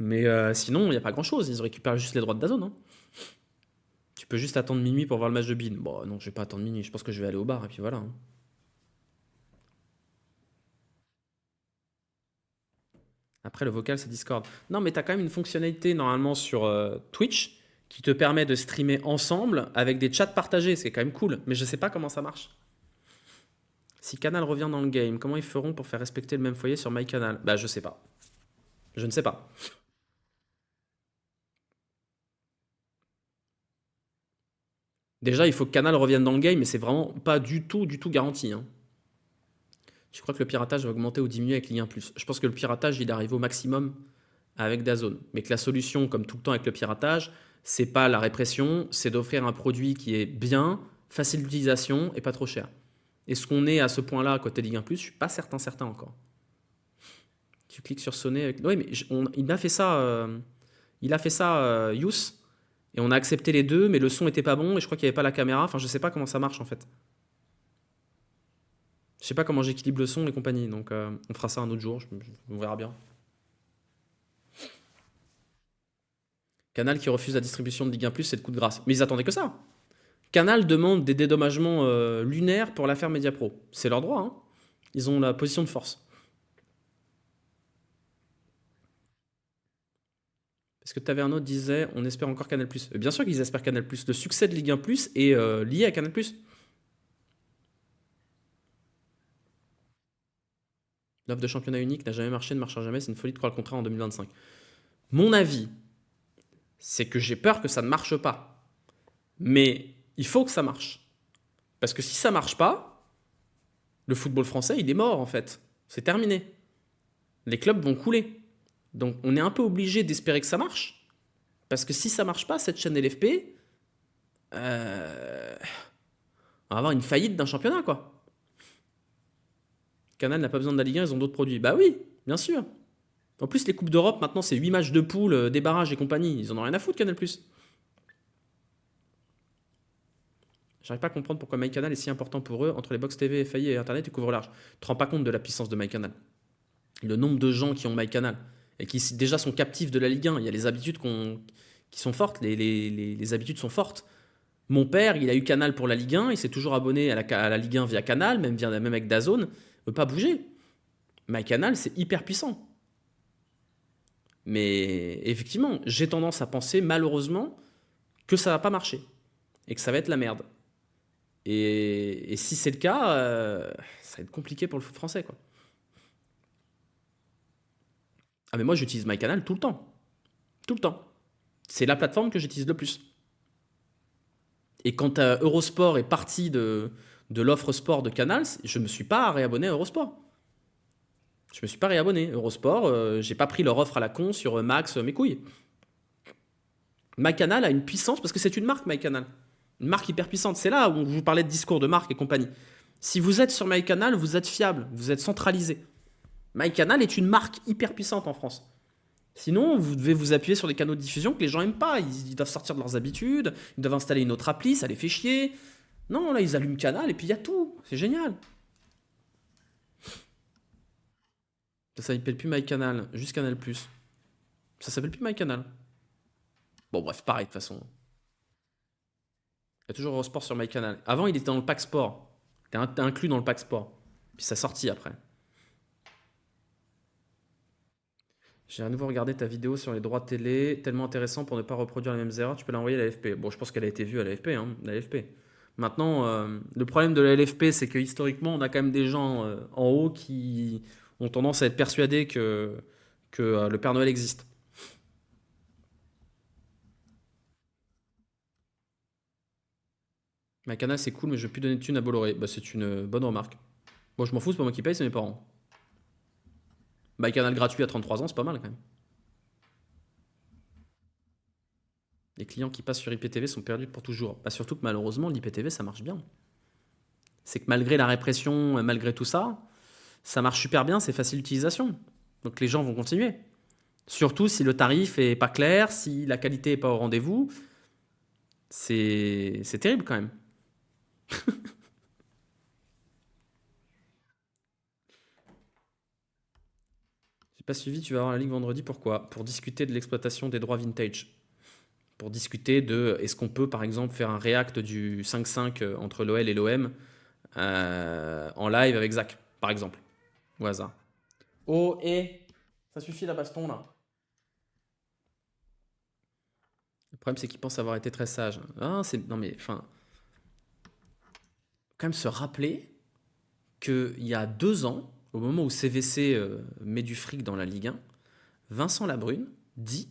Mais sinon, il n'y a pas grand-chose. Ils récupèrent juste les droits de DAZN, hein. Tu peux juste attendre minuit pour voir le match de Bean. Bon, non, je vais pas attendre minuit. Je pense que je vais aller au bar et puis voilà, hein. Après, le vocal, c'est Discord. Non, mais tu as quand même une fonctionnalité normalement sur Twitch qui te permet de streamer ensemble avec des chats partagés. C'est quand même cool. Mais je sais pas comment ça marche. Si Canal revient dans le game, comment ils feront pour faire respecter le même foyer sur MyCanal? Bah, je sais pas. Je ne sais pas. Déjà, il faut que Canal revienne dans le game, mais c'est vraiment pas du tout garanti, hein. Je crois que le piratage va augmenter ou diminuer avec Ligue 1 Plus. Je pense que le piratage, il arrive au maximum avec DAZN. Mais que la solution, comme tout le temps avec le piratage, c'est pas la répression, c'est d'offrir un produit qui est bien, facile d'utilisation et pas trop cher. Est-ce qu'on est à ce point-là à côté Ligue 1 Plus? Je suis pas certain encore. Tu cliques sur sonner avec. Oui, mais il a fait ça. Il a fait ça, Yous. Et on a accepté les deux, mais le son était pas bon et je crois qu'il n'y avait pas la caméra. Enfin, je sais pas comment ça marche en fait. Je sais pas comment j'équilibre le son et compagnie. Donc, on fera ça un autre jour. On verra bien. Canal qui refuse la distribution de Ligue 1 Plus, c'est le coup de grâce. Mais ils attendaient que ça. Canal demande des dédommagements lunaires pour l'affaire Mediapro. C'est leur droit, hein. Ils ont la position de force. Parce que Taverneau disait, on espère encore Canal+. Bien sûr qu'ils espèrent Canal+. Le succès de Ligue 1 Plus est lié à Canal+. L'offre de championnat unique n'a jamais marché, ne marchera jamais. C'est une folie de croire le contraire en 2025. Mon avis, c'est que j'ai peur que ça ne marche pas. Mais il faut que ça marche. Parce que si ça marche pas, le football français, il est mort en fait. C'est terminé. Les clubs vont couler. Donc on est un peu obligé d'espérer que ça marche. Parce que si ça marche pas, cette chaîne LFP, euh, on va avoir une faillite d'un championnat, quoi. Canal n'a pas besoin de la Ligue 1, ils ont d'autres produits. Bah oui, bien sûr. En plus, les Coupes d'Europe, maintenant, c'est 8 matchs de poule, des barrages et compagnie. Ils en ont rien à foutre, Canal+. J'arrive pas à comprendre pourquoi MyCanal est si important pour eux. Entre les box TV, FAI et Internet, ils couvrent large. Tu te rends pas compte de la puissance de MyCanal. Le nombre de gens qui ont MyCanal et qui déjà sont captifs de la Ligue 1. Il y a les habitudes qui sont fortes. Les habitudes sont fortes. Mon père, il a eu Canal pour la Ligue 1. Il s'est toujours abonné à la Ligue 1 via Canal, même avec DAZN. Il ne veut pas bouger. MyCanal, c'est hyper puissant. Mais effectivement, j'ai tendance à penser, malheureusement, que ça va pas marcher. Et que ça va être la merde. Et si c'est le cas, ça va être compliqué pour le foot français, quoi. Ah mais moi j'utilise MyCanal tout le temps. Tout le temps. C'est la plateforme que j'utilise le plus. Et quand Eurosport est parti de l'offre sport de Canal, je ne me suis pas réabonné à Eurosport. Je me suis pas réabonné. Eurosport, j'ai pas pris leur offre à la con sur Max, mes couilles. MyCanal a une puissance, parce que c'est une marque MyCanal. Une marque hyper puissante. C'est là où je vous parlais de discours de marque et compagnie. Si vous êtes sur MyCanal, vous êtes fiable, vous êtes centralisé. MyCanal est une marque hyper puissante en France. Sinon, vous devez vous appuyer sur des canaux de diffusion que les gens n'aiment pas. Ils doivent sortir de leurs habitudes, ils doivent installer une autre appli, ça les fait chier. Non, là, ils allument Canal et puis il y a tout. C'est génial. Ça s'appelle plus MyCanal, juste Canal+. Ça s'appelle plus MyCanal. Bon, bref, pareil, de toute façon. Il y a toujours Eurosport sur MyCanal. Avant, il était dans le pack sport. Il était inclus dans le pack sport. Puis ça sortit après. J'ai à nouveau regardé ta vidéo sur les droits télé, tellement intéressant pour ne pas reproduire les mêmes erreurs. Tu peux l'envoyer à la l'AFP. Bon, je pense qu'elle a été vue à la l'AFP, hein, la l'AFP. Maintenant, le problème de la LFP, c'est que historiquement, on a quand même des gens en haut qui ont tendance à être persuadés que le Père Noël existe. Ma canal, c'est cool, mais je vais plus donner de thunes à Bolloré. Bah, c'est une bonne remarque. Bon, je m'en fous, c'est pas moi qui paye, c'est mes parents. Bah, canal gratuit à 33 ans, c'est pas mal quand même. Les clients qui passent sur IPTV sont perdus pour toujours. Bah, surtout que malheureusement, l'IPTV, ça marche bien. C'est que malgré la répression, malgré tout ça, ça marche super bien, c'est facile d'utilisation. Donc les gens vont continuer. Surtout si le tarif est pas clair, si la qualité est pas au rendez-vous. C'est terrible quand même. J'ai pas suivi, tu vas voir la Ligue vendredi, pourquoi? Pour discuter de l'exploitation des droits vintage. Pour discuter de est-ce qu'on peut par exemple faire un react du 5-5 entre l'OL et l'OM en live avec Zach, par exemple. Au hasard. Oh, et ça suffit la baston là. Le problème, c'est qu'il pense avoir été très sage. Ah, non, mais enfin, quand même se rappeler qu'il y a 2 ans, au moment où CVC met du fric dans la Ligue 1, Vincent Labrune dit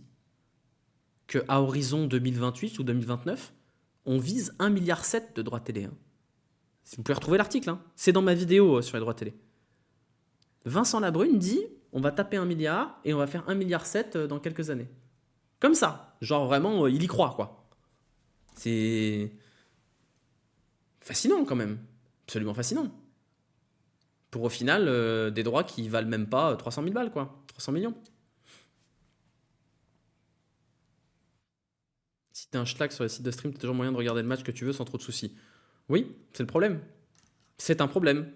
qu'à horizon 2028 ou 2029, on vise 1,7 milliard de droits télé. Hein. Vous pouvez retrouver l'article, hein. C'est dans ma vidéo sur les droits télé. Vincent Labrune dit on va taper 1 milliard et on va faire 1,7 milliard dans quelques années. Comme ça. Genre vraiment, il y croit, quoi. C'est fascinant quand même. Absolument fascinant. Pour au final, des droits qui valent même pas 300 000 balles, quoi. 300 millions. Si t'es un schlag sur les sites de stream, t'as toujours moyen de regarder le match que tu veux sans trop de soucis. Oui, c'est le problème. C'est un problème.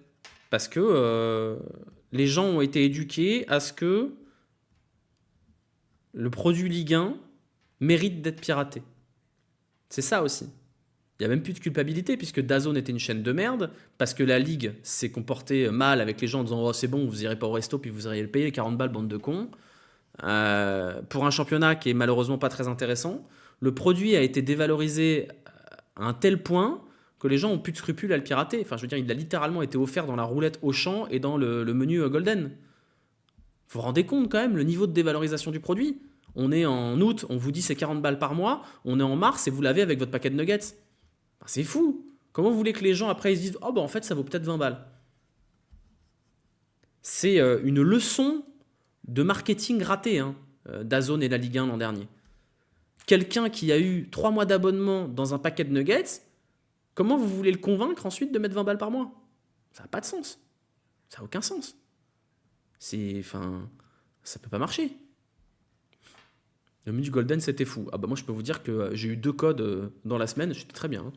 Parce que les gens ont été éduqués à ce que le produit Ligue 1 mérite d'être piraté. C'est ça aussi. Il n'y a même plus de culpabilité puisque DAZN était une chaîne de merde, parce que la Ligue s'est comportée mal avec les gens en disant oh, c'est bon, vous irez pas au resto puis vous iriez le payer, 40 balles, bande de cons. Pour un championnat qui est malheureusement pas très intéressant, le produit a été dévalorisé à un tel point que les gens ont plus de scrupules à le pirater. Enfin, je veux dire, il a littéralement été offert dans la roulette Auchan et dans le menu Golden. Vous vous rendez compte quand même le niveau de dévalorisation du produit? On est en août, on vous dit c'est 40 balles par mois, on est en mars et vous l'avez avec votre paquet de nuggets. C'est fou. Comment vous voulez que les gens après ils se disent oh bah en fait ça vaut peut-être 20 balles? C'est une leçon de marketing raté, hein, DAZN et la Ligue 1 l'an dernier. Quelqu'un qui a eu 3 mois d'abonnement dans un paquet de nuggets, comment vous voulez le convaincre ensuite de mettre 20 balles par mois? Ça n'a pas de sens. Ça n'a aucun sens. Enfin, ça peut pas marcher. Le menu du Golden, c'était fou. Ah bah moi, je peux vous dire que j'ai eu 2 codes dans la semaine, j'étais très bien, hein.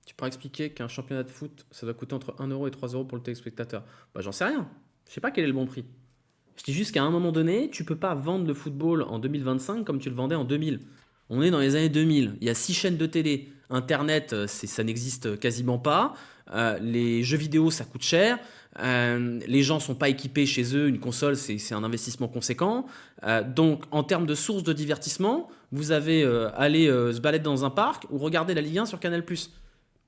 Tu pourrais expliquer qu'un championnat de foot, ça doit coûter entre 1 euro et 3 euros pour le téléspectateur? Bah j'en sais rien. Je sais pas quel est le bon prix. Je dis juste qu'à un moment donné, tu peux pas vendre le football en 2025 comme tu le vendais en 2000. On est dans les années 2000. Il y a 6 chaînes de télé. Internet, ça n'existe quasiment pas. Les jeux vidéo, ça coûte cher. Les gens sont pas équipés chez eux. Une console, c'est un investissement conséquent. Donc, en termes de sources de divertissement, vous avez aller se balader dans un parc ou regarder la Ligue 1 sur Canal+.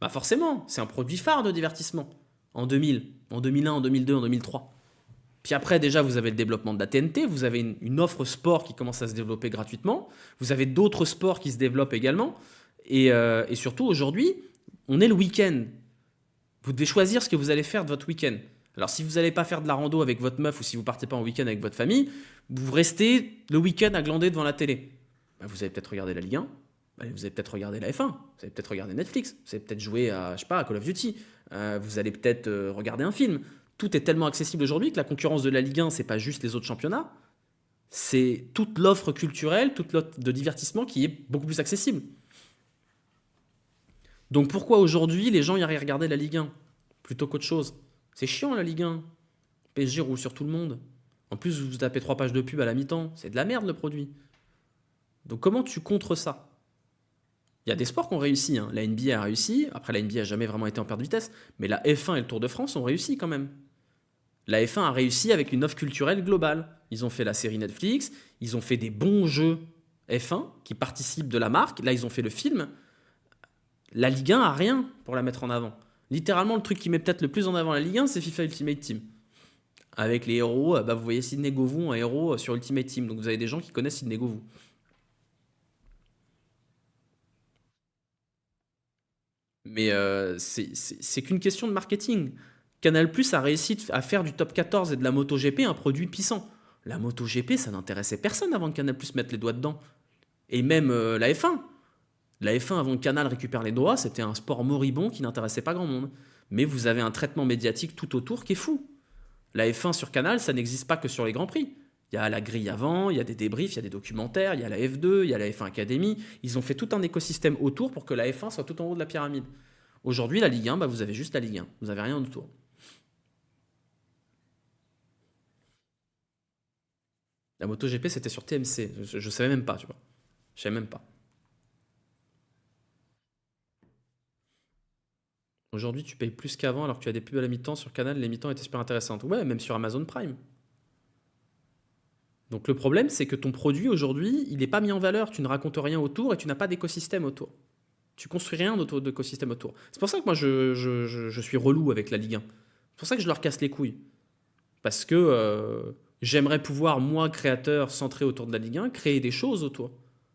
Bah forcément, c'est un produit phare de divertissement. En 2000, en 2001, en 2002, en 2003. Puis après, déjà, vous avez le développement de la TNT, vous avez une offre sport qui commence à se développer gratuitement, vous avez d'autres sports qui se développent également, et surtout, aujourd'hui, on est le week-end. Vous devez choisir ce que vous allez faire de votre week-end. Alors, si vous n'allez pas faire de la rando avec votre meuf ou si vous partez pas en week-end avec votre famille, vous restez le week-end à glander devant la télé. Bah, vous allez peut-être regarder la Ligue 1, bah, vous allez peut-être regarder la F1, vous allez peut-être regarder Netflix, vous allez peut-être jouer à, je sais pas, à Call of Duty, vous allez peut-être regarder un film. Tout est tellement accessible aujourd'hui que la concurrence de la Ligue 1, c'est pas juste les autres championnats, c'est toute l'offre culturelle, toute l'offre de divertissement qui est beaucoup plus accessible. Donc pourquoi aujourd'hui les gens iraient regarder la Ligue 1 plutôt qu'autre chose? C'est chiant la Ligue 1. PSG roule sur tout le monde. En plus, vous tapez 3 pages de pub à la mi-temps. C'est de la merde le produit. Donc comment tu contres ça? Il y a des sports qui ont réussi, hein. La NBA a réussi. Après, la NBA a jamais vraiment été en perte de vitesse. Mais la F1 et le Tour de France ont réussi quand même. La F1 a réussi avec une offre culturelle globale. Ils ont fait la série Netflix. Ils ont fait des bons jeux F1 qui participent de la marque. Là, ils ont fait le film. La Ligue 1 a rien pour la mettre en avant. Littéralement, le truc qui met peut-être le plus en avant la Ligue 1, c'est FIFA Ultimate Team. Avec les héros, bah vous voyez Sidney Govou, un héros sur Ultimate Team. Donc vous avez des gens qui connaissent Sidney Govou. Mais c'est qu'une question de marketing. Canal+ a réussi à faire du top 14 et de la MotoGP un produit puissant. La MotoGP, ça n'intéressait personne avant que Canal+ mette les doigts dedans. Et même la F1. La F1, avant que Canal récupère les droits, c'était un sport moribond qui n'intéressait pas grand monde. Mais vous avez un traitement médiatique tout autour qui est fou. La F1 sur Canal, ça n'existe pas que sur les Grands Prix. Il y a la grille avant, il y a des débriefs, il y a des documentaires, il y a la F2, il y a la F1 Academy. Ils ont fait tout un écosystème autour pour que la F1 soit tout en haut de la pyramide. Aujourd'hui, la Ligue 1, bah, vous avez juste la Ligue 1. Vous n'avez rien autour. La MotoGP, c'était sur TMC. Je savais même pas, tu vois. Je savais même pas. Aujourd'hui, tu payes plus qu'avant alors que tu as des pubs à la mi-temps sur Canal. Les mi-temps étaient super intéressantes. Ouais, même sur Amazon Prime. Donc le problème, c'est que ton produit aujourd'hui, il n'est pas mis en valeur. Tu ne racontes rien autour et tu n'as pas d'écosystème autour. Tu construis rien d'écosystème autour. C'est pour ça que moi, je suis relou avec la Ligue 1. C'est pour ça que je leur casse les couilles. Parce que j'aimerais pouvoir, moi, créateur centré autour de la Ligue 1, créer des choses autour.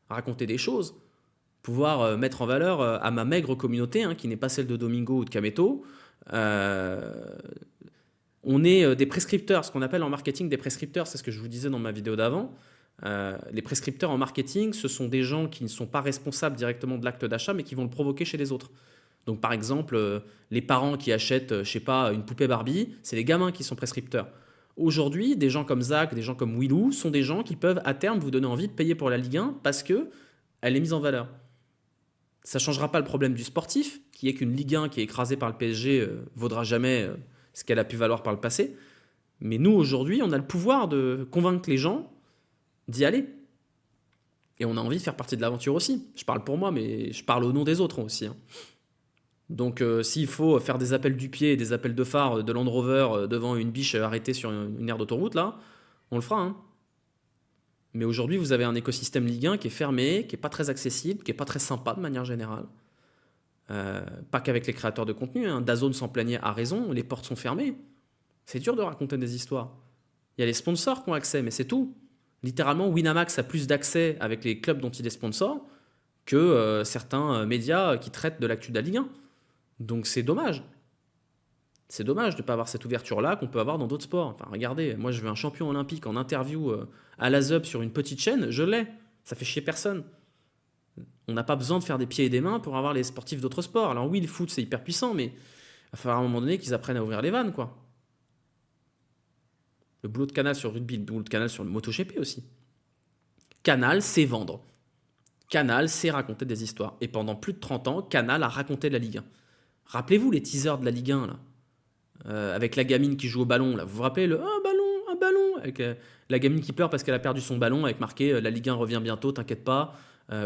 Raconter des choses. Pouvoir mettre en valeur à ma maigre communauté, hein, qui n'est pas celle de Domingo ou de Kameto. Euh, on est des prescripteurs, ce qu'on appelle en marketing des prescripteurs, c'est ce que je vous disais dans ma vidéo d'avant. Les prescripteurs en marketing, ce sont des gens qui ne sont pas responsables directement de l'acte d'achat, mais qui vont le provoquer chez les autres. Donc par exemple, les parents qui achètent, je sais pas, une poupée Barbie, c'est les gamins qui sont prescripteurs. Aujourd'hui, des gens comme Zach, des gens comme Willou, sont des gens qui peuvent à terme vous donner envie de payer pour la Ligue 1 parce que elle est mise en valeur. Ça ne changera pas le problème du sportif, qui est qu'une Ligue 1 qui est écrasée par le PSG vaudra jamais ce qu'elle a pu valoir par le passé. Mais nous, aujourd'hui, on a le pouvoir de convaincre les gens d'y aller. Et on a envie de faire partie de l'aventure aussi. Je parle pour moi, mais je parle au nom des autres aussi, hein. Donc s'il faut faire des appels du pied et des appels de phare de Land Rover devant une biche arrêtée sur une aire d'autoroute, là, on le fera, hein. Mais aujourd'hui, vous avez un écosystème Ligue 1 qui est fermé, qui n'est pas très accessible, qui n'est pas très sympa de manière générale. Pas qu'avec les créateurs de contenu, hein. DAZN s'en plaignait à raison, les portes sont fermées. C'est dur de raconter des histoires. Il y a les sponsors qui ont accès, mais c'est tout. Littéralement, Winamax a plus d'accès avec les clubs dont il est sponsor que certains médias qui traitent de l'actu de la Ligue 1. Donc c'est dommage. C'est dommage de ne pas avoir cette ouverture-là qu'on peut avoir dans d'autres sports. Enfin, regardez, moi je veux un champion olympique en interview à la ZUP sur une petite chaîne, je l'ai. Ça fait chier personne. On n'a pas besoin de faire des pieds et des mains pour avoir les sportifs d'autres sports. Alors oui, le foot c'est hyper puissant, mais il va falloir à un moment donné qu'ils apprennent à ouvrir les vannes, quoi. Le boulot de Canal sur le rugby, le boulot de Canal sur le MotoGP aussi. Canal, c'est vendre. Canal, c'est raconter des histoires. Et pendant plus de 30 ans, Canal a raconté la Ligue 1. Rappelez-vous les teasers de la Ligue 1, là. Avec la gamine qui joue au ballon, là. Vous vous rappelez le un ballon avec la gamine qui pleure parce qu'elle a perdu son ballon avec marqué la Ligue 1 revient bientôt, t'inquiète pas.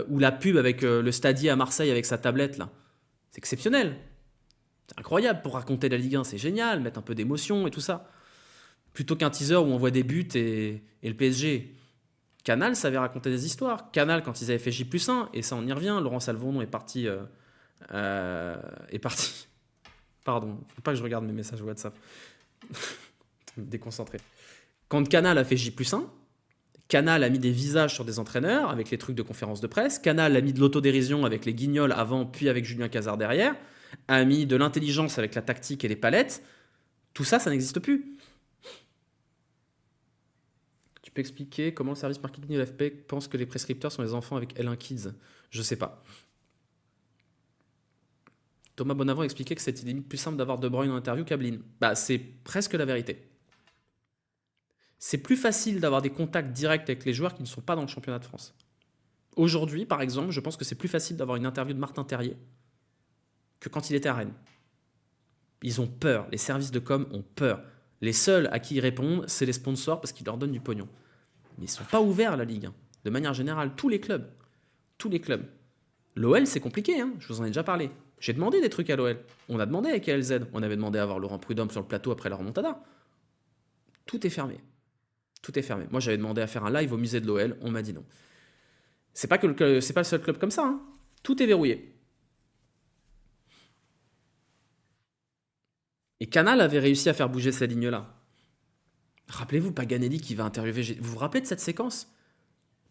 Ou la pub avec le Stadier à Marseille avec sa tablette, là. C'est exceptionnel. C'est incroyable pour raconter la Ligue 1, c'est génial, mettre un peu d'émotion et tout ça. Plutôt qu'un teaser où on voit des buts et le PSG. Canal savait raconter des histoires. Canal, quand ils avaient fait J+1, et ça on y revient, Laurent Salvondon est parti. Est parti. Pardon, faut pas que je regarde mes messages WhatsApp. Me déconcentré. Quand Canal a fait J+1, Canal a mis des visages sur des entraîneurs avec les trucs de conférence de presse. Canal a mis de l'autodérision avec les guignols avant, puis avec Julien Cazard derrière. A mis de l'intelligence avec la tactique et les palettes. Tout ça, ça n'existe plus. Tu peux expliquer comment le service marketing de l'AFP pense que les prescripteurs sont les enfants avec L1 Kids? Je sais pas. Thomas Bonavent expliquait que c'était limite plus simple d'avoir De Bruyne en interview qu'Ablin. Bah, c'est presque la vérité. C'est plus facile d'avoir des contacts directs avec les joueurs qui ne sont pas dans le championnat de France. Aujourd'hui, par exemple, je pense que c'est plus facile d'avoir une interview de Martin Terrier que quand il était à Rennes. Ils ont peur, les services de com ont peur. Les seuls à qui ils répondent, c'est les sponsors parce qu'ils leur donnent du pognon. Mais ils ne sont pas ouverts à la Ligue 1. De manière générale, tous les clubs. Tous les clubs. L'OL, c'est compliqué, hein, je vous en ai déjà parlé. J'ai demandé des trucs à l'OL. On a demandé avec ALZ. On avait demandé à avoir Laurent Prudhomme sur le plateau après la remontada. Tout est fermé. Tout est fermé. Moi, j'avais demandé à faire un live au musée de l'OL. On m'a dit non. C'est pas c'est pas le seul club comme ça. Hein. Tout est verrouillé. Et Canal avait réussi à faire bouger ces lignes-là. Rappelez-vous Paganelli qui va interviewer. Vous vous rappelez de cette séquence?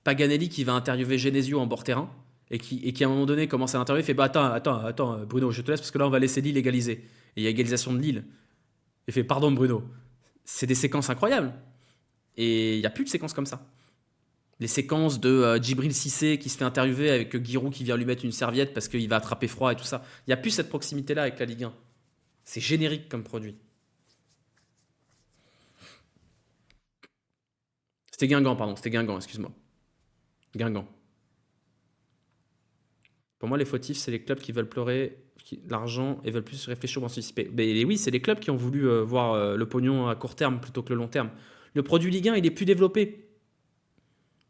Paganelli qui va interviewer Genesio en bord terrain et qui à un moment donné commence à l'interviewer. Il fait bah attends, Bruno, je te laisse parce que là on va laisser Lille égaliser. Et il y a égalisation de Lille. Il fait pardon Bruno. C'est des séquences incroyables. Et il n'y a plus de séquences comme ça. Les séquences de Djibril Cissé qui se fait interviewer avec Giroud qui vient lui mettre une serviette parce qu'il va attraper froid et tout ça. Il n'y a plus cette proximité-là avec la Ligue 1. C'est générique comme produit. C'était Guingamp, pardon. C'était Guingamp, excuse-moi. Guingamp. Pour moi, les fautifs, c'est les clubs qui veulent pleurer l'argent et veulent plus réfléchir ou anticiper. Mais oui, c'est les clubs qui ont voulu voir le pognon à court terme plutôt que le long terme. Le produit Ligue 1, il est plus développé.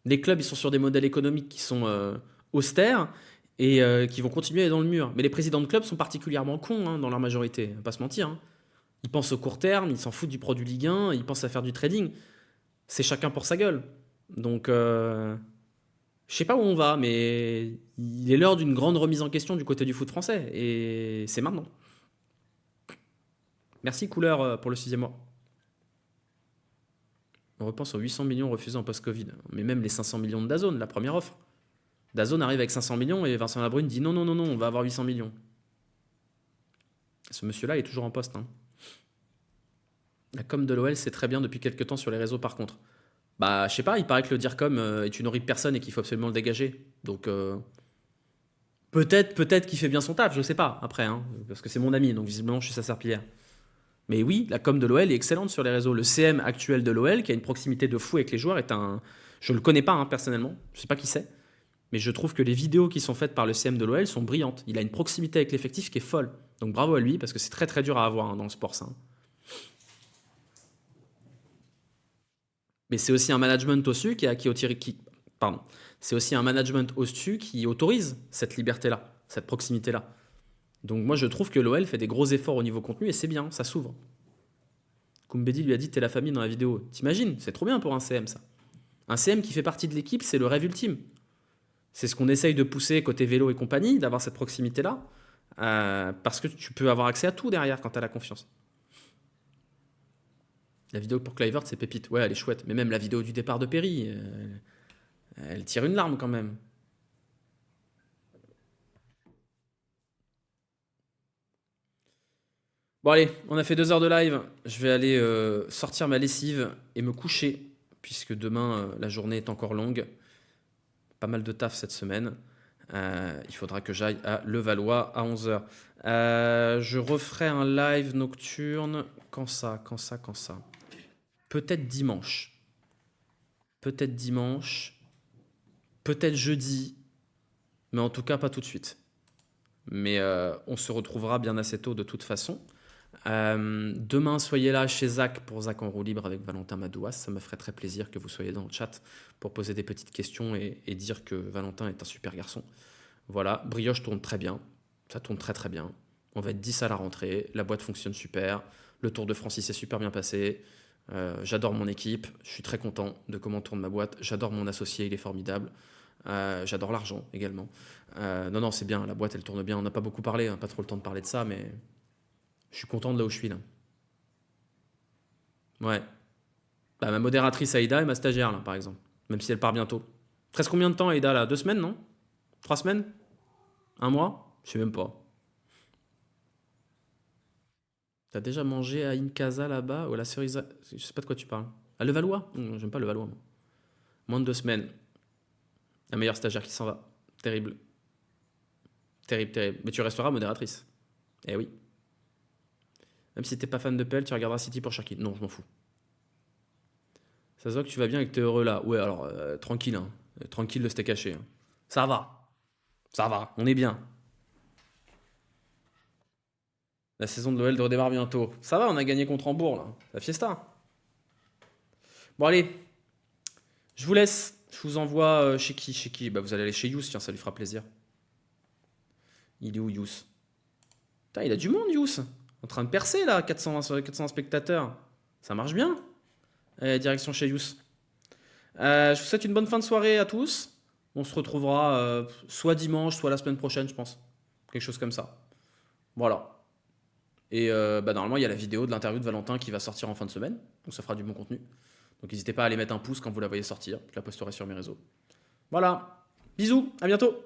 Les clubs, ils sont sur des modèles économiques qui sont austères et qui vont continuer à aller dans le mur. Mais les présidents de clubs sont particulièrement cons hein, dans leur majorité, on va pas se mentir. Hein. Ils pensent au court terme, ils s'en foutent du produit Ligue 1, ils pensent à faire du trading. C'est chacun pour sa gueule. Donc, je sais pas où on va, mais il est l'heure d'une grande remise en question du côté du foot français. Et c'est maintenant. Merci Couleur pour le 6e mois. On repense aux 800 millions refusés en post-Covid. Mais même les 500 millions de DAZN, la première offre. DAZN arrive avec 500 millions et Vincent Labrune dit non, on va avoir 800 millions. Ce monsieur-là est toujours en poste. Hein. La com de l'OL, c'est très bien depuis quelques temps sur les réseaux par contre. Bah, je sais pas, il paraît que le DIRCOM est une horrible personne et qu'il faut absolument le dégager. Donc, peut-être qu'il fait bien son taf, je sais pas, après, hein, parce que c'est mon ami, donc visiblement je suis sa serpillière. Mais oui, la com de l'OL est excellente sur les réseaux. Le CM actuel de l'OL, qui a une proximité de fou avec les joueurs, est un. Je le connais pas hein, personnellement, je sais pas qui c'est, mais je trouve que les vidéos qui sont faites par le CM de l'OL sont brillantes. Il a une proximité avec l'effectif qui est folle. Donc bravo à lui, parce que c'est très très dur à avoir hein, dans le sport, ça. Hein. Mais c'est aussi un management au-dessus pardon. C'est aussi un management au-dessus qui autorise cette liberté-là, cette proximité-là. Donc moi je trouve que l'OL fait des gros efforts au niveau contenu et c'est bien, ça s'ouvre. Koumbedi lui a dit t'es la famille dans la vidéo. T'imagines? C'est trop bien pour un CM ça. Un CM qui fait partie de l'équipe, c'est le rêve ultime. C'est ce qu'on essaye de pousser côté vélo et compagnie, d'avoir cette proximité-là, parce que tu peux avoir accès à tout derrière quand tu as la confiance. La vidéo pour Kluivert, c'est pépite. Ouais, elle est chouette. Mais même la vidéo du départ de Perry, elle tire une larme quand même. Bon allez, on a fait 2 heures de live. Je vais aller sortir ma lessive et me coucher, puisque demain, la journée est encore longue. Pas mal de taf cette semaine. Il faudra que j'aille à Levallois à 11 heures. Je referai un live nocturne. Quand ça? Peut-être dimanche. Peut-être dimanche. Peut-être jeudi. Mais en tout cas, pas tout de suite. Mais on se retrouvera bien assez tôt de toute façon. Demain, soyez là chez Zach pour Zach en roue libre avec Valentin Madouas. Ça me ferait très plaisir que vous soyez dans le chat pour poser des petites questions et dire que Valentin est un super garçon. Voilà, Brioche tourne très bien. Ça tourne très très bien. On va être 10 à la rentrée. La boîte fonctionne super. Le Tour de France il s'est super bien passé. J'adore mon équipe. Je suis très content de comment tourne ma boîte. J'adore mon associé, il est formidable. J'adore l'argent également. Non, c'est bien. La boîte, elle tourne bien. On n'a pas beaucoup parlé, hein, pas trop le temps de parler de ça, mais je suis content de là où je suis là. Ouais. Bah, ma modératrice Aïda est ma stagiaire là, par exemple. Même si elle part bientôt. Il te reste combien de temps, Aïda, là? 2 semaines, non? 3 semaines? Un mois? Je sais même pas. T'as déjà mangé à Incasa là-bas ou à la cerise? Je sais pas de quoi tu parles. À Levallois? J'aime pas Levallois, moi. Moins de 2 semaines. La meilleure stagiaire qui s'en va. Terrible. Terrible, terrible. Mais tu resteras modératrice. Eh oui. Même si t'es pas fan de PL, tu regarderas City pour Sharky. Non, je m'en fous. Ça se voit que tu vas bien et que t'es heureux là. Ouais, alors, tranquille, hein. Tranquille, le steak haché, hein. Ça va. Ça va. On est bien. La saison de l'OL redémarre bientôt. Ça va, on a gagné contre Hambourg, là. La fiesta. Bon, allez. Je vous laisse. Je vous envoie chez qui? Chez qui? Bah, vous allez aller chez Yous, tiens, ça lui fera plaisir. Il est où, Yous? Putain, il a du monde, Yous. En train de percer, là, 400 spectateurs. Ça marche bien. Allez, direction chez Yous. Je vous souhaite une bonne fin de soirée à tous. On se retrouvera soit dimanche, soit la semaine prochaine, je pense. Quelque chose comme ça. Voilà. Et bah, normalement, il y a la vidéo de l'interview de Valentin qui va sortir en fin de semaine. Donc ça fera du bon contenu. Donc n'hésitez pas à aller mettre un pouce quand vous la voyez sortir. Je la posterai sur mes réseaux. Voilà. Bisous, à bientôt.